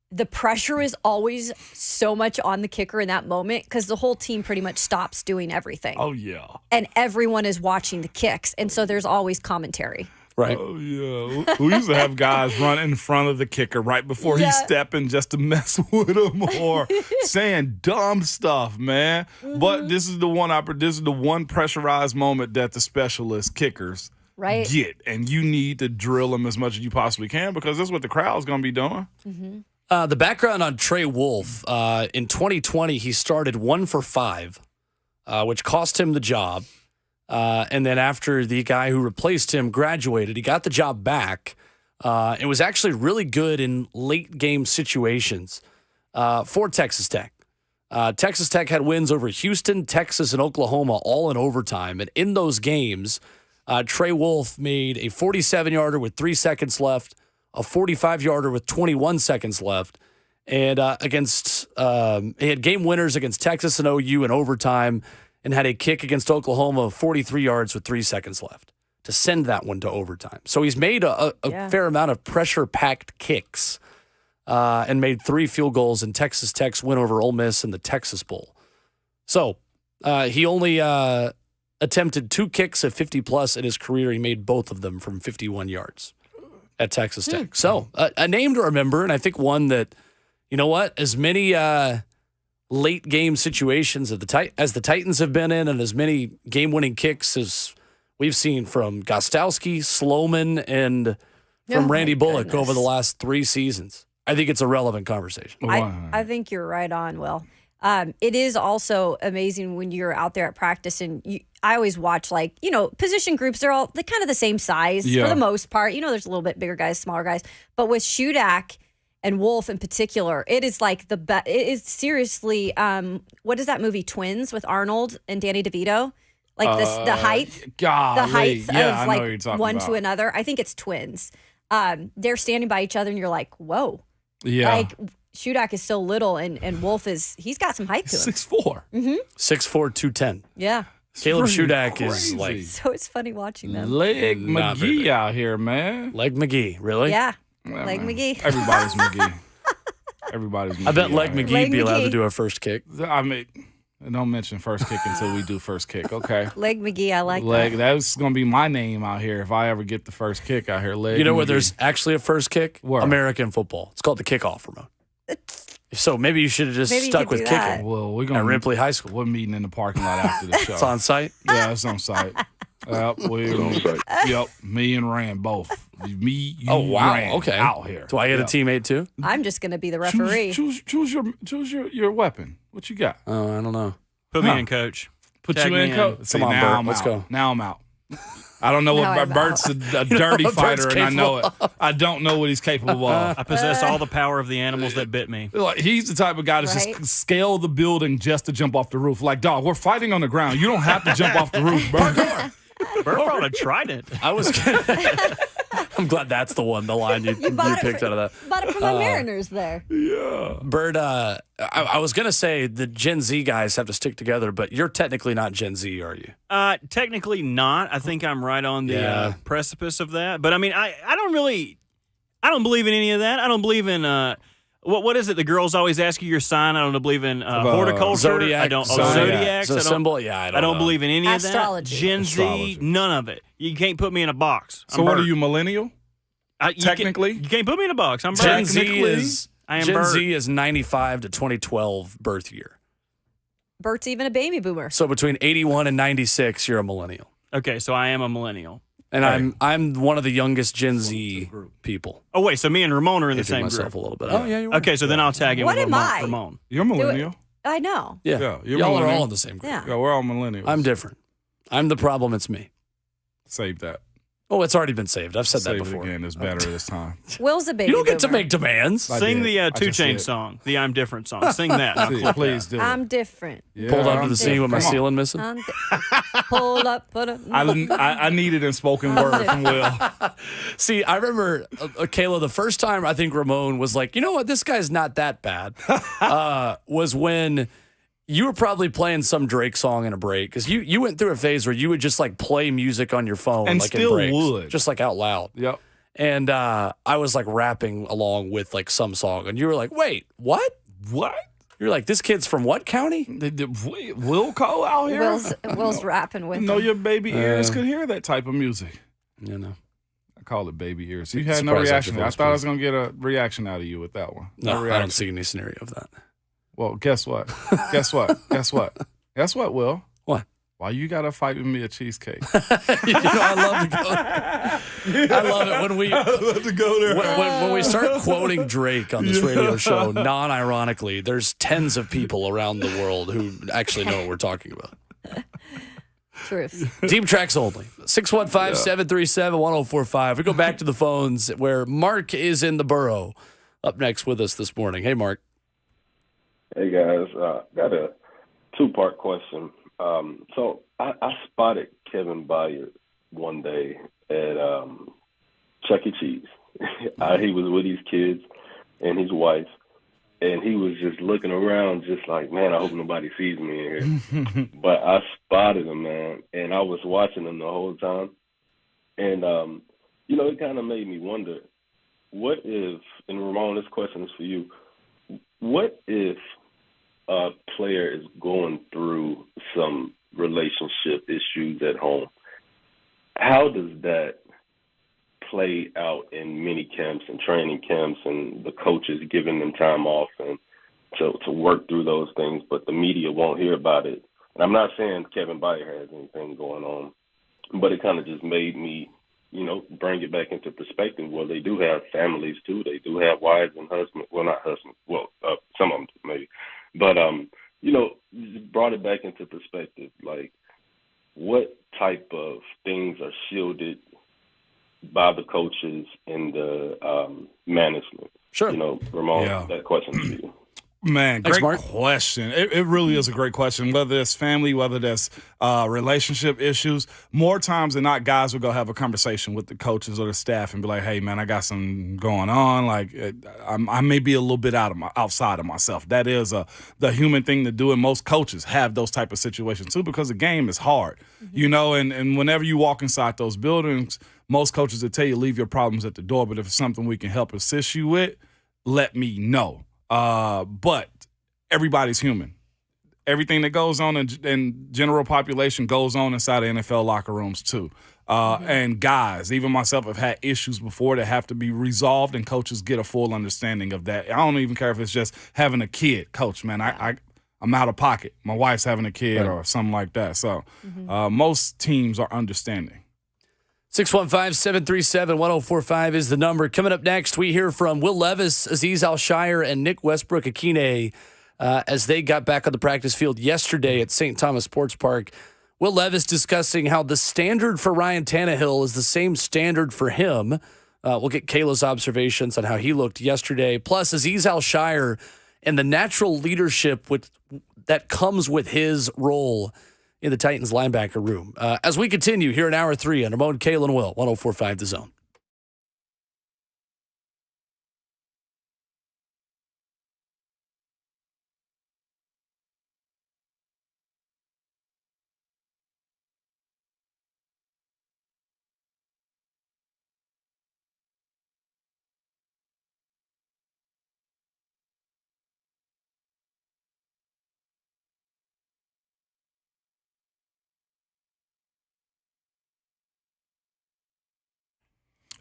The pressure is always so much on the kicker in that moment because the whole team pretty much stops doing everything. Oh, yeah. And everyone is watching the kicks. And so there's always commentary. Right. Oh, yeah. We used to have guys run in front of the kicker right before he's stepping just to mess with him or saying dumb stuff, man. Mm-hmm. But this is the one pressurized moment that the specialist kickers get. And you need to drill them as much as you possibly can because that's what the crowd's going to be doing. Mm-hmm. The background on Trey Wolff, in 2020, he started 1 for 5, which cost him the job. And then after the guy who replaced him graduated, he got the job back. It was actually really good in late game situations for Texas Tech. Texas Tech had wins over Houston, Texas, and Oklahoma all in overtime. And in those games, Trey Wolff made a 47-yarder with 3 seconds left, a 45-yarder with 21 seconds left. And he had game winners against Texas and OU in overtime and had a kick against Oklahoma of 43 yards with 3 seconds left to send that one to overtime. So he's made a fair amount of pressure-packed kicks and made 3 field goals in Texas Tech's win over Ole Miss in the Texas Bowl. So he only attempted 2 kicks of 50-plus in his career. He made both of them from 51 yards at Texas Tech. So a name to remember, and I think one that, you know what, as many late game situations as the Titans have been in and as many game-winning kicks as we've seen from Gostowski, Sloman, and from Randy Bullock over the last 3 seasons. I think it's a relevant conversation. I think you're right on, Will. It is also amazing when you're out there at practice and I always watch position groups. They're all kind of the same size for the most part. There's a little bit bigger guys, smaller guys. But with Shudak and Wolff in particular, it is like the best. It is seriously, what is that movie, Twins, with Arnold and Danny DeVito? Like the height? Golly. The height I of know what you're talking one about. to another. I think it's Twins. They're standing by each other and you're like, whoa. Yeah. Like, Shudak is so little, and Wolff he's got some height to him. 6'4". Mm-hmm. 6'4", 210. Yeah. Caleb Shudak crazy. is like So it's funny watching them. Leg Not very McGee big. out here, man. Leg McGee, really? Yeah. Yeah, Leg man. McGee. Everybody's McGee. Everybody's McGee. I bet Leg out here. McGee Leg be allowed to McGee. do a first kick. I mean, don't mention first kick until we do first kick, okay? Leg McGee, I like Leg, that. that's going to be my name out here if I ever get the first kick out here. Leg You know where McGee. there's actually a first kick? Where? American football. It's called the kickoff, Ramon. So maybe you should have just Maybe you stuck could with do that. kicking Well, we're at going Ripley High School. We're meeting in the parking lot after the show. It's on site. Yeah, it's on site. Yep, me and Rand both. Me, you, Oh, wow. Rand, Okay. out here. Do I get a Yep. teammate too? I'm just going to be the referee. Choose your weapon. What you got? Oh, I don't know. Put me in, coach. Put Tag you me in, coach. See, Come on, now Bert, I'm let's out. go. Now I'm out. I don't know Now what I'm Bert's a dirty what Bert's fighter, and I know it. capable I don't know what he's capable of. I possess all the power of the animals that bit me. Like, he's the type of guy to Right. just scale the building just to jump off the roof. Like, dog, we're fighting on the ground. You don't have to jump off the roof, Bert. Bert brought a trident. I was. I'm glad that's the line you bought it picked for- out of that. Bought it from my Mariners there. Bert, I was gonna say the Gen Z guys have to stick together, but you're technically not Gen Z, are you? Technically not. I think I'm right on the Yeah. precipice of that. But I mean, I don't believe in any of that. I don't believe in what is it? The girls always ask you your sign. I don't believe in horticulture. Zodiac. I don't. Zodiac. Zodiacs. The I don't, symbol. Yeah, I don't know. believe in any Astrology. of that. Gen Astrology. Z, none of it. You can't put me in a box. So what are you, millennial? Technically? You can't put me in a box. I'm Gen Bert. Z Technically, is I am Gen Bert. Z is 95 to 2012 birth year. Bert's even a baby boomer. So between 81 and 96, you're a millennial. Okay, so I am a millennial. And I'm one of the youngest Gen Z people. Oh wait, so me and Ramon are in the Aging same myself group. a little bit. Oh yeah, you're Okay, so then I'll tag him What with am I? Ramon. You're a millennial. I know. Yeah, Yeah, you're y'all are millennial. all in the same group. Yeah. Yeah, we're all millennials. I'm different. I'm the problem. It's me. Save that. Oh, it's already been saved. I've said that Save before. it again. It's better this time. Will's a baby You don't get to boomer. make demands. Sing the I 2 just Chainz did. song, the I'm Different song. Sing that. I'll See, clip please do. I'm different. Yeah, Pulled up to I'm the scene with my different. ceiling missing. Pull up, put up. I need it in spoken word from Will. See, I remember, Kayla, the first time I think Ramon was like, you know what, this guy's not that bad, was when you were probably playing some Drake song in a break. Because you went through a phase where you would just like play music on your phone. And like still in breaks, would. just like out loud. Yep. And I was like rapping along with like some song. And you were like, wait, what? What? You're like, this kid's from what county? Will Cole out here? Will's rapping with know him. your baby ears could hear that type of music. You know. I call it baby ears. You had no Surprised reaction. after I those, thought I was please. going to get a reaction out of you with that one. No, I reaction. don't see any scenario of that. Well, guess what? Guess what? Guess what? Guess what, Will? What? Why you got to fight with me a cheesecake? You know, I love to go. I love it when we love to go there. when we start quoting Drake on this radio show, non-ironically, there's tens of people around the world who actually know what we're talking about. Truth. Deep tracks only. 615-737-1045. We go back to the phones where Mark is in the borough. Up next with us this morning. Hey, Mark. Hey guys, got a two-part question. So I spotted Kevin Byard one day at Chuck E. Cheese. He was with his kids and his wife, and he was just looking around, just like, man, I hope nobody sees me in here. But I spotted him, man, and I was watching him the whole time, and it kind of made me wonder, what if? And Ramon, this question is for you. What if a player is going through some relationship issues at home? How does that play out in mini camps and training camps and the coaches giving them time off and to work through those things, but the media won't hear about it? And I'm not saying Kevin Byard has anything going on, but it kind of just made me, bring it back into perspective. Well, they do have families too. They do have wives and husbands. Well, not husbands. Well, some of them maybe. But, just brought it back into perspective. Like, what type of things are shielded by the coaches and the management? Sure. Ramon, that question to you. Man, Thanks, great Mark. question. It really is a great question. Whether it's family, whether that's relationship issues, more times than not, guys will go have a conversation with the coaches or the staff and be like, "Hey, man, I got something going on. Like, I may be a little bit outside of myself." That is the human thing to do, and most coaches have those type of situations too because the game is hard, And whenever you walk inside those buildings, most coaches will tell you leave your problems at the door. But if it's something we can help assist you with, let me know. But everybody's human. Everything that goes on in general population goes on inside of NFL locker rooms too. And guys, even myself, have had issues before that have to be resolved, and coaches get a full understanding of that. I don't even care if it's just having a kid. Coach, man, I'm out of pocket. My wife's having a kid or something like that. So most teams are understanding. 615-737-1045 is the number. Coming up next, we hear from Will Levis, Azeez Al-Shire, and Nick Westbrook-Akine as they got back on the practice field yesterday at St. Thomas Sports Park. Will Levis discussing how the standard for Ryan Tannehill is the same standard for him. We'll get Kayla's observations on how he looked yesterday. Plus, Azeez Al-Shire and the natural leadership that comes with his role in the Titans linebacker room. As we continue here in Hour 3 on Ramon, Kayla, and Will, 104.5 The Zone.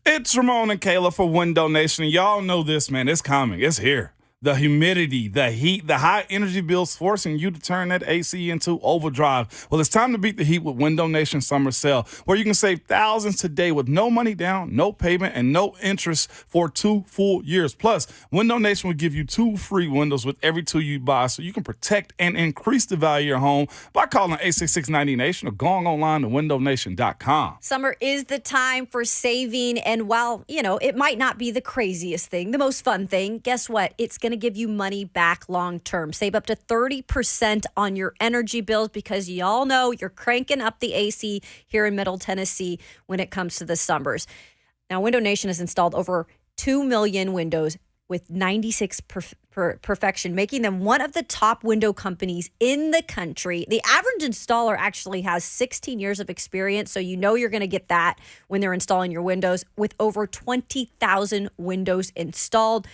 It's Ramon and Kayla for Window Nation. Y'all know this, man. It's coming. It's here. the humidity, the heat, the high energy bills forcing you to turn that AC into overdrive. Well, it's time to beat the heat with Window Nation Summer Sale, where you can save thousands today with no money down, no payment, and no interest for 2 full years. Plus, Window Nation will give you 2 free windows with every 2 you buy, so you can protect and increase the value of your home by calling 866-90Nation or going online to windownation.com. Summer is the time for saving, and while, it might not be the craziest thing, the most fun thing, guess what? It's going to give you money back long term. Save up to 30% on your energy bills because y'all know you're cranking up the AC here in Middle Tennessee when it comes to the summers. Now, Window Nation has installed over 2 million windows with 96 perfection, making them one of the top window companies in the country. The average installer actually has 16 years of experience, so you know you're going to get that when they're installing your windows. With over 20,000 windows installed,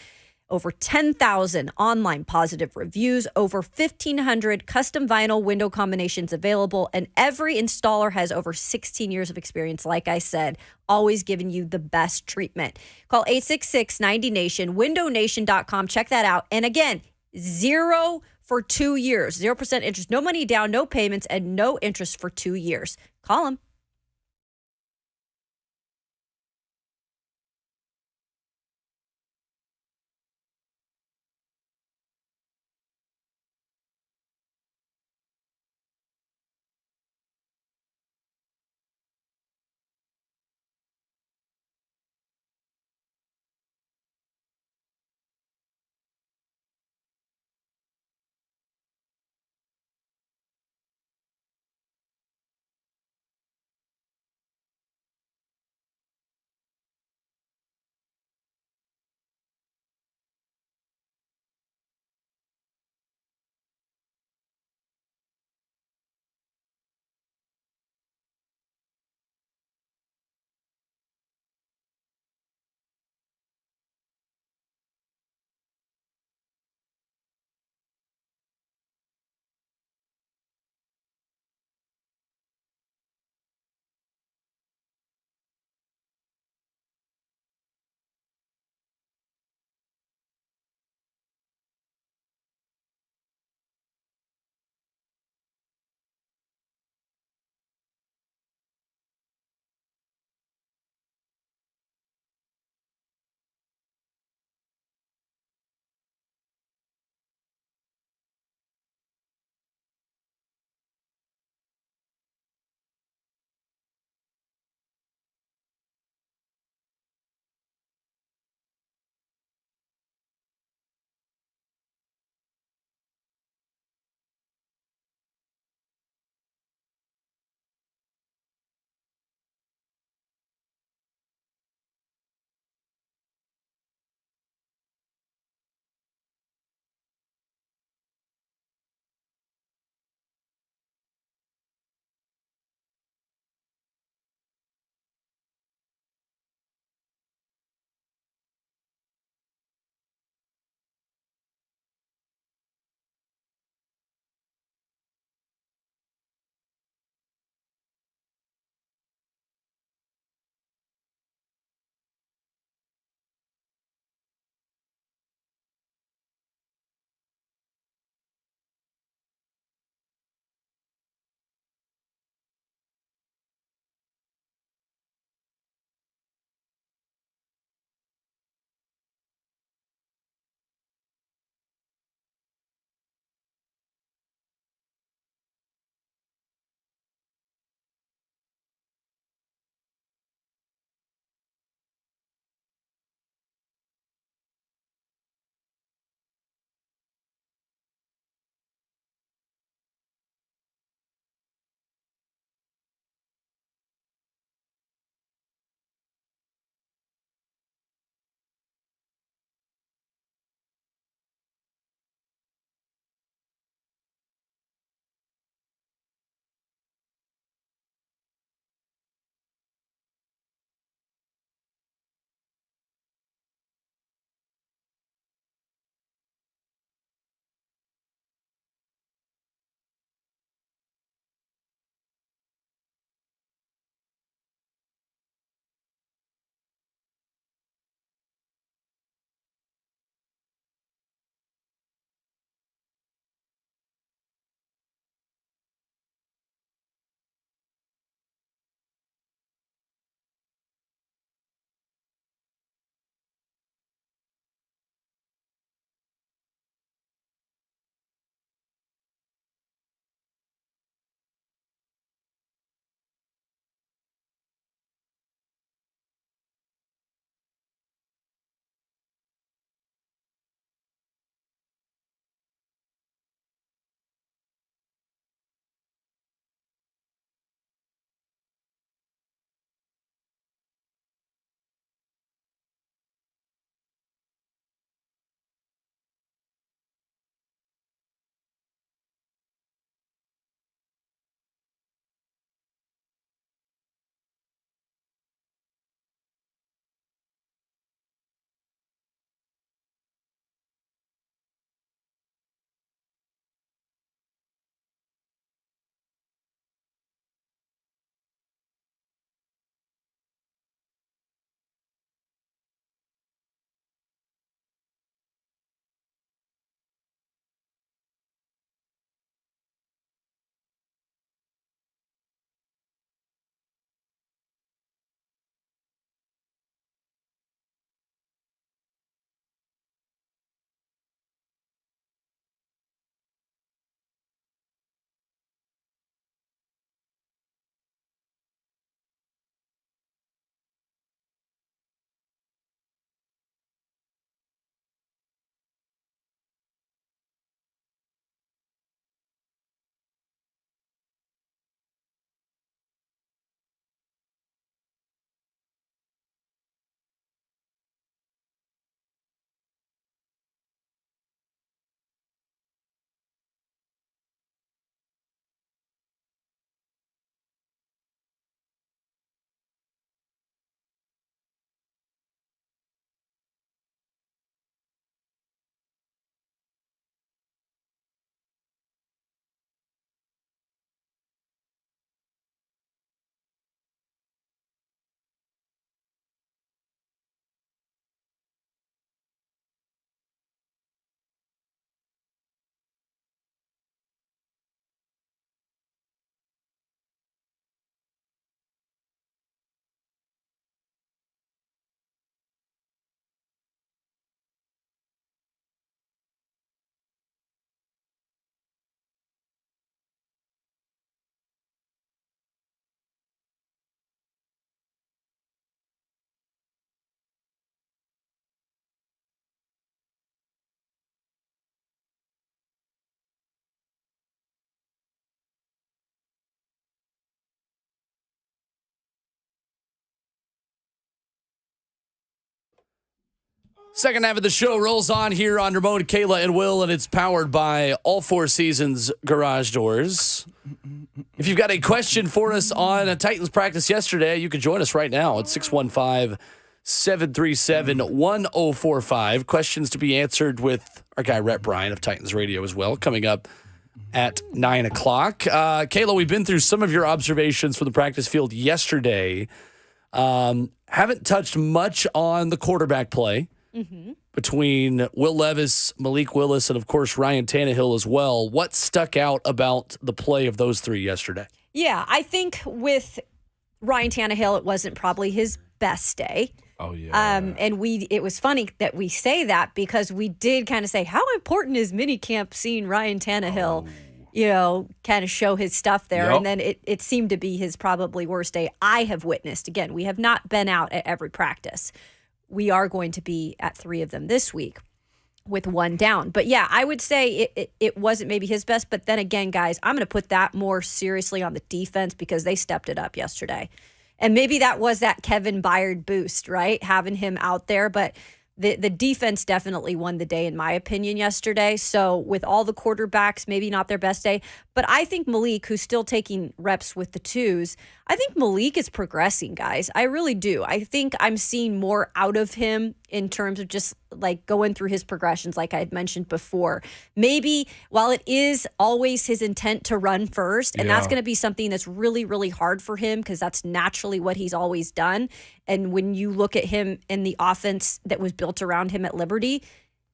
over 10,000 online positive reviews, over 1,500 custom vinyl window combinations available, and every installer has over 16 years of experience, like I said, always giving you the best treatment. Call 866-90Nation, windownation.com. Check that out. And again, 0 for 2 years, 0% interest, no money down, no payments, and no interest for 2 years. Call them. Second half of the show rolls on here on Ramon, Kayla, and Will, and it's powered by All Four Seasons Garage Doors. If you've got a question for us on a Titans practice yesterday, you can join us right now at 615-737-1045. Questions to be answered with our guy Rhett Bryan of Titans Radio as well, coming up at 9 o'clock. Kayla, we've been through some of your observations from the practice field yesterday. Haven't touched much on the quarterback play. Between Will Levis, Malik Willis, and, of course, Ryan Tannehill as well. What stuck out about the play of those three yesterday? Yeah, I think with Ryan Tannehill, it wasn't probably his best day. Oh, yeah. And it was funny that we say that because we did kind of say, how important is minicamp seeing Ryan Tannehill, kind of show his stuff there? Yep. And then it seemed to be his probably worst day I have witnessed. Again, we have not been out at every practice. We are going to be at 3 of them this week with 1 down. But yeah, I would say it wasn't maybe his best. But then again, guys, I'm going to put that more seriously on the defense because they stepped it up yesterday. And maybe that was that Kevin Byard boost, right? Having him out there. But the defense definitely won the day, in my opinion, yesterday. So with all the quarterbacks, maybe not their best day. But I think Malik, who's still taking reps with the twos, I think Malik is progressing, guys. I really do. I think I'm seeing more out of him in terms of just like going through his progressions, like I had mentioned before. Maybe while it is always his intent to run first, and that's going to be something that's really, really hard for him because that's naturally what he's always done. And when you look at him in the offense that was built around him at Liberty,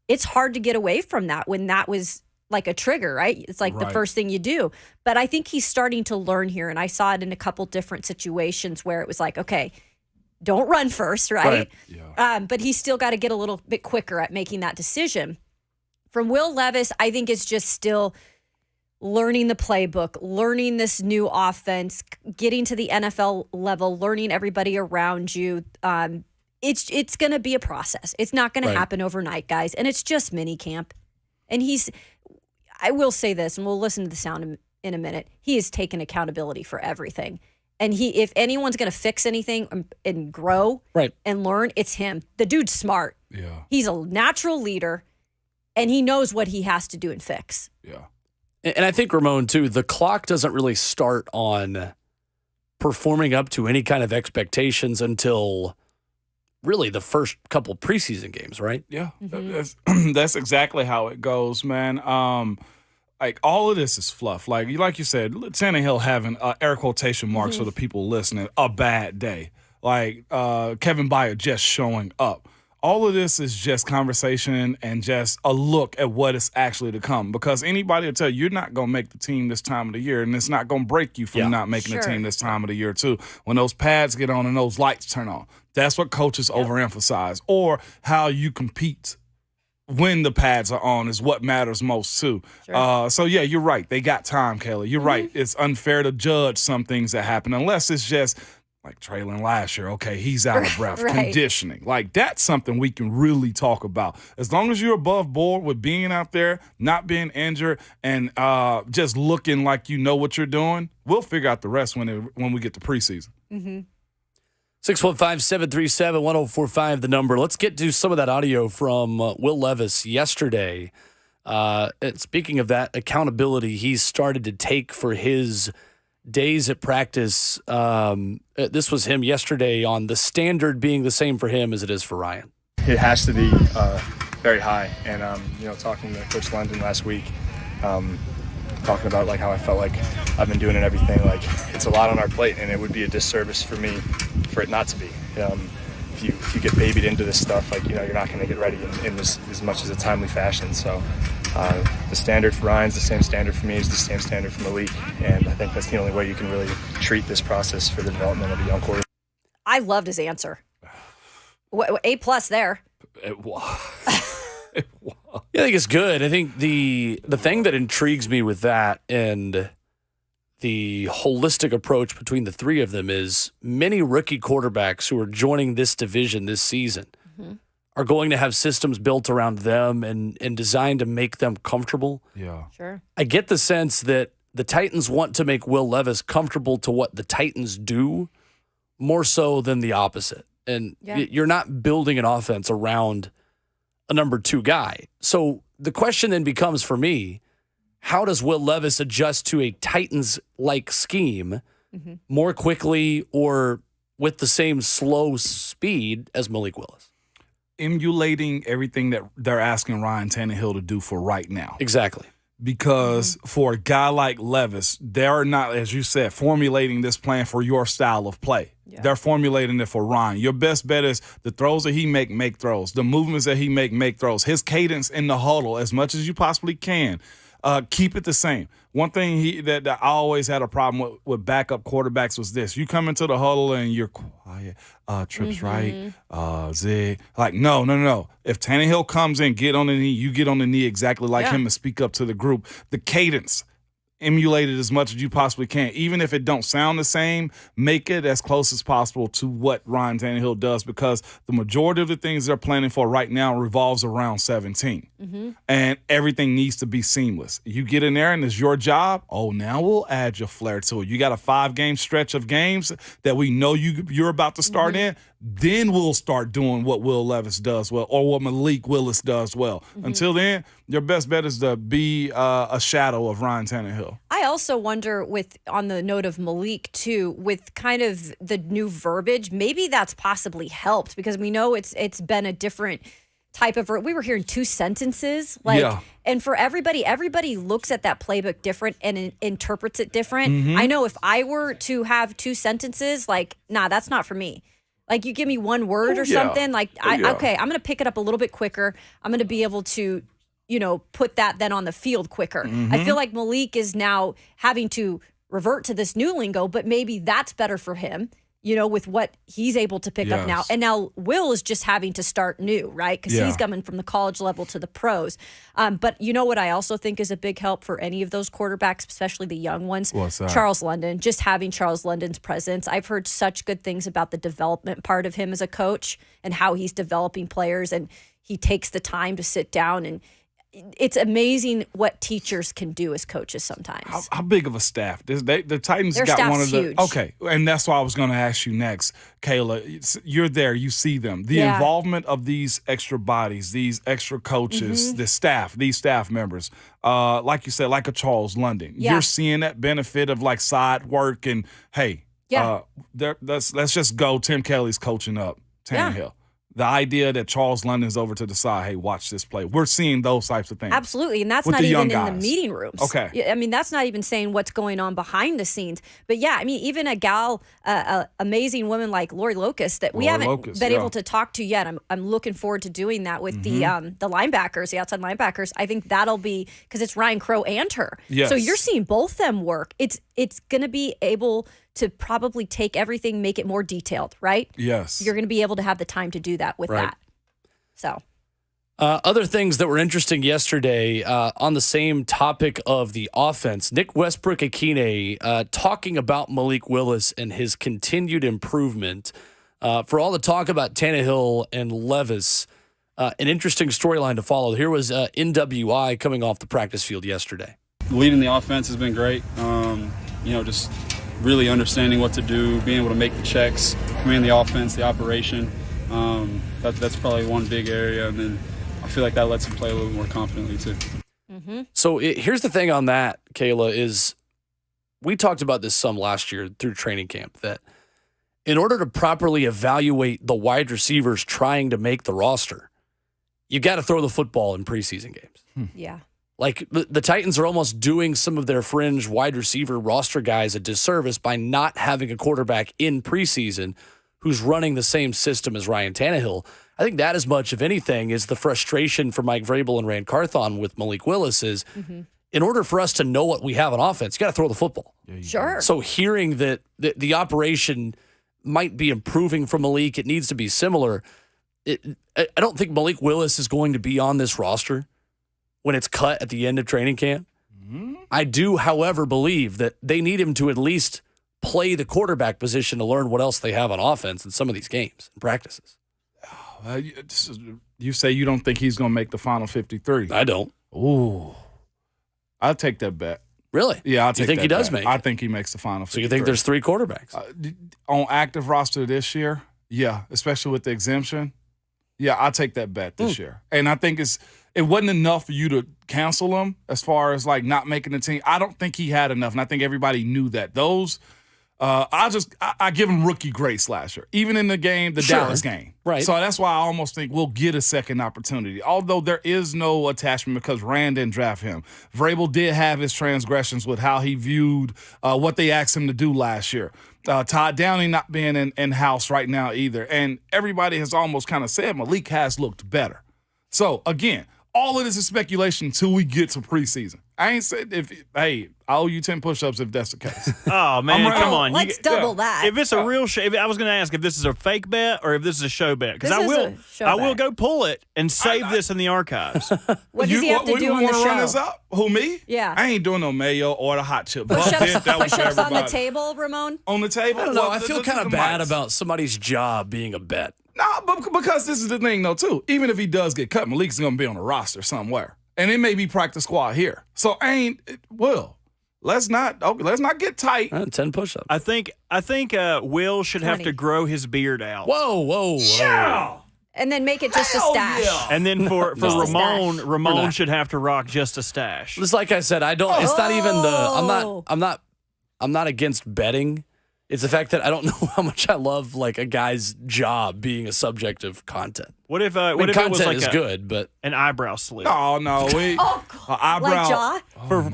it's hard to get away from that when that was like a trigger, right? It's like the first thing you do. But I think he's starting to learn here, and I saw it in a couple different situations where it was like, okay, don't run first, right? Yeah. But he's still got to get a little bit quicker at making that decision. From Will Levis, I think it's just still learning the playbook, learning this new offense, getting to the NFL level, learning everybody around you. It's going to be a process. It's not going to happen overnight, guys. And it's just mini camp. And I will say this, and we'll listen to the sound in a minute. He has taken accountability for everything. And if anyone's going to fix anything and grow and learn, it's him. The dude's smart. Yeah. He's a natural leader, and he knows what he has to do and fix. Yeah. And I think, Ramon, too, the clock doesn't really start on performing up to any kind of expectations until really the first couple preseason games, right? Yeah. That's exactly how it goes, man. Like, all of this is fluff. Like you said, Tannehill having air quotation marks for the people listening, a bad day. Like Kevin Byard just showing up. All of this is just conversation and just a look at what is actually to come. Because anybody will tell you, you're not going to make the team this time of the year, and it's not going to break you from not making the team this time of the year, too. When those pads get on and those lights turn on, that's what coaches overemphasize. Or how you compete when the pads are on is what matters most, too. Sure. So, yeah, you're right. They got time, Kayla. You're right. It's unfair to judge some things that happen unless it's just like trailing last year. Okay, he's out of breath. Conditioning. Like, that's something we can really talk about. As long as you're above board with being out there, not being injured, and just looking like you know what you're doing, we'll figure out the rest when we get to preseason. 615-737-1045, the number. Let's get to some of that audio from Will Levis yesterday. And speaking of that accountability he's started to take for his days at practice, this was him yesterday on the standard being the same for him as it is for Ryan. It has to be very high. And, talking to Coach London last week, talking about like how I felt like I've been doing it everything. Like, it's a lot on our plate, and it would be a disservice for me for it not to be. If you get babied into this stuff, like, you're not going to get ready in this as much as a timely fashion. So the standard for Ryan's the same standard for me, is the same standard for Malik, and I think that's the only way you can really treat this process for the development of a young quarterback. I loved his answer. A+ there. It was. Yeah, I think it's good. I think the thing that intrigues me with that and the holistic approach between the three of them is many rookie quarterbacks who are joining this division this season are going to have systems built around them and designed to make them comfortable. Yeah. Sure. I get the sense that the Titans want to make Will Levis comfortable to what the Titans do more so than the opposite. And you're not building an offense around a number 2 guy. So the question then becomes for me, how does Will Levis adjust to a Titans-like scheme more quickly or with the same slow speed as Malik Willis? Emulating everything that they're asking Ryan Tannehill to do for right now. Exactly. Because for a guy like Levis, they're not, as you said, formulating this plan for your style of play. Yeah. They're formulating it for Ryan. Your best bet is the throws that he make throws. The movements that he make throws. His cadence in the huddle, as much as you possibly can. Keep it the same. One thing that I always had a problem with backup quarterbacks was this. You come into the huddle and you're quiet, trips right, zig. Like, no. If Tannehill comes in, get on the knee, you get on the knee exactly like him and speak up to the group. The cadence, emulate it as much as you possibly can. Even if it don't sound the same, make it as close as possible to what Ryan Tannehill does, because the majority of the things they're planning for right now revolves around 17. And everything needs to be seamless. You get in there and it's your job. Oh, now we'll add your flair to it. You got a 5-game stretch of games that we know you're about to start in. Then we'll start doing what Will Levis does well, or what Malik Willis does well. Until then, your best bet is to be a shadow of Ryan Tannehill. I also wonder, on the note of Malik too, with kind of the new verbiage, maybe that's possibly helped, because we know it's been a different type of. We were hearing 2 sentences, and for everybody looks at that playbook different and interprets it different. I know if I were to have 2 sentences, like, nah, that's not for me. Like, you give me one word or something, like, okay, I'm going to pick it up a little bit quicker. I'm going to be able to, put that then on the field quicker. I feel like Malik is now having to revert to this new lingo, but maybe that's better for him, with what he's able to pick up now. And now Will is just having to start new, right? Because he's coming from the college level to the pros. But you know what I also think is a big help for any of those quarterbacks, especially the young ones? What's that? Charles London, just having Charles London's presence. I've heard such good things about the development part of him as a coach and how he's developing players, and he takes the time to sit down, and it's amazing what teachers can do as coaches sometimes. How big of a staff? The Titans Their got one of the huge. Okay, and that's why I was going to ask you next, Kayla. You're there, you see them. The involvement of these extra bodies, these extra coaches, these staff members, like you said, like a Charles London. You're seeing that benefit of like side work and hey, let's just go. Tim Kelly's coaching up Tannehill. The idea that Charles London's over to the side, hey, watch this play. We're seeing those types of things. Absolutely, and that's not even in the meeting rooms. Okay. I mean, that's not even saying what's going on behind the scenes. But, yeah, I mean, even a amazing woman like Lori Locust that we haven't been able to talk to yet. I'm looking forward to doing that with the linebackers, the outside linebackers. I think that'll be – because it's Ryan Crow and her. Yes. So you're seeing both them work. It's going to be able – to probably take everything, make it more detailed, right? Yes. You're going to be able to have the time to do that with that. So, other things that were interesting yesterday on the same topic of the offense, Nick Westbrook-Akine talking about Malik Willis and his continued improvement. For all the talk about Tannehill and Levis, an interesting storyline to follow. Here was NWI coming off the practice field yesterday. Leading the offense has been great. Just really understanding what to do, being able to make the checks, command the offense, the operation. That's probably one big area, and then I feel like that lets him play a little more confidently too. So here's the thing on that, Kayla, is we talked about this some last year through training camp, that in order to properly evaluate the wide receivers trying to make the roster, you got to throw the football in preseason games. Yeah. Like, the Titans are almost doing some of their fringe wide receiver roster guys a disservice by not having a quarterback in preseason who's running the same system as Ryan Tannehill. I think that, as much of anything, is the frustration for Mike Vrabel and Rand Carthon with Malik Willis is, in order for us to know what we have on offense, you got to throw the football. Sure. So hearing that the operation might be improving for Malik, it needs to be similar. I don't think Malik Willis is going to be on this roster when it's cut at the end of training camp. I do, however, believe that they need him to at least play the quarterback position to learn what else they have on offense in some of these games and practices. You say you don't think he's going to make the final 53. I don't. Ooh. I'll take that bet. Really? Yeah, I'll take that. You think he does make it? I think he makes the final 53. So you think there's 3 quarterbacks? On active roster this year? Yeah, especially with the exemption. Yeah, I'll take that bet this year. And I think it wasn't enough for you to cancel him as far as like not making the team. I don't think he had enough, and I think everybody knew that. Those I give him rookie grace last year, even in the game, the Dallas game. Right. So that's why I almost think we'll get a second opportunity. Although there is no attachment because Rand didn't draft him. Vrabel did have his transgressions with how he viewed what they asked him to do last year. Todd Downing not being in-house right now either. And everybody has almost kind of said Malik has looked better. So, again, all of this is speculation until we get to preseason. I ain't said I owe you 10 push-ups if that's the case. Oh, man, come on. Let's double that. If it's a real I was going to ask if this is a fake bet or if this is a show bet. Because I will go pull it and save this in the archives. What does he have to do on the show? Run this up? Who, me? Yeah. I ain't doing no mayo or the hot chip. Push-ups on the table, Ramon? On the table? I don't know. I feel kind of bad about somebody's job being a bet. No, but because this is the thing, though, too. Even if he does get cut, Malik's going to be on the roster somewhere. And it may be practice squad here. So let's not get tight. 10 push-ups. I think Will should have to grow his beard out. Whoa. Yeah. And then make it just a stash. Yeah. And then for Ramon should have to rock just a stash. Just like I said, it's not even I'm not against betting. It's the fact that I don't know how much I love like a guy's job being a subject of content. What if content it was like is good, but an eyebrow slit? No. Eyebrow Like Jaw?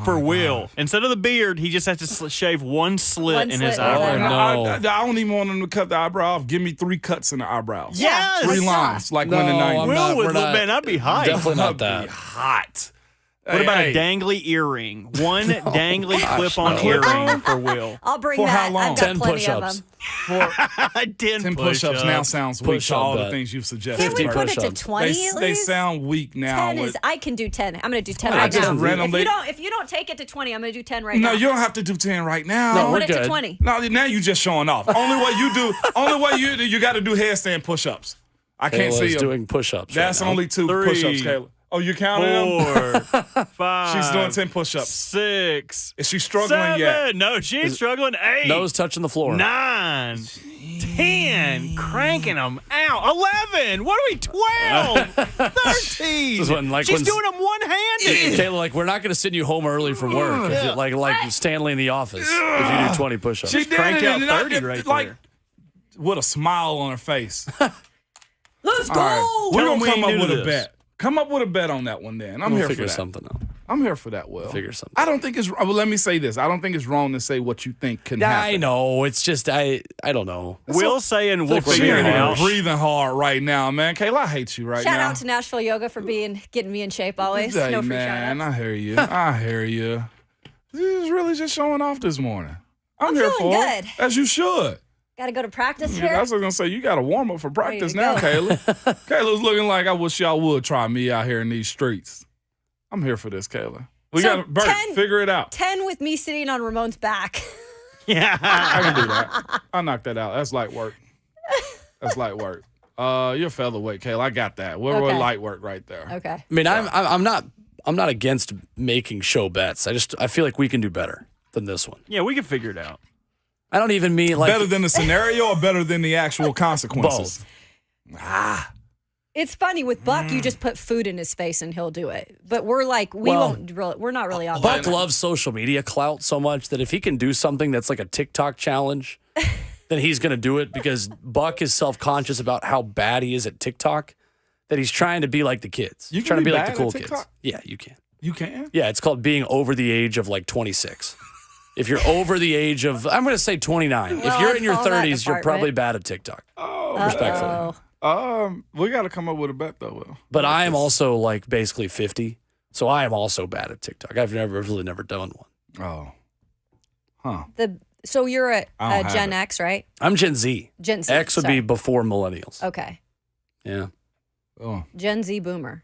For Will. Instead of the beard, he just has to shave one slit in his eyebrow. no. I don't even want him to cut the eyebrow off. Give me 3 cuts in the eyebrows. Yes! 3 lines, like when the 90s. Will would look, man, that'd be hot. Definitely not That'd that. be hot. What about a dangly earring? One dangly clip-on earring for Will. I'll bring For that. how long? I've got 10 plenty of push-ups. them. 10 push-ups now sounds weak Push-up to all the bet. things you've suggested. Can we put it to push-ups. 20 at They least? sound weak now. 10 is, I can do 10. I'm going to do 10 I right just now. randomly- If you don't take it to 20, I'm going to do 10 right now. No, you don't have to do 10 right now. No, Put we're it to good. 20. No, now you just showing off. Only way you got to do headstand push-ups. I can't see Kayla's them. doing push-ups. That's right now. only 2 3, push-ups, Kayla. Oh, you counting them? 4, 5. She's doing 10 push-ups. 6. Is she struggling yet? 7. No, she ain't struggling. 8. Nose touching the floor. 9. 10. Cranking them out. 11. What are we? 12. 13. This is when, like, She's when- doing them one-handed. Kayla, like, we're not going to send you home early from work. If you, like Stanley in the office, if you do 20 push-ups. She did cranked it, out and I 30 did, right like, there. with a smile on her face. Let's go. All right. We're Tell going me to come you up knew with a this. bet. Come up with a bet on that one then. I'm We'll here for figure that. something out. I'm here for that, Will. Figure something. I don't think it's well, let me say this. I don't think it's wrong to say what you think can Yeah, happen. I know. It's just I don't know. Will saying we'll like we're She figure ain't it even out. breathing hard right now, man. Kayla, I hate you right Shout now. out to Nashville Yoga for getting me in shape always. Hey, No free man, shout-outs. I hear you. I hear you. This is really just showing off this morning. I'm here feeling for good. it. As you should. Got to go to practice Yeah, here. that's what I was gonna say. You got to warm up for practice to now, go. Kayla. Kayla's looking like I wish y'all would try me out here in these streets. I'm here for this, Kayla. We So, got Bert, 10 figure it out. 10 with me sitting on Ramon's back. Yeah. I can do that. I'll knock that out. That's light work. That's light work. You're featherweight, Kayla. I got that. We're Okay. light work right there. Okay. I mean, I'm not against making show bets. I feel like we can do better than this one. Yeah, we can figure it out. I don't even mean like Better than the scenario or better than the actual consequences? both. It's funny with Buck, you just put food in his face and he'll do it. But we're like, we're not really on Buck that. loves social media clout so much that if he can do something that's like a TikTok challenge, then he's going to do it because Buck is self-conscious about how bad he is at TikTok, that he's trying to be like the kids. You He's can trying to be be like bad the cool at kids. TikTok? Yeah, you can. You can? Yeah, it's called being over the age of like 26. If you're over the age of, I'm going to say 29. Well, if you're I'd in your follow that 30s, you're department. probably bad at TikTok. Respectfully. We got to come up with a bet, though, Will. But I am also like basically 50, so I am also bad at TikTok. I've really never done one. Oh. Huh. So you're a I don't have Gen it. X, right? I'm Gen Z. Gen Z. X would sorry. be before millennials. Okay. Yeah. Oh. Gen Z boomer.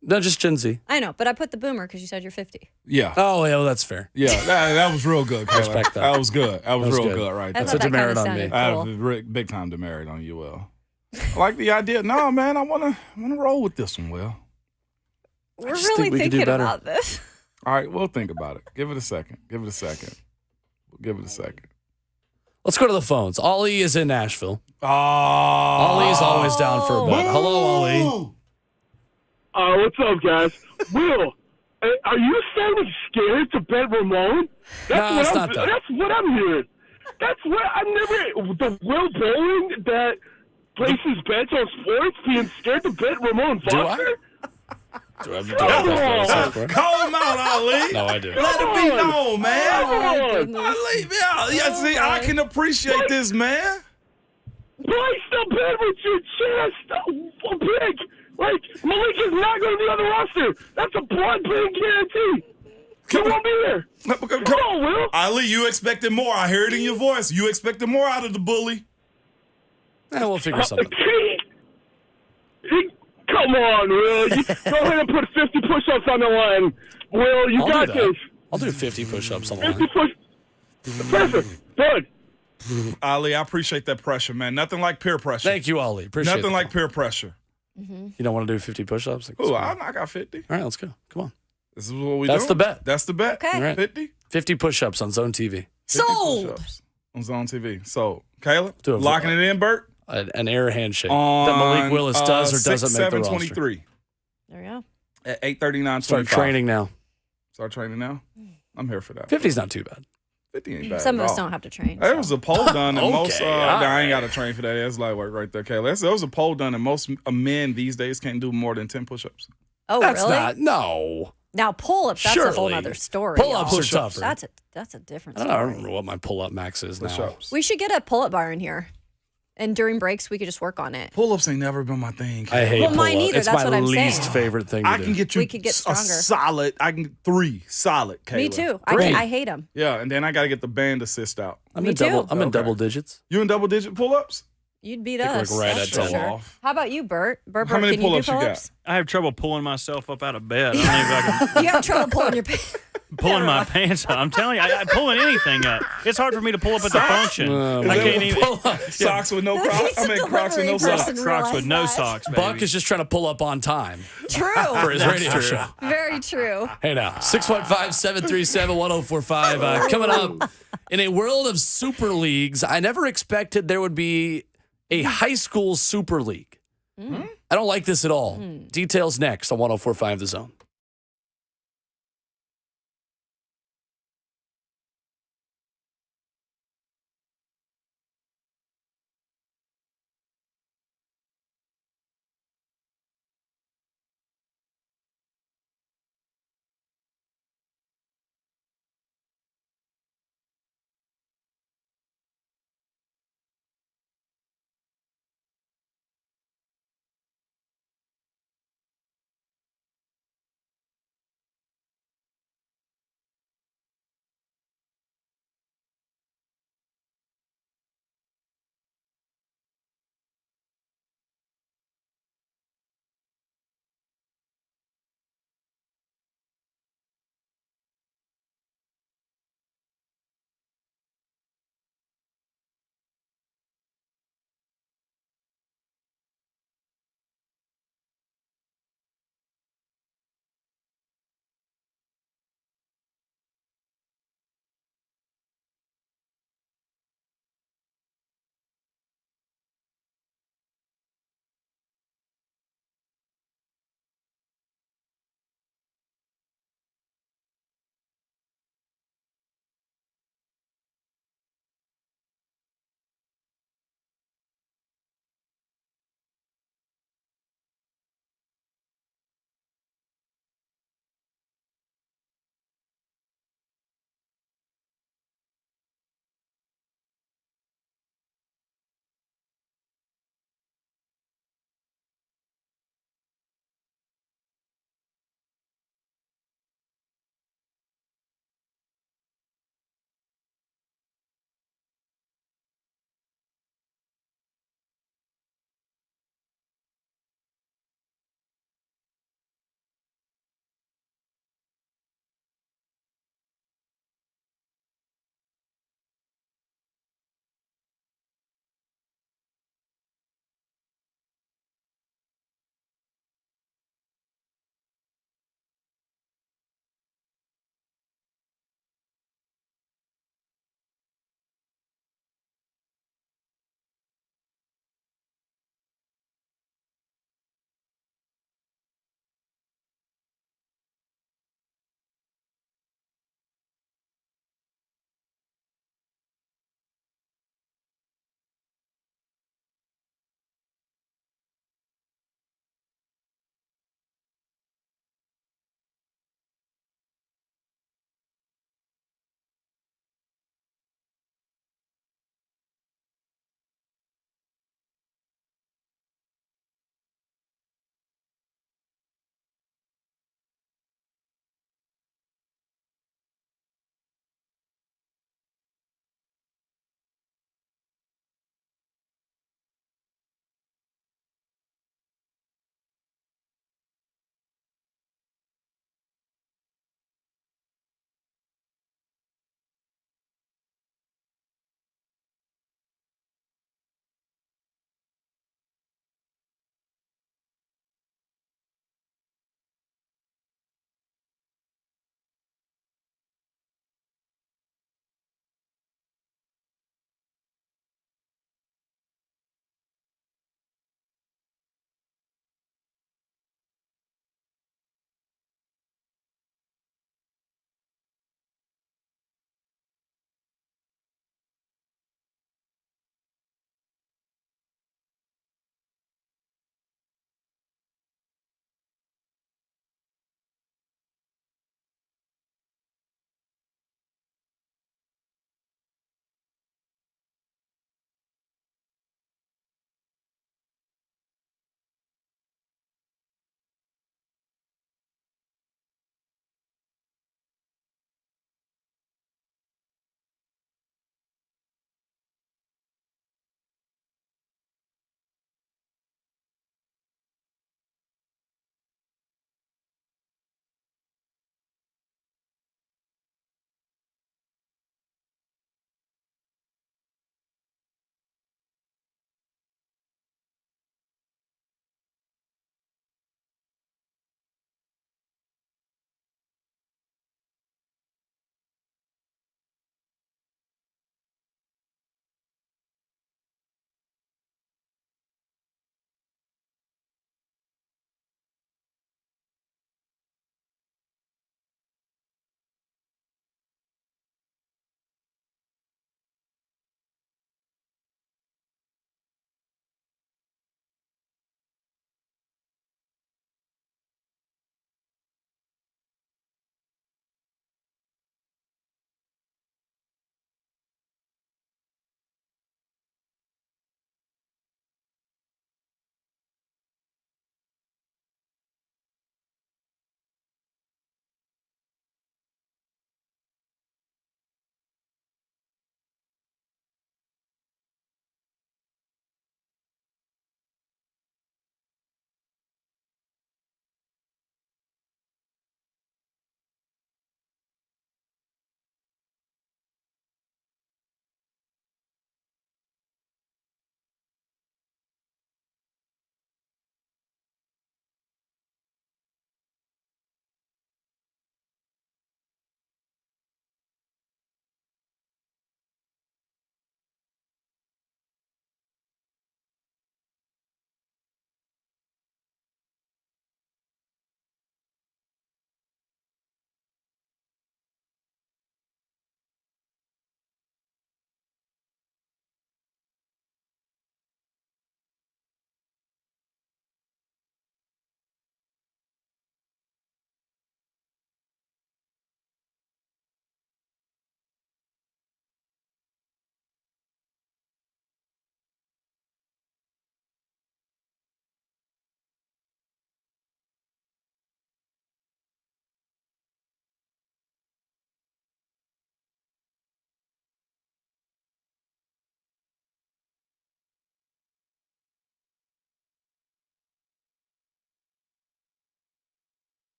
No, just Gen Z. I know, but I put the boomer because you said you're 50. Yeah. Oh, yeah, well, that's fair. Yeah, that was real good, Kayla. Respect that. That was good. That was real good. good right I there. That's thought a that kind demerit of on me. sounded I cool. have big time demerit on you, Will. I like the idea. No, man, I wanna roll with this one, Will. We're just really think we could do thinking better. about this. All right, we'll think about it. Give it a second. Let's go to the phones. Ollie is in Nashville. Oh. Ollie's always down for a bet. Hello, Ollie. What's up, guys? Will, are you sounding scared to bet Ramon? No, it's not that. That's what I'm hearing. That's what I never. The Will Bowling that places bets on sports being scared to bet Ramon Foster? Do I? Call him out, Ali. No, I do. Let it be known, man. Oh, Ali, yeah, see, I can appreciate this, man. Place the bet with your chest big. Like, Malik is not going to be on the roster. That's a blood bank guarantee. He won't be there. Come on, Will. Ali, you expected more. I heard it in your voice. You expected more out of the bully. We'll figure something. Come on, Will. Go ahead and put 50 push-ups on the line. Will, you got this. I'll do 50 push-ups on the 50 line. push. Perfect. Good. Ali, I appreciate that pressure, man. Nothing like peer pressure. Thank you, Ollie. Appreciate it. Nothing like peer pressure. You don't want to do 50 push-ups? Ooh, I got 50. All right, let's go. Come on. This is what we That's doing. the bet. That's the bet. Okay. Right. 50? 50 push-ups on Zone TV. 50 Sold. push-ups on Zone TV. So, Caleb, Do it. locking it in, Bert? An air handshake On, that Malik Willis does or doesn't make the roster. 6/7/23 There we go. at 8:39:25. Start training now. Start training now? I'm here for that. 50's not too bad. 50 ain't bad Some at of us all. don't have to train. There was a poll done and most. Okay, I ain't got to train for that. That's light work right there, Kayla. There was a poll done and most men these days can't do more than 10 push-ups. Oh, That's really? not. No. Now pull-ups, that's a whole Surely. other story. Pull-ups y'all. are tougher. That's a different I story. don't remember what my pull-up max is now. Push-ups. We should get a pull-up bar in here. And during breaks, we could just work on it. Pull-ups ain't never been my thing. Kayla. I hate Well, mine pull-up. either. It's That's my what I'm least saying. favorite thing to I do. can get you We could get a stronger. solid. I can 3 solid, Kayla. Me too. Great. I hate them. Yeah, and then I got to get the band assist out. I'm Me in double. too. I'm in Okay. double digits. You in double-digit pull-ups? You'd beat think we're us. right that's at for 10. sure. Off. How about you, Bert? Bert, How many can you do pull-ups you got? pull-ups? I have trouble pulling myself up out of bed. I don't even know if I can You have trouble pulling your pants. pulling my pants up. I'm telling you, I pulling anything up. It's hard for me to pull up at the function. I can't even. Socks with no The Crocs? pizza I mean, Crocs with no delivery socks. person Crocs with no realized that. socks, baby. Buck is just trying to pull up on time True. for his radio show. Very true. Hey now, 615-737-1045. Coming up, in a world of super leagues, I never expected there would be a high school super league. I don't like this at all. Details next on 1045 The Zone.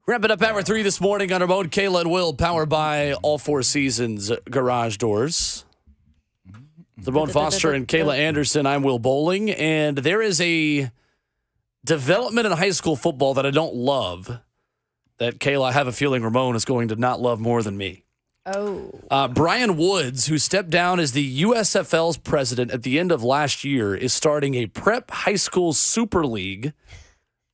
Wrapping up hour 3 this morning on Ramon, Kayla, and Will, powered by All Four Seasons Garage Doors. Ramon Foster and Kayla Anderson, I'm Will Bowling, and there is a development in high school football that I don't love that, Kayla, I have a feeling Ramon is going to not love more than me. Oh. Brian Woods, who stepped down as the USFL's president at the end of last year, is starting a prep high school super league,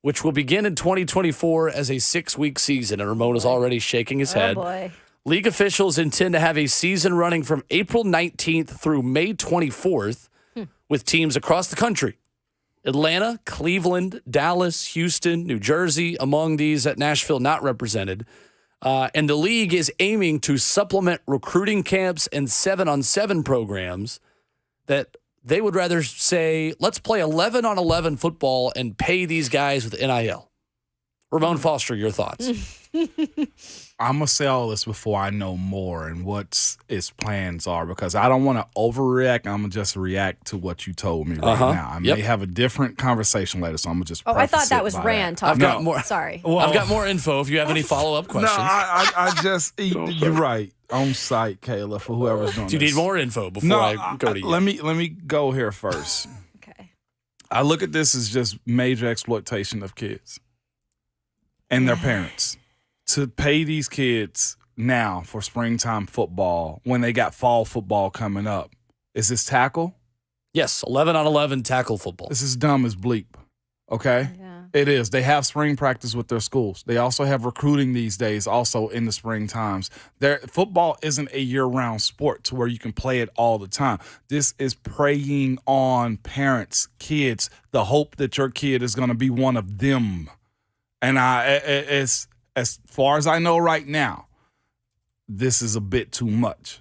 which will begin in 2024 as a 6-week season. And Ramon is already shaking his head. Boy. League officials intend to have a season running from April 19th through May 24th with teams across the country. Atlanta, Cleveland, Dallas, Houston, New Jersey, among these at Nashville not represented. And the league is aiming to supplement recruiting camps and 7-on-7 programs that they would rather say, let's play 11-on-11 football and pay these guys with NIL. Ramon Foster, your thoughts? I'm going to say all this before I know more and what its plans are, because I don't want to overreact. I'm going to just react to what you told me right now. I may have a different conversation later, so I'm going to just I thought that was Rand talking. I've got more. Sorry. Well, I've got more info if you have any follow-up questions. No, I just, you're right. On site, Kayla, for whoever's doing Do you this. need more info before I go to you? Let me go here first. Okay. I look at this as just major exploitation of kids and their parents. To pay these kids now for springtime football when they got fall football coming up. Is this tackle? Yes, 11-on-11 tackle football. This is dumb as bleep, okay? Yeah. It is. They have spring practice with their schools. They also have recruiting these days also in the spring times. Football isn't a year-round sport to where you can play it all the time. This is preying on parents, kids, the hope that your kid is going to be one of them. And it's, as far as I know right now, this is a bit too much.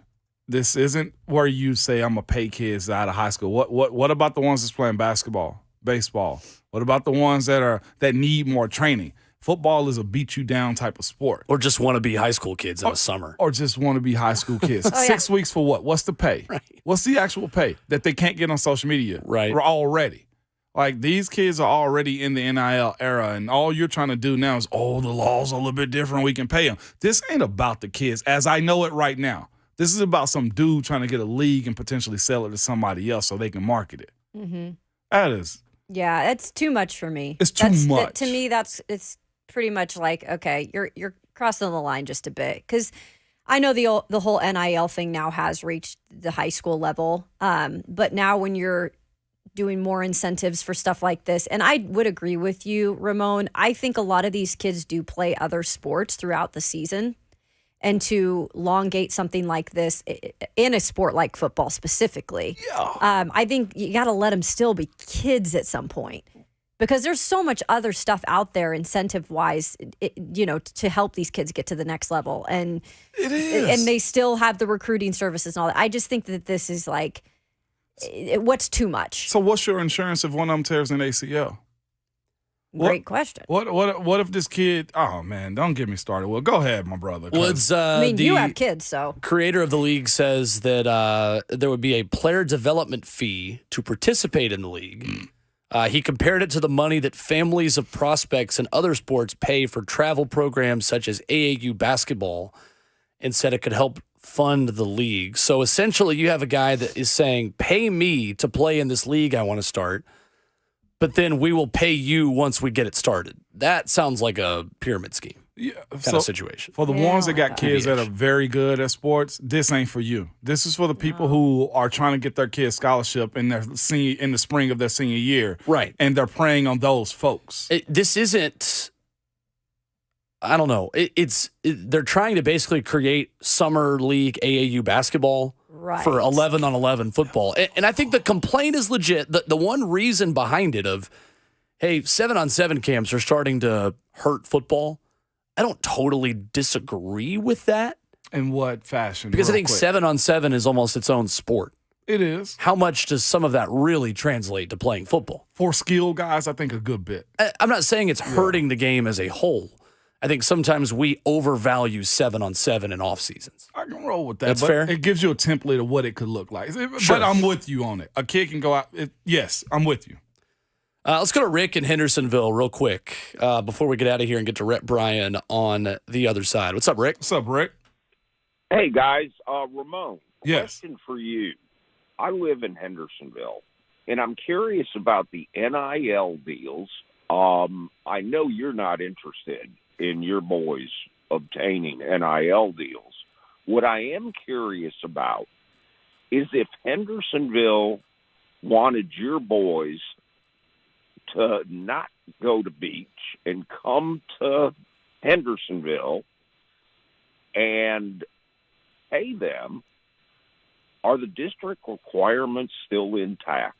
This isn't where you say I'm going to pay kids out of high school. What about the ones that's playing basketball, baseball? What about the ones that need more training? Football is a beat you down type of sport. Or just want to be high school kids in the summer. Or just want to be high school kids. 6 weeks for what? What's the pay? Right. What's the actual pay that they can't get on social media? Right. Already. Like, these kids are already in the NIL era, and all you're trying to do now is, the law's a little bit different. We can pay them. This ain't about the kids as I know it right now. This is about some dude trying to get a league and potentially sell it to somebody else so they can market it. Mm-hmm. That is. Yeah, it's too much for me. It's too much. To me, it's pretty much like, okay, you're crossing the line just a bit. Because I know the whole NIL thing now has reached the high school level. But now when you're doing more incentives for stuff like this. And I would agree with you, Ramon. I think a lot of these kids do play other sports throughout the season. And to elongate something like this in a sport like football specifically, I think you got to let them still be kids at some point. Because there's so much other stuff out there incentive-wise, to help these kids get to the next level. And it is. And they still have the recruiting services and all that. I just think that this is like, what's too much? So what's your insurance if one of them tears an ACL? Great question. What if this kid? Oh man, don't get me started. Well, go ahead, my brother. Woods, you have kids, so creator of the league says that there would be a player development fee to participate in the league. He compared it to the money that families of prospects in other sports pay for travel programs such as AAU basketball, and said it could help fund the league. So essentially, you have a guy that is saying, "Pay me to play in this league I want to start." But then we will pay you once we get it started. That sounds like a pyramid scheme kind of situation. For the ones that got kids that are very good at sports, this ain't for you. This is for the people who are trying to get their kids scholarship in the spring of their senior year. Right. And they're preying on those folks. This isn't, I don't know. They're trying to basically create summer league AAU basketball. Right. For 11-on-11 football. And I think the complaint is legit. The one reason behind it of, hey, 7-on-7 camps are starting to hurt football, I don't totally disagree with that. In what fashion? Because I think 7-on-7 is almost its own sport. It is. How much does some of that really translate to playing football? For skilled guys, I think a good bit. I'm not saying it's hurting the game as a whole. I think sometimes we overvalue 7-on-7 in off seasons. I can roll with that. That's but fair. It gives you a template of what it could look like. Sure. But I'm with you on it. A kid can go out. Yes, I'm with you. Let's go to Rick in Hendersonville real quick before we get out of here and get to Rhett Bryan on the other side. What's up, Rick? What's up, Rick? Hey, guys. Ramon, Yes. question for you. I live in Hendersonville, and I'm curious about the NIL deals. I know you're not interested in your boys obtaining NIL deals. What I am curious about is if Hendersonville wanted your boys to not go to Beach and come to Hendersonville and pay them, are the district requirements still intact?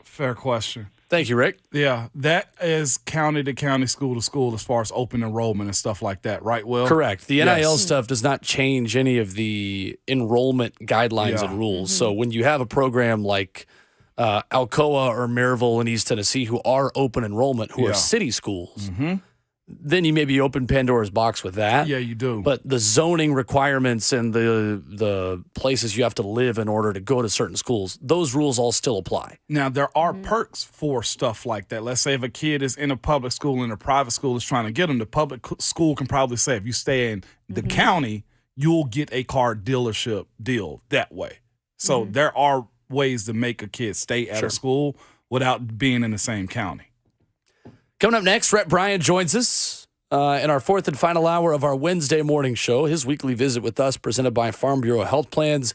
Fair question. Thank you, Rick. Yeah, that is county to county, school to school as far as open enrollment and stuff like that, right, Will? Correct. The NIL Yes. stuff does not change any of the enrollment guidelines and rules. So when you have a program like Alcoa or Maryville in East Tennessee who are open enrollment, who are city schools, then you maybe open Pandora's box with that. Yeah, you do. But the zoning requirements and the places you have to live in order to go to certain schools, those rules all still apply. Now, there are perks for stuff like that. Let's say if a kid is in a public school and a private school is trying to get them, the public school can probably say if you stay in the county, you'll get a car dealership deal that way. So there are ways to make a kid stay at a school without being in the same county. Coming up next, Rhett Bryan joins us in our fourth and final hour of our Wednesday morning show. His weekly visit with us presented by Farm Bureau Health Plans.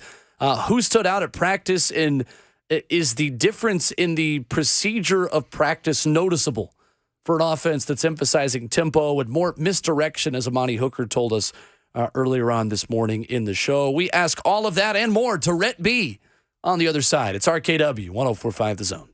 Who stood out at practice, and is the difference in the procedure of practice noticeable for an offense that's emphasizing tempo and more misdirection, as Amani Hooker told us earlier on this morning in the show? We ask all of that and more to Rhett B on the other side. It's RKW 104.5 The Zone.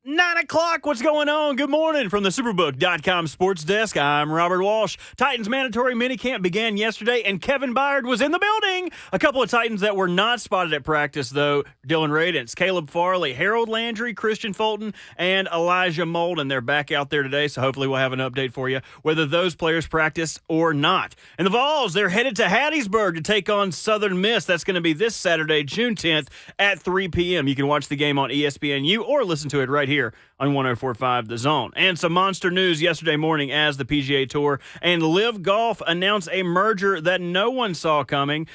9 o'clock, what's going on? Good morning from the Superbook.com sports desk. I'm Robert Walsh. Titans mandatory minicamp began yesterday, and Kevin Byard was in the building. A couple of Titans that were not spotted at practice, though: Dylan Radence, Caleb Farley, Harold Landry, Christian Fulton, and Elijah Molden. They're back out there today, so hopefully we'll have an update for you, whether those players practice or not. And the Vols, they're headed to Hattiesburg to take on Southern Miss. That's going to be this Saturday, June 10th at 3 p.m. You can watch the game on ESPNU or listen to it right here on 104.5 The Zone. And some monster news yesterday morning as the PGA Tour and Live Golf announced a merger that no one saw coming.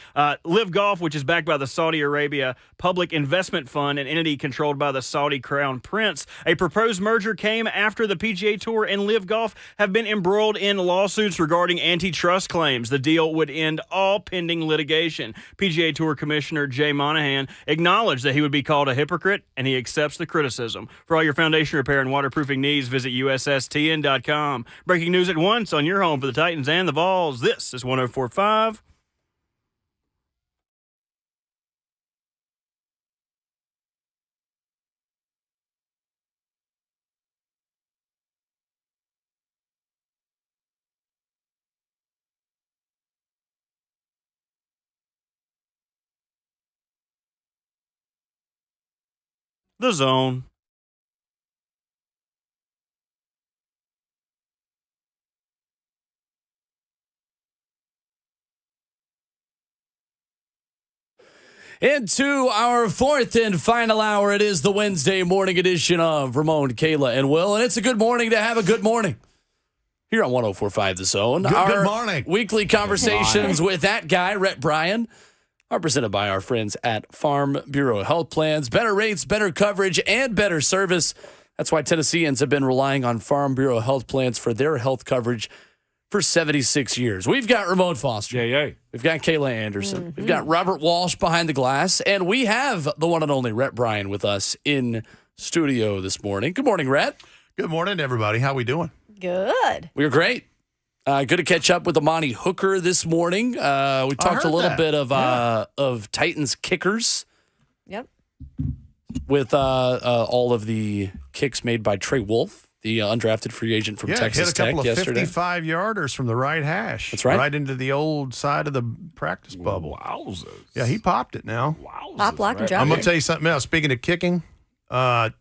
Live Golf, which is backed by the Saudi Arabia Public Investment Fund, an entity controlled by the Saudi Crown Prince. A proposed merger came after the PGA Tour and Live Golf have been embroiled in lawsuits regarding antitrust claims. The deal would end all pending litigation. PGA Tour Commissioner Jay Monahan acknowledged that he would be called a hypocrite, and he accepts the criticism. For all your foundation repair and waterproofing needs, visit USSTN.com. Breaking news at once on your home for the Titans and the Vols. This is 104.5. The Zone. Into our fourth and final hour, it is the Wednesday morning edition of Ramon, Kayla, and Will, and it's a good morning to have a good morning here on 104.5 The Zone. Good morning. Weekly conversations with that guy, Rhett Bryan, are presented by our friends at Farm Bureau Health Plans. Better rates, better coverage, and better service. That's why Tennesseans have been relying on Farm Bureau Health Plans for their health coverage for 76 years. We've got Ramon Foster. Yeah. We've got Kayla Anderson. We've got Robert Walsh behind the glass. And we have the one and only Rhett Bryan with us in studio this morning. Good morning, Rhett. Good morning, everybody. How we doing? Good. We're great. Good to catch up with Amani Hooker this morning. We talked a little bit of Titans kickers. Yep. With all of the kicks made by Trey Wolf, the undrafted free agent from Texas Tech yesterday. Hit a couple of 55-yarders from the right hash. That's right. Right into the old side of the practice bubble. Wowzers. Yeah, he popped it now. Wowzers. Pop, lock, and drop. I'm going to tell you something else. Speaking of kicking, timed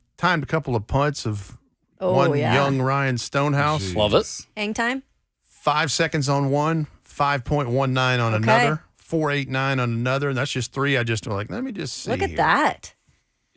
a couple of punts of young Ryan Stonehouse. Love it. Hang time. 5 seconds on one, 5.19 on another, 4.89 on another, and that's just three. I just like, let me just see. Look at here. that.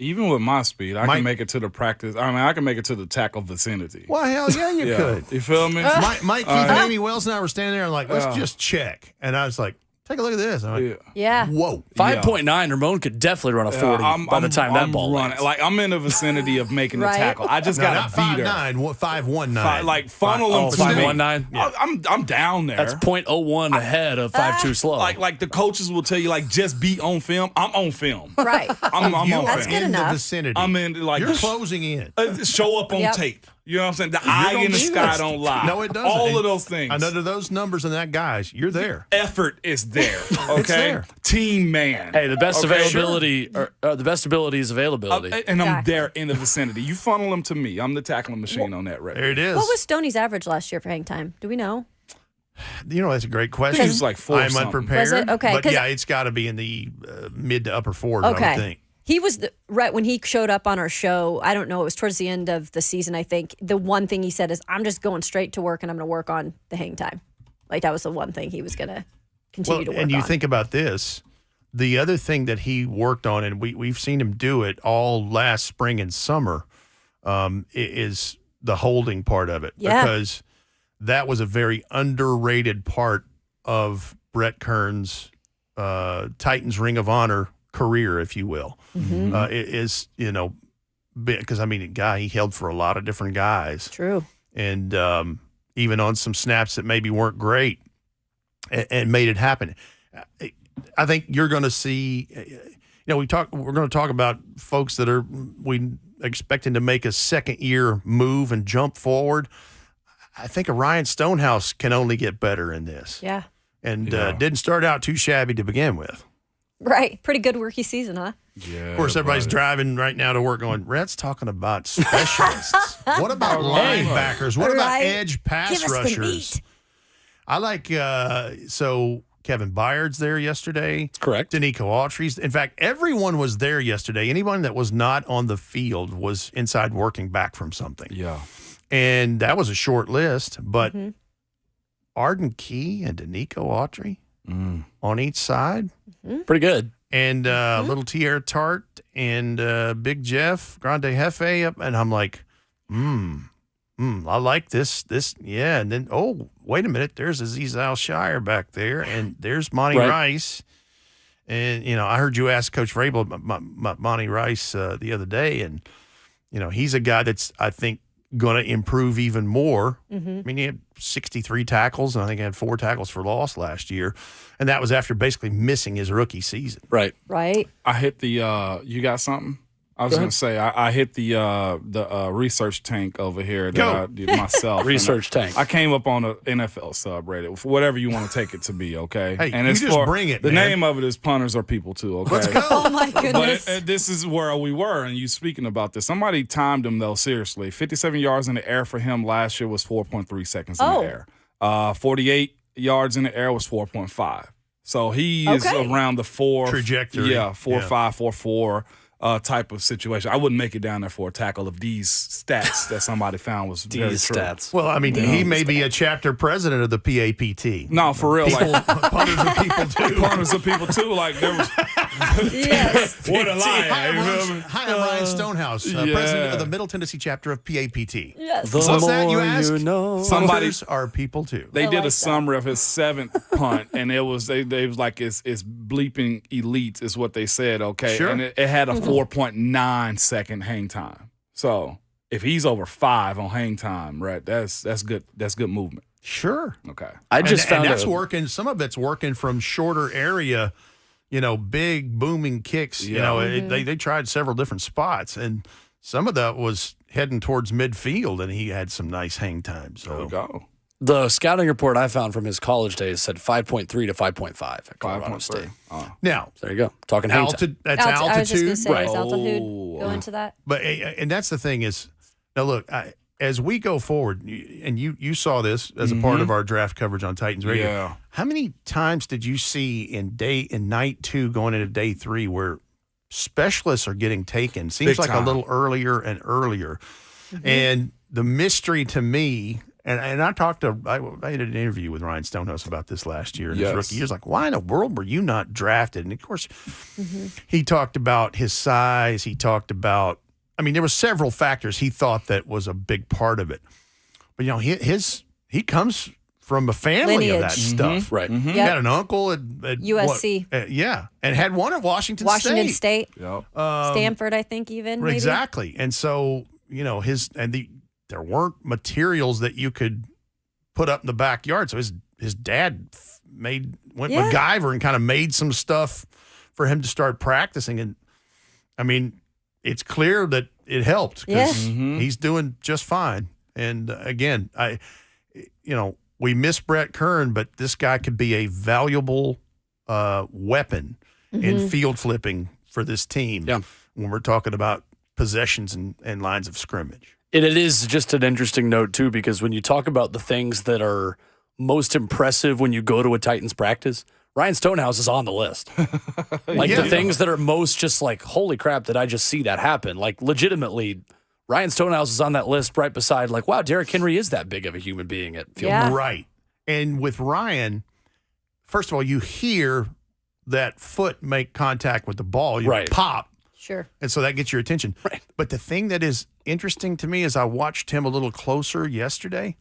Even with my speed, I can make it to the practice. I mean, I can make it to the tackle vicinity. Well, hell yeah, you could. You feel me? Mike Keith and Amy Wells and I were standing there and like, let's just check. And I was like, take a look at this. I'm like, Yeah. whoa. 5.9, Ramon could definitely run a 40 by the time that ball lands. Like, I'm in the vicinity of making the tackle. I just got to beat her. 5.19. Like, funnel them to me. 5.19? Yeah. I'm down there. That's 0.01 ahead of 5.2 slow. Like the coaches will tell you, like, just be on film. I'm on film. Right. I'm on film. That's good in enough. the vicinity. I'm in, like, you're closing in. Show up on tape. You know what I'm saying? The eye in the sky don't lie. No, it doesn't. All of those things. Under those numbers and that guys, you're there. Effort is there. Okay. It's there. Team man. Hey, the best availability, or the best ability is availability. And I'm there in the vicinity. You funnel them to me. I'm the tackling machine on that, right? There it is. What was Stoney's average last year for hang time? Do we know? You know, that's a great question. He's like 4 I'm something. unprepared. Was it? Okay, But 'cause- yeah, it's got to be in the mid to upper fours, I would think. He was right when he showed up on our show. I don't know. It was towards the end of the season, I think. The one thing he said is, I'm just going straight to work and I'm going to work on the hang time. Like, that was the one thing he was going to continue to work on. And you think about this. The other thing that he worked on, and we've seen him do it all last spring and summer, is the holding part of it. Yeah. Because that was a very underrated part of Brett Kern's Titans Ring of Honor career, if you will. It is, because, I mean, he held for a lot of different guys. True. And even on some snaps that maybe weren't great and made it happen. I think you're going to see, we're going to talk about folks that are expecting to make a second year move and jump forward. I think a Ryan Stonehouse can only get better in this. Yeah. And didn't start out too shabby to begin with. Right. Pretty good rookie season, huh? Of course, everybody's driving right now to work going, Rhett's talking about specialists. What about linebackers? What about edge pass rushers? I like, so Kevin Byard's there yesterday. That's correct. Danico Autry's. In fact, everyone was there yesterday. Anyone that was not on the field was inside working back from something. Yeah. And that was a short list, but Arden Key and Danico Autry on each side. Pretty good. And little Tierra Tart and Big Jeff, Grande Jefe. And I'm like, I like this. Yeah. And then, oh, wait a minute. There's Aziz Al-Shire back there. And there's Monty Rice. And, I heard you ask Coach Vrabel about Monty Rice the other day. And, he's a guy that's, I think, going to improve even more. I mean, he had 63 tackles, and I think he had 4 tackles for loss last year. And that was after basically missing his rookie season. Right. I hit the you got something? I was going to say, I hit the research tank over here that I did myself. Research tank. I came up on an NFL subreddit, whatever you want to take it to be, okay? Hey, and you it's just bring it, The man. name of it is Punters Are People Too, okay? Let's go. Oh, my goodness. But this is where we were, and you speaking about this. Somebody timed him, though, seriously. 57 yards in the air for him last year was 4.3 seconds in the air. 48 yards in the air was 4.5. So he is around the 4. Trajectory. Yeah, 4.5, 4.4. Type of situation. I wouldn't make it down there for a tackle if these stats that somebody found was very true. Stats. Well, I mean, he may be a chapter president of the PAPT. No, for real. Punters are people too. Punters are people too. Like there was. Yes. What a lie. Hi, I'm Ryan Stonehouse, president of the Middle Tennessee chapter of PAPT. Yes. The What's that, you more ask? you know. Punters are people too. They did like a that. summary of his 7th punt, and it was they was like it's bleeping elite is what they said. Okay, Sure. and it had a 4.9 second hang time. So if he's over 5 on hang time, right? That's good. That's good movement. Sure. Okay. I just and found that's working. Some of it's working from shorter area, big booming kicks. They tried several different spots, and some of that was heading towards midfield, and he had some nice hang time. So There we go. The scouting report I found from his college days said 5.3 to 5.5 at Colorado 5.3. State. now, There you go. Talking hang time. that's I was just going altitude, to say, right? does altitude Oh. go into that? But and that's the thing is, now look, as we go forward, and you saw this as a part of our draft coverage on Titans Radio. Yeah. How many times did you see in night 2 going into day 3 where specialists are getting taken? Seems Big like time. a little earlier and earlier. And the mystery to me, and I did an interview with Ryan Stonehouse about this last year in his rookie year. He was like, why in the world were you not drafted? And of course, he talked about his size. He talked about, there were several factors he thought that was a big part of it. But, he comes from a family of that stuff. Right. He had an uncle at USC. And had one at Washington State. Yep. Stanford, I think, even. Maybe. Exactly. And so, there weren't materials that you could put up in the backyard. So his dad went MacGyver and kind of made some stuff for him to start practicing. And it's clear that it helped because he's doing just fine. And again, we miss Brett Kern, but this guy could be a valuable weapon in field flipping for this team when we're talking about possessions and lines of scrimmage. And it is just an interesting note, too, because when you talk about the things that are most impressive when you go to a Titans practice, Ryan Stonehouse is on the list. The things that are most just like, holy crap, did I just see that happen? Like, legitimately, Ryan Stonehouse is on that list right beside, like, wow, Derrick Henry is that big of a human being at field. Yeah. Right. And with Ryan, first of all, you hear that foot make contact with the ball. You pop. Sure. And so that gets your attention. Right. But the thing that is interesting to me is I watched him a little closer yesterday.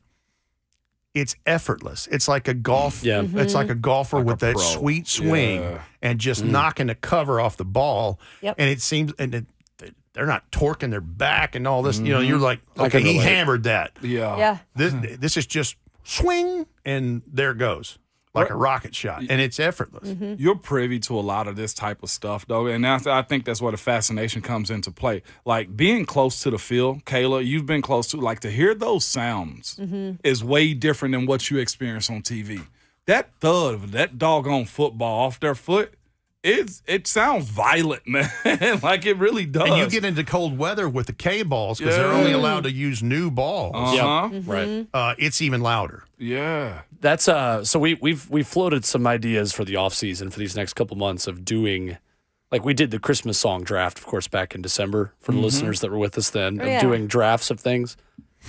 It's effortless. It's like a golf. Yeah. It's like a golfer with that pro. sweet swing and just knocking the cover off the ball. Yep. And it seems they're not torquing their back and all this. You're like, I okay, can he relate. hammered that. Yeah. This is just swing and there it goes. Like a rocket shot, and it's effortless. You're privy to a lot of this type of stuff, though, and I think that's where the fascination comes into play. Like being close to the field, Kayla, you've been close to. Like to hear those sounds is way different than what you experience on TV. That thud of that doggone football off their foot, it sounds violent, man. Like it really does. And you get into cold weather with the K balls because they're only allowed to use new balls. Right. It's even louder. Yeah. That's so we've floated some ideas for the off season for these next couple months of doing, like we did the Christmas song draft, of course, back in December for the listeners that were with us then, of doing drafts of things.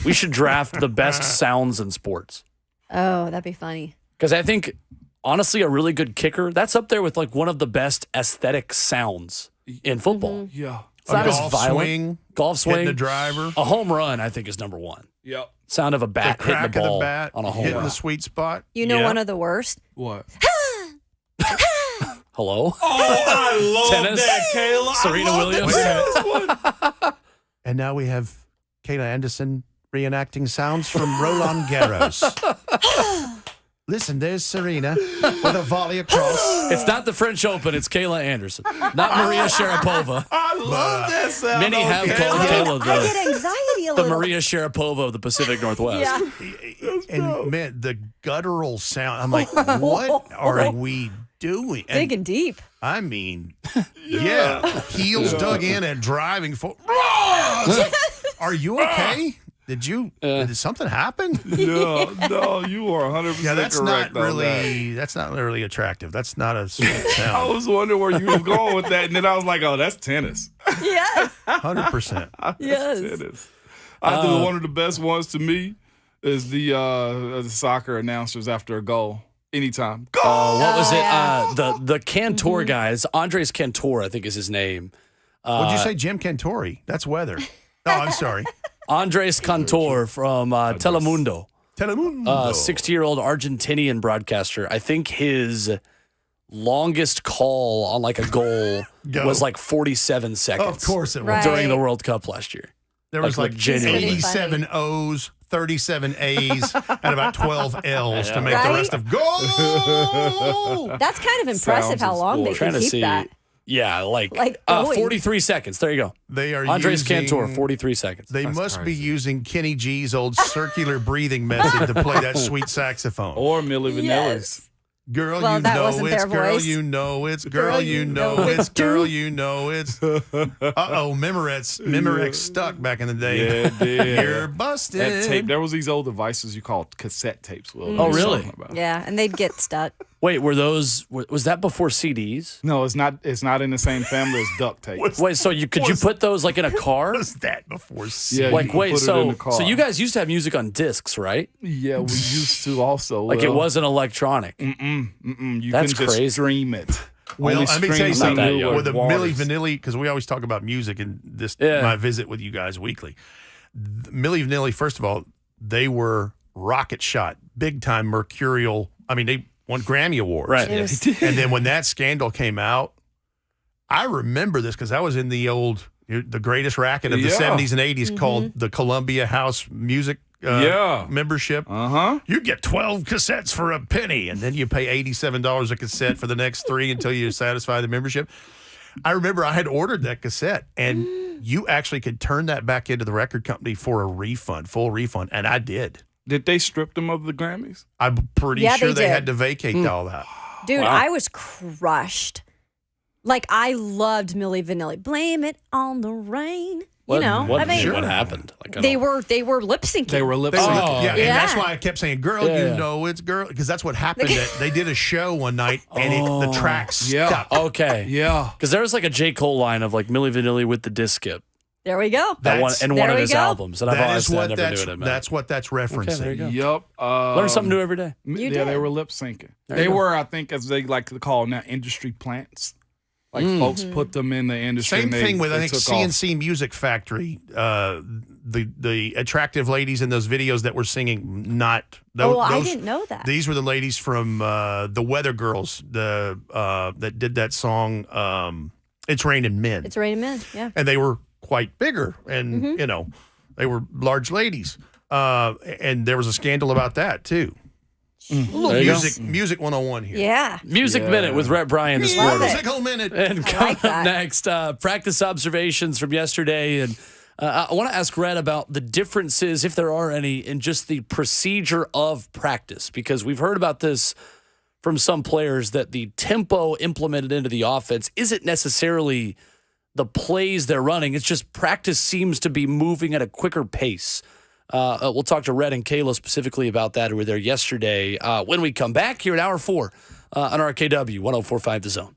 We should draft the best sounds in sports. Oh, that'd be funny. Because I think, honestly, a really good kicker, that's up there with like one of the best aesthetic sounds in football. Yeah. It's not golf as violent. swing, Golf swing. hitting the driver. A home run, I think, is number one. Yep. Sound of a bat The hitting crack the of ball the bat, on a home hitting run. the sweet spot. You know one of the worst? What? Hello? Oh, I love Tennis. that, Kayla. Serena Williams. And now we have Kayla Anderson reenacting sounds from Roland Garros. Listen, there's Serena with a volley across. It's not the French Open, it's Kayla Anderson, not Maria Sharapova. I love that sound. Many have called Kayla I get anxiety a the little. Maria Sharapova of the Pacific Northwest. Yeah. And man, the guttural sound. I'm like, what are we doing? Big and deep. I mean, heels dug in and driving for. Are you okay? Did something happen? No, you are 100% Yeah, that's correct. not really. That's not really attractive. That's not a sweet sound. I was wondering where you were going with that, and then I was like, "Oh, that's tennis." Yes. 100%. Yes. Tennis. I think one of the best ones to me is the soccer announcers after a goal. Anytime. Go! What was it? The Cantor guys. Andres Cantor, I think is his name. What'd you say, Jim Cantori? That's weather. Oh, I'm sorry. Andres Cantor from Telemundo. Telemundo. 60-year-old Argentinian broadcaster. I think his longest call on like a goal was like 47 seconds. Of course it was. Right. During the World Cup last year. There was like genuinely. 87 O's, 37 A's, and about 12 L's to make the Right? rest of goal. That's kind of impressive Sounds how long they Trying can to keep see. that. Yeah, like going. 43 seconds. There you go. They are Andres using, Cantor, 43 seconds. They must be using Kenny G's old circular breathing method to play that sweet saxophone. Or Milli Vanilli's. Girl, Well, you that know wasn't it's their girl, voice. you know it's girl, you know it's girl, you know it's. Memorex stuck back in the day. Yeah, it did. You're busted. That tape. There was these old devices you called cassette tapes. Will. Oh, really? Yeah, and they'd get stuck. Wait, was that before CDs? No, it's not. It's not in the same family as duct tape. Wait, so could you put those like in a car? Was that before? Yeah, Like, you can wait, put it in the car. so you guys used to have music on discs, right? Yeah, we used to also. Like it wasn't electronic. You That's can just crazy. stream it. Well, Only let me tell you streams something. that young. With the waters. Milli Vanilli, because we always talk about music and this Yeah. my visit with you guys weekly. Milli Vanilli, first of all, they were rocket shot, big time mercurial. I mean, they won Grammy Awards. Right. It was- And then when that scandal came out, I remember this because I was in the greatest racket of the Yeah. 70s and 80s called the Columbia House Music membership. You get 12 cassettes for a penny, and then you pay $87 a cassette for the next 3 until you satisfy the membership. I remember I had ordered that cassette, and you actually could turn that back into the record company for a refund, full refund, and I did. Did they strip them of the Grammys? I'm pretty Yeah, sure they they did. had to vacate all that. Dude, Wow. I was crushed. Like, I loved Milli Vanilli. Blame it on the rain. What what happened? Like, I they don't- were lip syncing. They were lip They were- syncing. yeah, Yeah. and that's why I kept saying, "Girl, Yeah. you know it's girl," because that's what happened. They did a show one night, and the track stuck. Okay. Yeah. Because there was like a J. Cole line of like Milli Vanilli with the disc skip. There we go. That one in there one of we his go. albums. And I've That always is said I what never knew that's what it meant. that's what that's referencing. Okay, there you go. Yep. Learn something new every day. You They did. were lip syncing. There They you go. were, I think, as they like to call now, industry plants. Like folks put them in the industry. Same and they, thing with they I think took off. CNC Music Factory. The attractive ladies in those videos that were singing, not those. I didn't know that. These were the ladies from the Weather Girls, that did that song. It's Raining Men. It's Raining Men. Yeah. And they were quite bigger, and they were large ladies. And there was a scandal about that too. A little There you go. music 101 here. Yeah. Music Minute with Rhett Bryan this Love morning. it. Musical minute. And I coming like up that. next, practice observations from yesterday. And I want to ask Rhett about the differences, if there are any, in just the procedure of practice, because we've heard about this from some players that the tempo implemented into the offense isn't necessarily the plays they're running. It's just practice seems to be moving at a quicker pace. We'll talk to Rhett and Kayla specifically about that, who were there yesterday, when we come back here at Hour 4 on RKW 104.5 The Zone.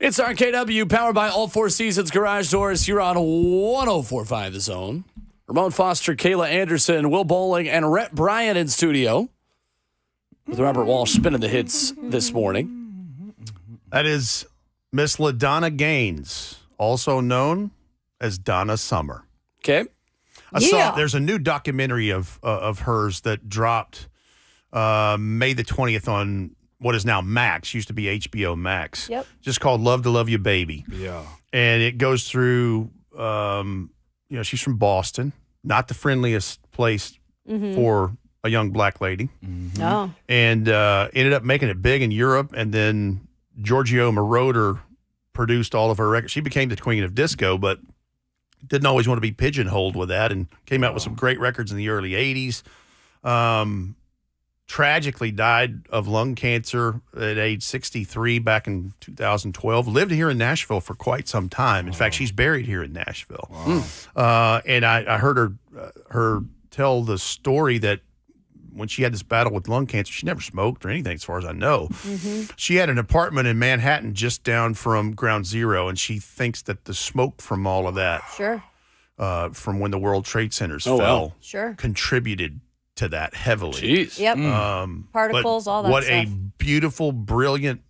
It's RKW, powered by All Four Seasons Garage Doors here on 104.5 The Zone. Ramon Foster, Kayla Anderson, Will Bowling, and Rhett Bryan in studio with Robert Walsh spinning the hits this morning. That is Miss LaDonna Gaines, also known as Donna Summer. Okay. I saw there's a new documentary of hers that dropped May the 20th on what is now Max, used to be HBO Max. Yep. Just called Love to Love You Baby. Yeah. And it goes through, she's from Boston, not the friendliest place for a young black lady. No. And ended up making it big in Europe. And then Giorgio Moroder produced all of her records. She became the queen of disco, but didn't always want to be pigeonholed with that, and came out with some great records in the early 80s. Tragically died of lung cancer at age 63 back in 2012. Lived here in Nashville for quite some time. In fact, she's buried here in Nashville. And I heard her tell the story that when she had this battle with lung cancer, she never smoked or anything, as far as I know. She had an apartment in Manhattan just down from Ground Zero, and she thinks that the smoke from all of that, from when the World Trade Centers fell, contributed to that heavily. Jeez. Yep. Particles, all that what stuff. a beautiful, brilliant,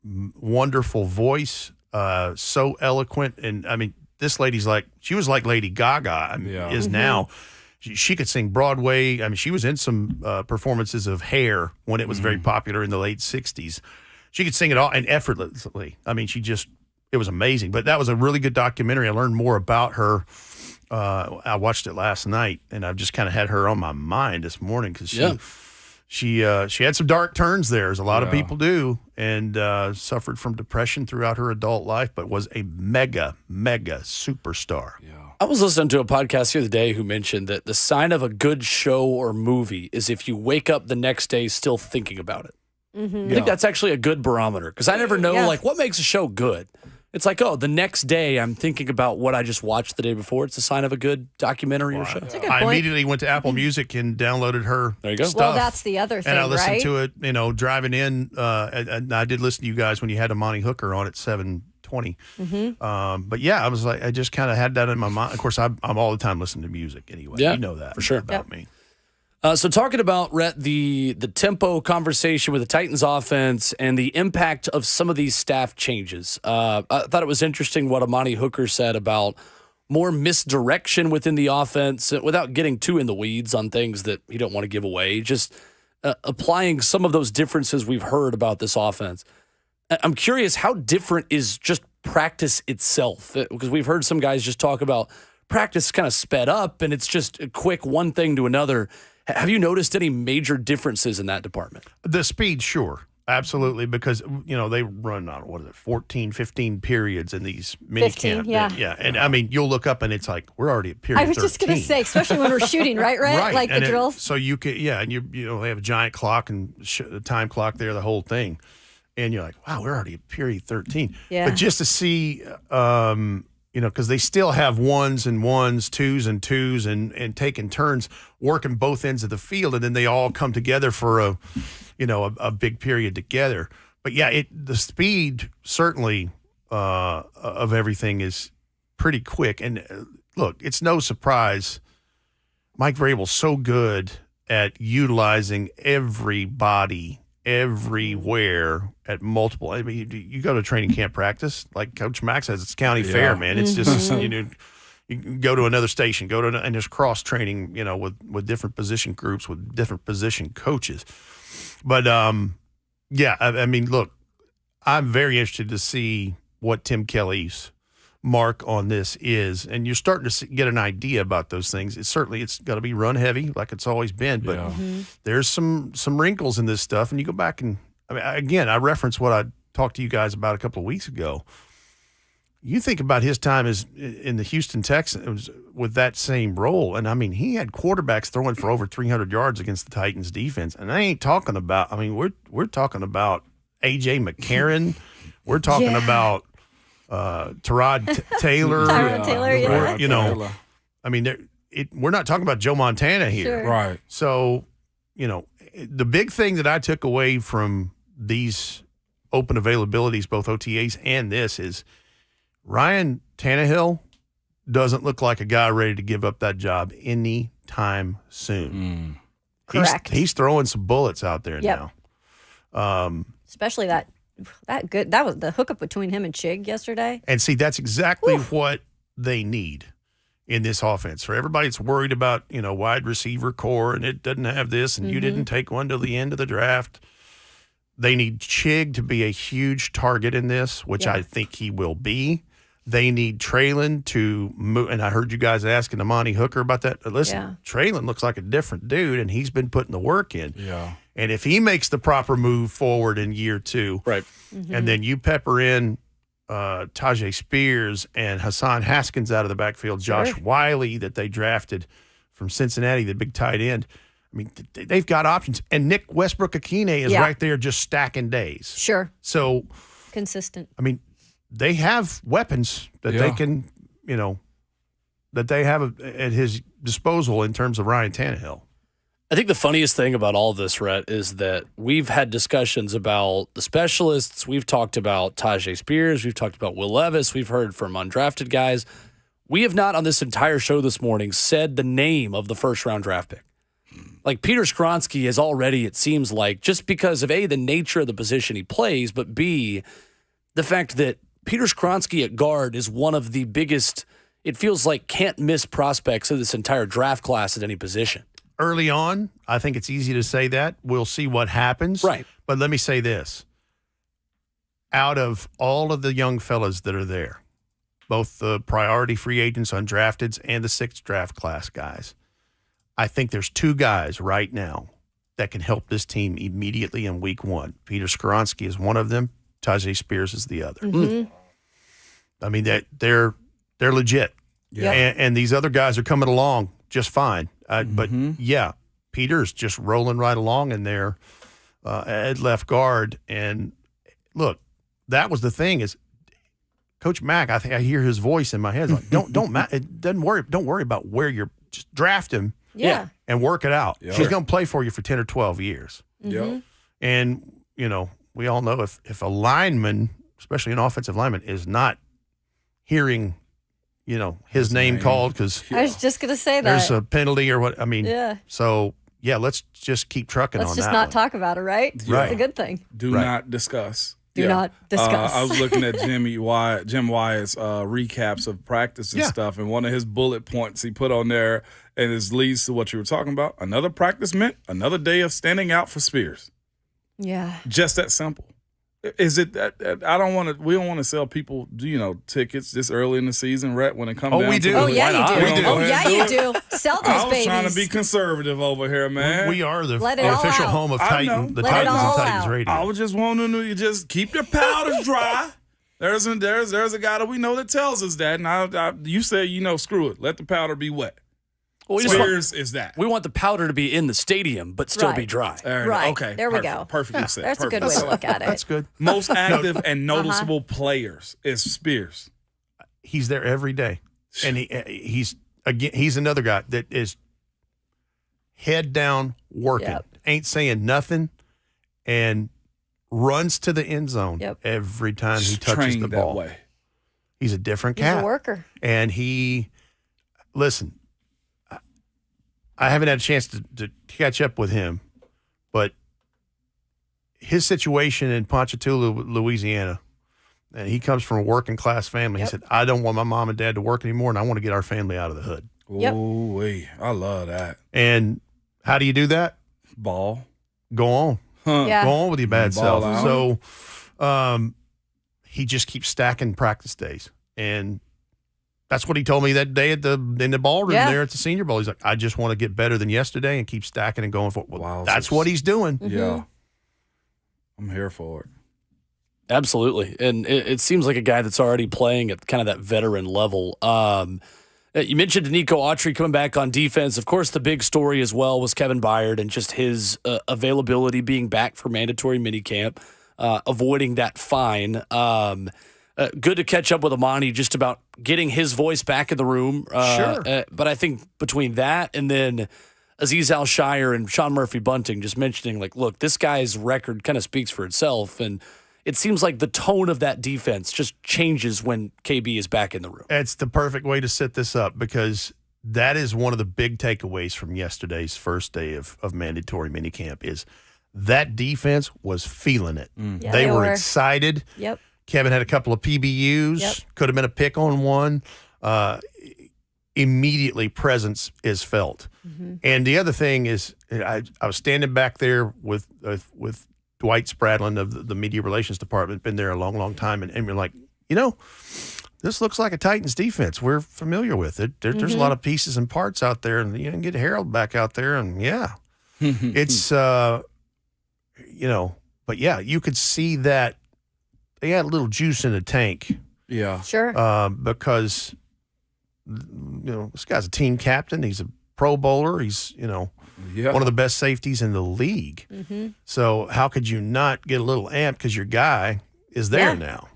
wonderful voice. So eloquent. And I mean, this lady's she was like Lady Gaga is now. She could sing Broadway. I mean, she was in some performances of Hair when it was very popular in the late 60s. She could sing it all and effortlessly. I mean, it was amazing. But that was a really good documentary. I learned more about her. I watched it last night, and I've just kind of had her on my mind this morning because she had some dark turns there, as a lot of people do, and suffered from depression throughout her adult life, but was a mega, mega superstar. Yeah. I was listening to a podcast the other day who mentioned that the sign of a good show or movie is if you wake up the next day still thinking about it. I think that's actually a good barometer, because I never know what makes a show good. It's like, the next day I'm thinking about what I just watched the day before. It's a sign of a good documentary or show. I immediately went to Apple Music and downloaded her stuff. Well, that's the other thing, and I listened right? to it, driving in. And I did listen to you guys when you had Amani Hooker on at 7:20. But yeah, I was like, I just kind of had that in my mind. Of course, I'm all the time listening to music anyway. Yeah, you know that for sure about me. So talking about, Rhett, the tempo conversation with the Titans offense and the impact of some of these staff changes. I thought it was interesting what Amani Hooker said about more misdirection within the offense, without getting too in the weeds on things that you don't want to give away, just applying some of those differences we've heard about this offense. I'm curious, how different is just practice itself? Because we've heard some guys just talk about practice kind of sped up and it's just a quick one thing to another. Have you noticed any major differences in that department? The speed, sure. Absolutely, because, they run on, 14, 15 periods in these mini camps. Yeah. And, I mean, you'll look up and it's like, we're already at period 13. I was just going to say, especially when we're shooting, right? Right. Like and the drills. So you can, and they have a giant clock and the time clock there, the whole thing. And you're like, wow, we're already at period 13. Yeah. But just to see, because they still have ones and ones, twos and twos, and taking turns working both ends of the field, and then they all come together for a big period together. But yeah, the speed certainly of everything is pretty quick. And look, it's no surprise Mike Vrabel's so good at utilizing everybody everywhere at multiple. I mean, you go to training camp practice, like Coach Max says, it's county fair, man. It's just, you can go to another station, and there's cross training, with different position groups, with different position coaches. But, I mean, look, I'm very interested to see what Tim Kelly's mark on this is, and you're starting to get an idea about those things. It's got to be run heavy like it's always been, but there's some wrinkles in this stuff. And you go back and, I mean, again, I reference what I talked to you guys about a couple of weeks ago. You think about his time as in the Houston Texans with that same role, and I mean, he had quarterbacks throwing for over 300 yards against the Titans defense, and I ain't talking about. I mean, we're talking about A.J. McCarron. We're talking about Tyrod Taylor. Tyrod Taylor, yeah. I mean, we're not talking about Joe Montana here. Sure. Right. So, the big thing that I took away from these open availabilities, both OTAs and this, is Ryan Tannehill doesn't look like a guy ready to give up that job anytime soon. Correct. He's throwing some bullets out there Yep. now. Especially that was the hookup between him and Chig yesterday. And see, that's exactly what they need in this offense. For everybody that's worried about, wide receiver core and it doesn't have this and you didn't take one till the end of the draft, they need Chig to be a huge target in this, which I think he will be. They need Traylon to move, and I heard you guys asking Amani Hooker about that. Listen, Traylon looks like a different dude, and he's been putting the work in. Yeah. And if he makes the proper move forward in year 2, right, and then you pepper in Tajay Spears and Hassan Haskins out of the backfield, Josh Wiley that they drafted from Cincinnati, the big tight end. I mean, they've got options. And Nick Westbrook-Akine is right there just stacking days. Sure. So consistent. I mean, they have weapons that they can, that they have at his disposal in terms of Ryan Tannehill. I think the funniest thing about all this, Rhett, is that we've had discussions about the specialists. We've talked about Tajay Spears. We've talked about Will Levis. We've heard from undrafted guys. We have not on this entire show this morning said the name of the first-round draft pick. Like Peter Skronsky is already, it seems like, just because of A, the nature of the position he plays, but B, the fact that Peter Skronsky at guard is one of the biggest, it feels like, can't-miss prospects of this entire draft class at any position. Early on, I think it's easy to say that. We'll see what happens. Right. But let me say this. Out of all of the young fellas that are there, both the priority free agents, undrafteds, and the 6th draft class guys, I think there's 2 guys right now that can help this team immediately in week 1. Peter Skronsky is one of them. Tajay Spears is the other. I mean, they're legit. Yeah. And these other guys are coming along just fine. But, Peter's just rolling right along in there at left guard. And, look, that was the thing is Coach Mack, I think I hear his voice in my head. It's like, don't worry about where you're – just draft him and work it out. Yeah. She's going to play for you for 10 or 12 years. Yep. And, we all know if a lineman, especially an offensive lineman, is not hearing, his name called because I was just going to say that. There's a penalty or what. I mean, so, let's just keep trucking on that. Let's just not talk about it, right? Right. It's a good thing. Do not discuss. Do not discuss. I was looking at Jim Wyatt's recaps of practice and stuff, and one of his bullet points he put on there, and it leads to what you were talking about. Another practice meant another day of standing out for Spears. Yeah. Just that simple. Is it that we don't want to sell people, tickets this early in the season, Rhett, when it comes down we do. to Oh, yeah, you do. We do. Oh, yeah, you do. Sell those I was babies. trying to be conservative over here, man. We are the Let it all official out. home of I Titan, know. the Let it Titans and all Titans out. Radio. I was just wanting you just keep your powders dry. There's a guy that we know that tells us that, and you say screw it, let the powder be wet. Well, Spears is that. We want the powder to be in the stadium, but still be dry. Right. Okay. There we perfect. go. Perfectly said. There's a good way to look at it. That's good. Most active and noticeable players is Spears. He's there every day, and he's another guy that is head down working, ain't saying nothing, and runs to the end zone every time he touches Trained the ball. that way. He's a different He's cat. a worker. And listen, I haven't had a chance to catch up with him, but his situation in Ponchatoula, Louisiana, and he comes from a working class family. He said, I don't want my mom and dad to work anymore, and I want to get our family out of the hood. Ooh, I love that. And how do you do that? Ball. Go on. Huh. Yeah. Go on with your bad Ball self. out. So he just keeps stacking practice days. And that's what he told me that day in the ballroom there at the Senior Bowl. He's like, I just want to get better than yesterday and keep stacking and going for it. Well, that's what he's doing. Yeah. I'm here for it. Absolutely. And it seems like a guy that's already playing at kind of that veteran level. You mentioned Nico Autry coming back on defense. Of course, the big story as well was Kevin Byard and just his availability being back for mandatory minicamp, avoiding that fine. Good to catch up with Amani just about getting his voice back in the room. Sure. But I think between that and then Azeez Al-Shire and Sean Murphy-Bunting just mentioning, like, look, this guy's record kind of speaks for itself. And it seems like the tone of that defense just changes when KB is back in the room. It's the perfect way to set this up because that is one of the big takeaways from yesterday's first day of mandatory minicamp is that defense was feeling it. Yeah, they were excited. Yep. Kevin had a couple of PBUs. Yep. Could have been a pick on one. Immediately presence is felt. And the other thing is I was standing back there with Dwight Spradlin of the media relations department, been there a long, long time, and we're like, this looks like a Titans defense. We're familiar with it. There's a lot of pieces and parts out there, and you can get Harold back out there, and it's but you could see that they had a little juice in the tank. Yeah, sure. Because this guy's a team captain. He's a Pro Bowler. He's one of the best safeties in the league. So how could you not get a little amped because your guy is there now?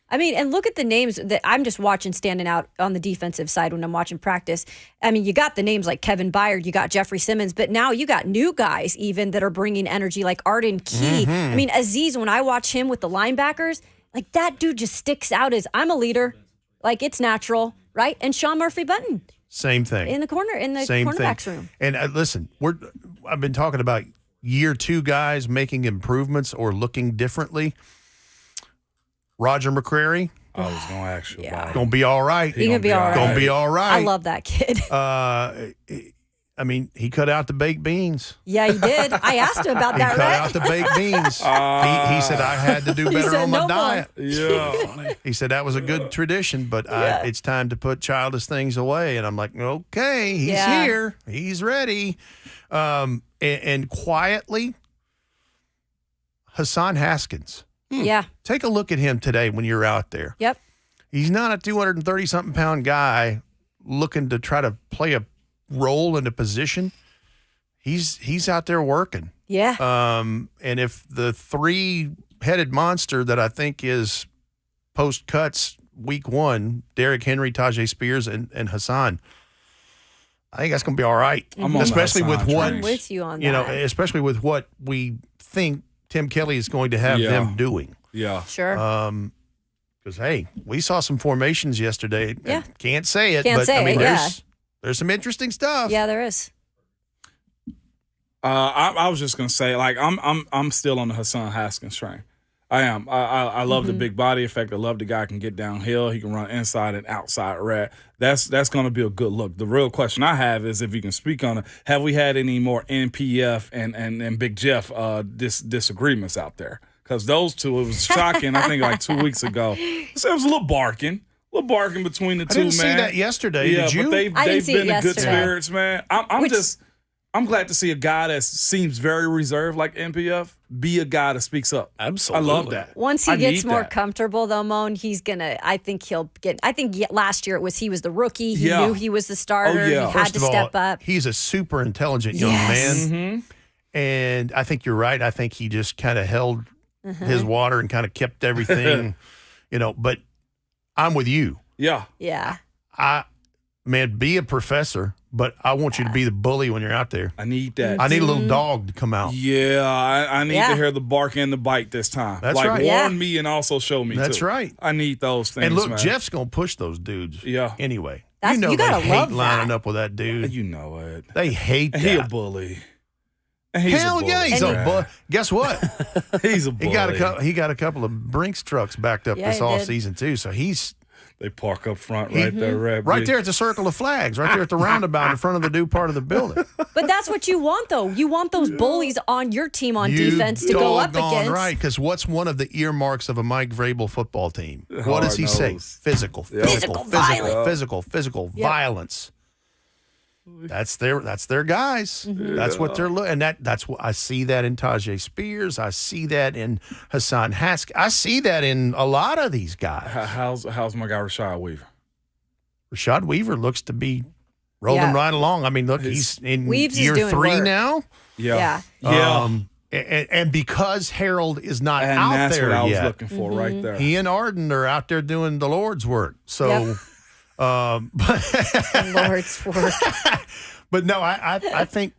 I mean, and look at the names that I'm just watching standing out on the defensive side when I'm watching practice. I mean, you got the names like Kevin Byard, you got Jeffrey Simmons, but now you got new guys even that are bringing energy like Arden Key. I mean, Azeez, when I watch him with the linebackers, like that dude just sticks out as I'm a leader. Like it's natural, right? And Sean Murphy-Bunting. Same thing. In the cornerbacks room. And listen, I've been talking about year 2 guys making improvements or looking differently. Roger McCrary. I was going to ask you about it. Going to be all right. He's going to be all right. Going to be all right. I love that kid. I mean, he cut out the baked beans. Yeah, he did. I asked him about that, He cut out the baked beans. He said, I had to do better on my diet. Yeah. He said that was a good tradition, but it's time to put childish things away. And I'm like, okay, he's here. He's ready. And quietly, Hassan Haskins. Yeah. Take a look at him today when you're out there. Yep. He's not a 230-something pound guy looking to try to play a role in a position. He's out there working. Yeah. And if the 3-headed monster that I think is post cuts week 1, Derrick Henry, Tajay Spears, and Hassan, I think that's going to be all right. Especially with what I'm with you on that. especially with what we think Tim Kelly is going to have them doing. Yeah. Sure. Because hey, we saw some formations yesterday. Yeah. Can't say it, Can't but say I mean, it, there's some interesting stuff. Yeah, there is. I was just gonna say, like, I'm still on the Hassan Haskins train. I am. I love the big body effect. I love the guy can get downhill. He can run inside and outside red. That's going to be a good look. The real question I have is if you can speak on it. Have we had any more NPF and Big Jeff disagreements out there? Because those two, it was shocking. I think like 2 weeks ago, so it was a little barking between the two. I didn't see that yesterday. Yeah, Did you? but they've been in good spirits, man. I'm glad to see a guy that seems very reserved like NPF be a guy that speaks up. Absolutely. I love that. Once he gets more comfortable, though, Moan, he's gonna. I think last year he was the rookie. He knew he was the starter. He had to step up. He's a super intelligent young man, Mm-hmm. and I think you're right. I think he just kind of held his water and kind of kept everything, But I'm with you. Yeah. Yeah. Be a professor. But I want you to be the bully when you're out there. I need that. I need a little dog to come out. Yeah, I need to hear the bark and the bite this time. That's right. Warn me and also show me, That's too. right. I need those things, And look, man. Jeff's going to push those dudes. Yeah. Anyway. You gotta they love hate lining that. up with that dude. You know it. They hate that. He a bully. And he's Hell a bully. yeah, he's a bully. Guess what? He's a bully. He got a couple of Brinks trucks backed up this off season too. So they park up front right there, right there at the Circle of Flags, right there at the roundabout in front of the new part of the building. But that's what you want, though. You want those bullies on your team on defense to go up against. Right, because what's one of the earmarks of a Mike Vrabel football team? What does he say? Physical violence. That's their guys. That's what they're looking. And that's what I see that in Tajay Spears. I see that in Hassan Haskins. I see that in a lot of these guys. How's my guy Rashad Weaver? Rashad Weaver looks to be rolling right along. I mean, look, he's in year 3 now. Yeah. And because Harold is not And out that's there what I was yet, looking for right there. he and Arden are out there doing the Lord's work. So. Lord's work. But no, I think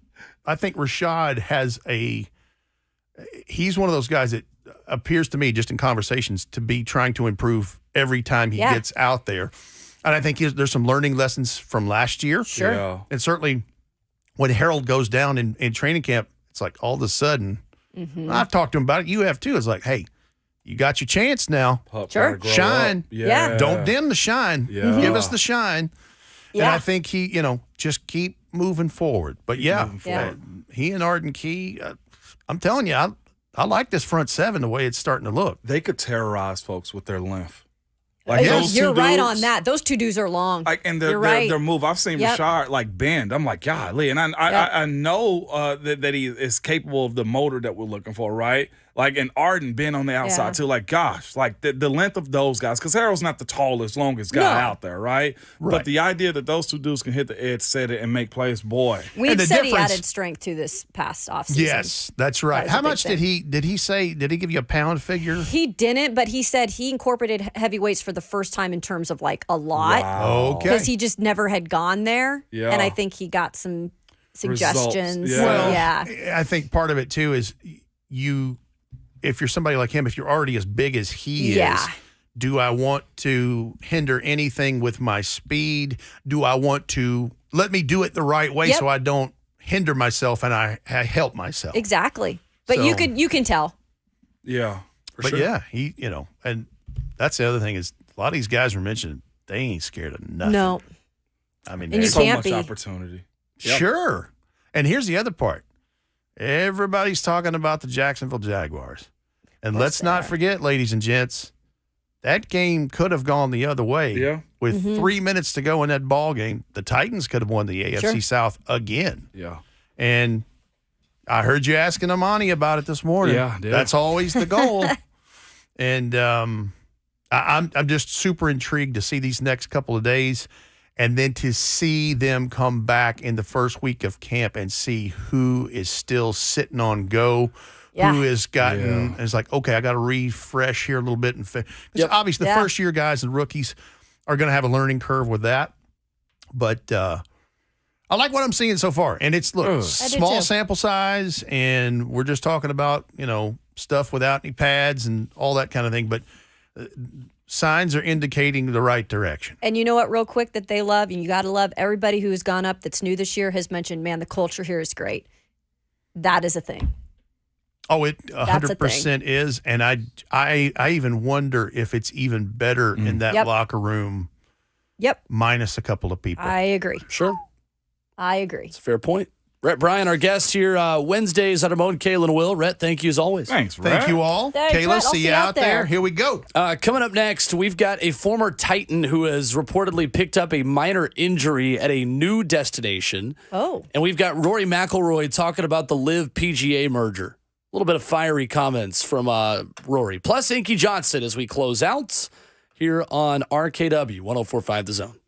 Rashad has a he's one of those guys that appears to me, just in conversations, to be trying to improve every time he gets out there. And I think there's some learning lessons from last year. Sure. Yeah. And certainly when Harold goes down in training camp, it's like all of a sudden, I've talked to him about it. You have too. It's like, hey, you got your chance now. Sure. Shine. Yeah. Don't dim the shine. Yeah. Give us the shine. Yeah. And I think he, just keep moving forward. But he and Arden Key, I'm telling you, I like this front seven the way it's starting to look. They could terrorize folks with their length. You're right on that. Those two dudes are long. And You're right. their move. I've seen Rashard bend. I'm like, golly. And I know that he is capable of the motor that we're looking for, right? And Arden bend on the outside too. The length of those guys, because Harold's not the tallest, longest guy out there, right? But the idea that those two dudes can hit the edge, set it, and make plays, boy. We've said he added strength to this past offseason. Yes, that's right. How much did he say? Did he give you a pound figure? He didn't, but he said he incorporated heavy weights for the first time in terms of a lot. Wow. Okay. Because he just never had gone there. Yeah. And I think he got some suggestions. Yeah. Well, I think part of it too is if you're somebody like him, if you're already as big as he is, do I want to hinder anything with my speed? Do I want to let me do it the right way so I don't hinder myself and I help myself? Exactly. But you can tell. Yeah. He, and that's the other thing is a lot of these guys were mentioning they ain't scared of nothing. No. I mean, And you so can't much be. opportunity. Sure. And here's the other part. Everybody's talking about the Jacksonville Jaguars. And let's not forget, ladies and gents, that game could have gone the other way. Yeah. With 3 minutes to go in that ball game, the Titans could have won the AFC South again. Yeah. And I heard you asking Amani about it this morning. Yeah, dude. That's always the goal. And I'm just super intrigued to see these next couple of days and then to see them come back in the first week of camp and see who is still sitting on go. Who has gotten is like, okay, I got to refresh here a little bit. Because obviously the first year guys and rookies are going to have a learning curve with that. But I like what I'm seeing so far. And it's, small sample size, and we're just talking about, stuff without any pads and all that kind of thing. But signs are indicating the right direction. And you know what, real quick, that they love, and you got to love everybody who has gone up that's new this year has mentioned, man, the culture here is great. That is a thing. Oh, it 100% is, and I even wonder if it's even better in that locker room. Yep. Minus a couple of people. I agree. Sure. I agree. It's a fair point. Rhett Bryan, our guest here Wednesdays at Ramon, Kayla, and Will. Rhett, thank you as always. Thanks, Rhett. Thank you all. Thanks, Kayla, Rhett. I'll see you out there. Here we go. Coming up next, we've got a former Titan who has reportedly picked up a minor injury at a new destination. Oh. And we've got Rory McIlroy talking about the Live PGA merger. A little bit of fiery comments from Rory. Plus Inky Johnson as we close out here on RKW 104.5 The Zone.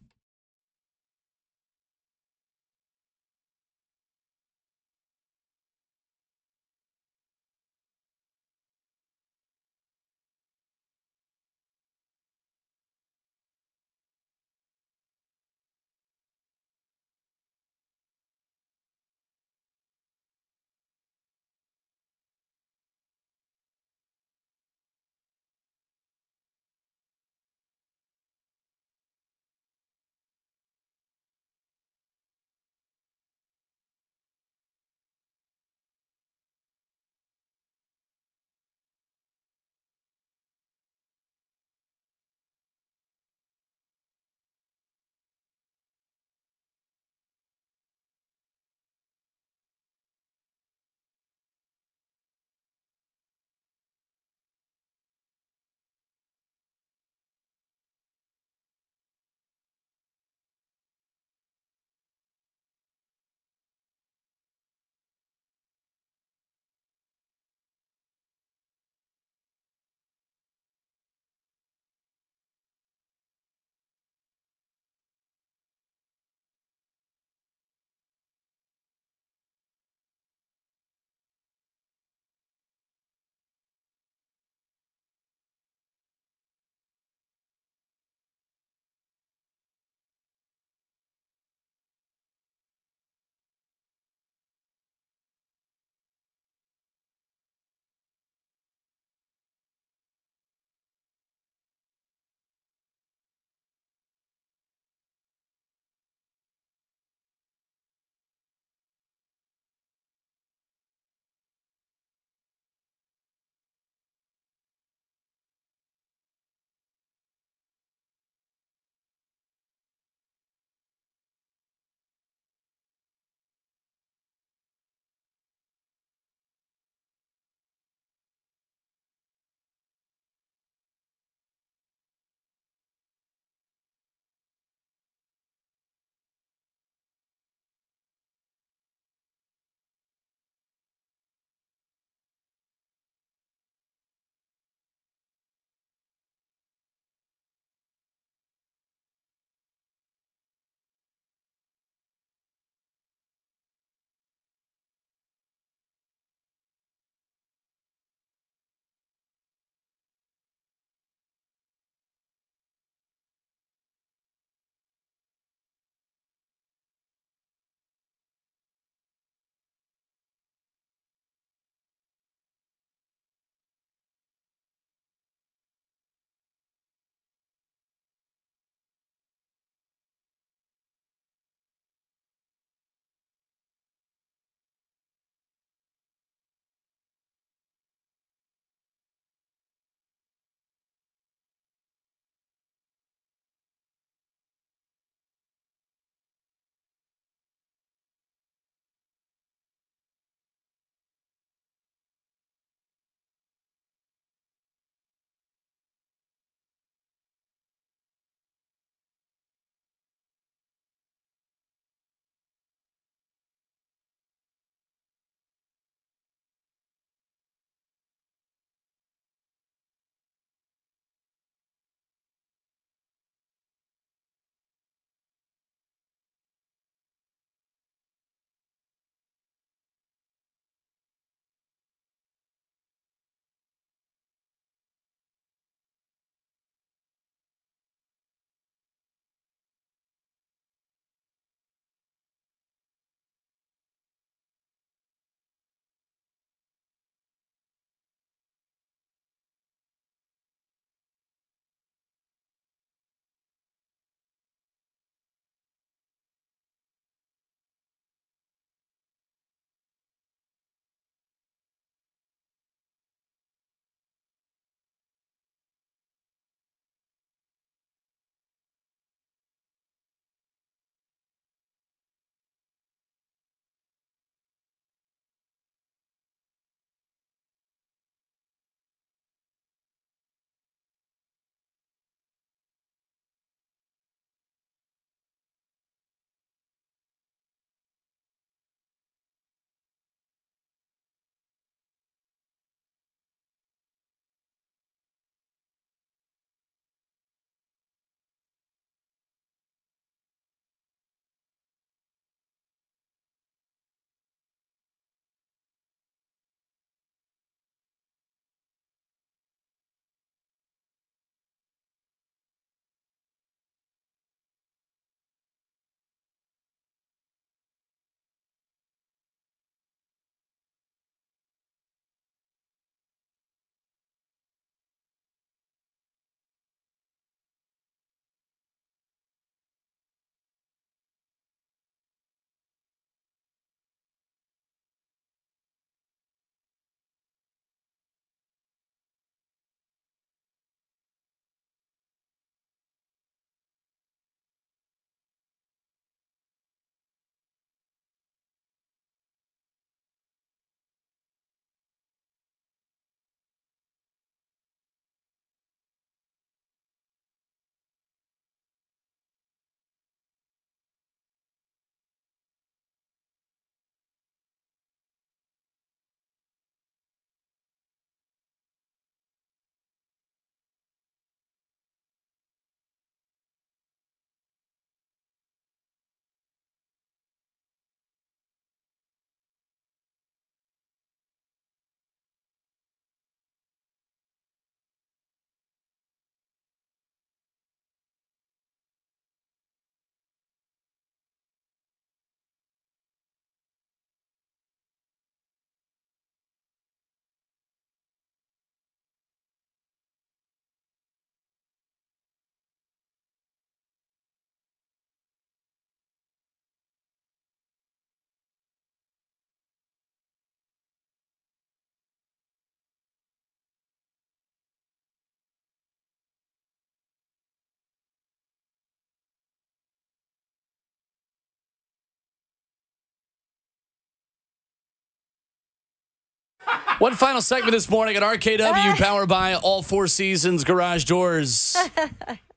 One final segment this morning at RKW, powered by All Four Seasons Garage Doors.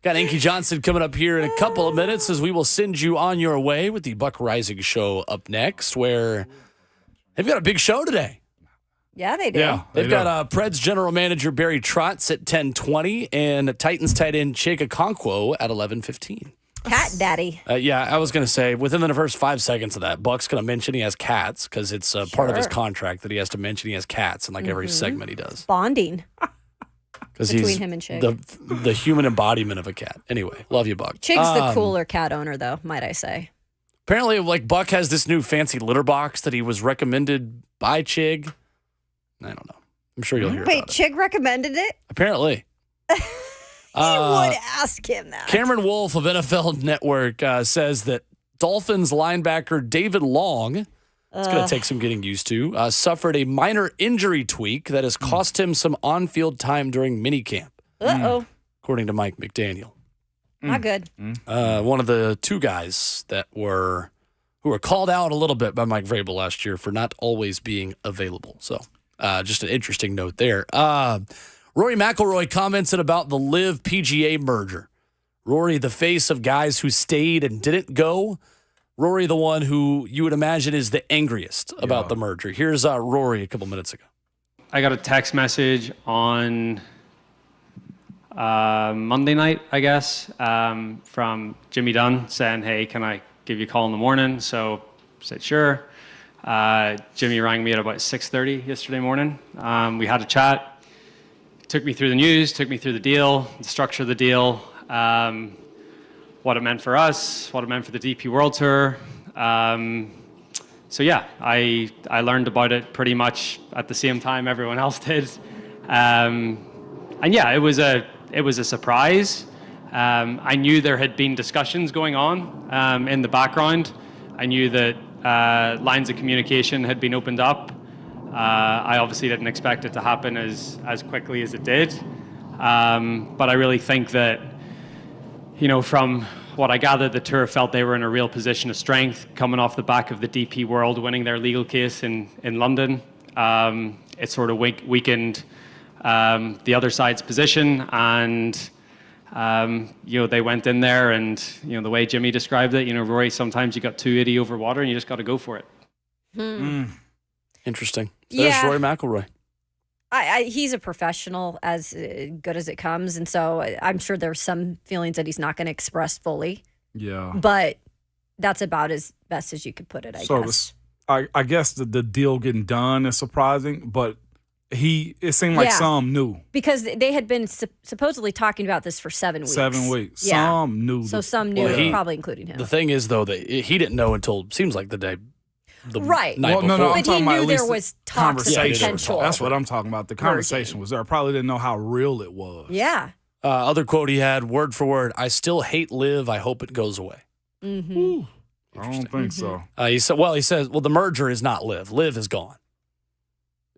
Got Inky Johnson coming up here in a couple of minutes as we will send you on your way with the Buck Rising Show up next, where they've got a big show today. Yeah, they do. Yeah, they've got Preds general manager Barry Trotz at 10:20 and Titans tight end Chig Okonkwo at 11:15. Cat daddy. Yeah, I was going to say, within the first 5 seconds of that, Buck's going to mention he has cats because it's part of his contract that he has to mention he has cats in every segment he does. Bonding. Because between he's him and Chig. the human embodiment of a cat. Anyway, love you, Buck. Chig's the cooler cat owner, though, might I say. Apparently, Buck has this new fancy litter box that he was recommended by Chig. I don't know. I'm sure you'll hear about it. Wait, Chig recommended it? Apparently. He would ask him that. Cameron Wolf of NFL Network says that Dolphins linebacker David Long, it's going to take some getting used to, suffered a minor injury tweak that has cost him some on-field time during minicamp. Uh-oh. According to Mike McDaniel. Not good. One of the two guys who were called out a little bit by Mike Vrabel last year for not always being available. So just an interesting note there. Rory McIlroy commented about the LIV PGA merger. Rory, the face of guys who stayed and didn't go. Rory, the one who you would imagine is the angriest about the merger. Here's Rory a couple minutes ago. I got a text message on Monday night, I guess, from Jimmy Dunn saying, hey, can I give you a call in the morning? So I said, sure. Jimmy rang me at about 6:30 yesterday morning. We had a chat. Took me through the news, took me through the deal, the structure of the deal, what it meant for us, what it meant for the DP World Tour. So yeah, I learned about it pretty much at the same time everyone else did. And yeah, it was a surprise. I knew there had been discussions going on in the background. I knew that lines of communication had been opened up. I obviously didn't expect it to happen as quickly as it did. But I really think that, from what I gathered, the tour felt they were in a real position of strength coming off the back of the DP World winning their legal case in London. It sort of weakened the other side's position, and they went in there, and the way Jimmy described it, Rory, sometimes you got too itty over water and you just got to go for it. Interesting. So there's Rory McIlroy. He's a professional, as good as it comes, and so I'm sure there's some feelings that he's not going to express fully. Yeah. But that's about as best as you could put it, I guess. I guess the deal getting done is surprising, but it seemed like some knew. Because they had been supposedly talking about this for 7 weeks. 7 weeks. Yeah. Some knew. So some knew, probably including him. The thing is, though, that he didn't know until, seems like the day. Right. Well, no, I'm but talking he about knew there was talks of potential. That's what I'm talking about. The conversation was there. I probably didn't know how real it was. Yeah. Other quote he had, word for word, I still hate LIV. I hope it goes away. Mm-hmm. I don't think so. He says, the merger is not LIV. LIV is gone.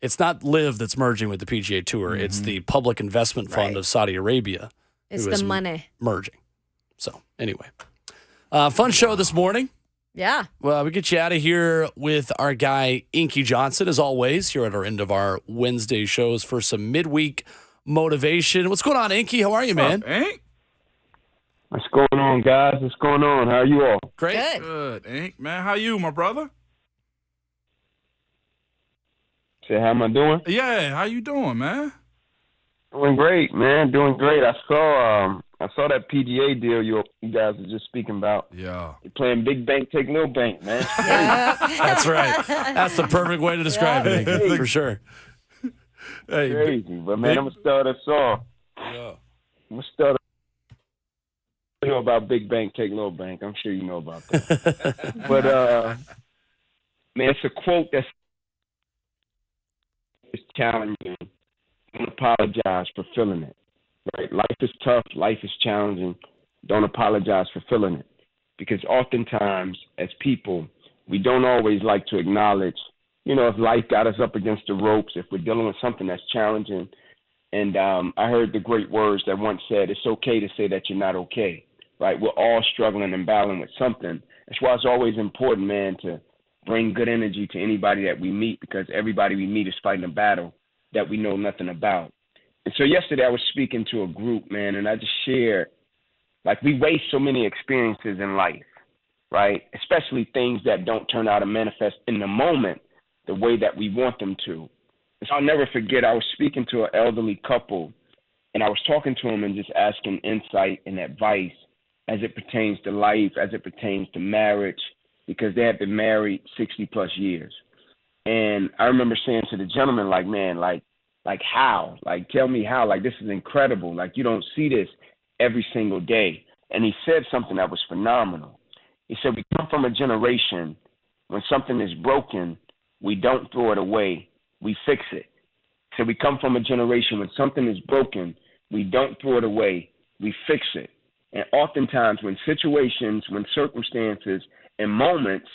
It's not LIV that's merging with the PGA Tour. It's the Public Investment Fund of Saudi Arabia. It's who the is money. Merging. So, anyway. Fun show this morning. Yeah. Well, we get you out of here with our guy, Inky Johnson, as always, here at our end of our Wednesday shows for some midweek motivation. What's going on, Inky? How are you, man? Ink? What's going on, guys? What's going on? How are you all? Great. Good, Ink. Man, how you, my brother? Say, how am I doing? Yeah, how you doing, man? Doing great, man. Doing great. I saw that PGA deal you guys were just speaking about. Yeah. You're playing big bank, take little bank, man. That's right. That's the perfect way to describe it, Inky, for sure. Hey, crazy. But, man, I'm going to start us off. Yeah. I'm going to start us you know about big bank, take little bank. I'm sure you know about that. But, man, it's a quote that's challenging. Don't apologize for feeling it. Right? Life is tough. Life is challenging. Don't apologize for feeling it. Because oftentimes, as people, we don't always like to acknowledge, if life got us up against the ropes, if we're dealing with something that's challenging. And I heard the great words that once said, it's okay to say that you're not okay. Right? We're all struggling and battling with something. That's why it's always important, man, to bring good energy to anybody that we meet, because everybody we meet is fighting a battle that we know nothing about. And so yesterday I was speaking to a group, man, and I just shared, like, we waste so many experiences in life, right? Especially things that don't turn out to manifest in the moment the way that we want them to. And so I'll never forget, I was speaking to an elderly couple, and I was talking to them and just asking insight and advice as it pertains to life, as it pertains to marriage, because they had been married 60-plus years. And I remember saying to the gentleman, like, man, like how? Like, tell me how. Like, this is incredible. Like, you don't see this every single day. And he said something that was phenomenal. He said, we come from a generation when something is broken, we don't throw it away, we fix it. So we come from a generation when something is broken, we don't throw it away, we fix it. And oftentimes when situations, when circumstances and moments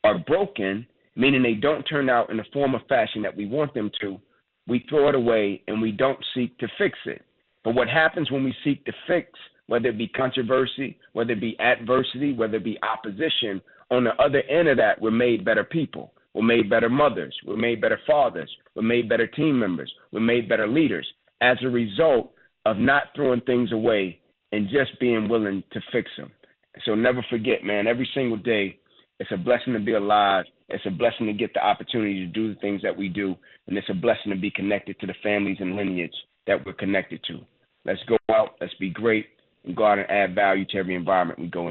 are broken, meaning they don't turn out in the form of fashion that we want them to, we throw it away and we don't seek to fix it. But what happens when we seek to fix, whether it be controversy, whether it be adversity, whether it be opposition, on the other end of that, we're made better people. We're made better mothers. We're made better fathers. We're made better team members. We're made better leaders as a result of not throwing things away and just being willing to fix them. So never forget, man, every single day, it's a blessing to be alive. It's a blessing to get the opportunity to do the things that we do. And it's a blessing to be connected to the families and lineage that we're connected to. Let's go out. Let's be great and go out and add value to every environment we go in.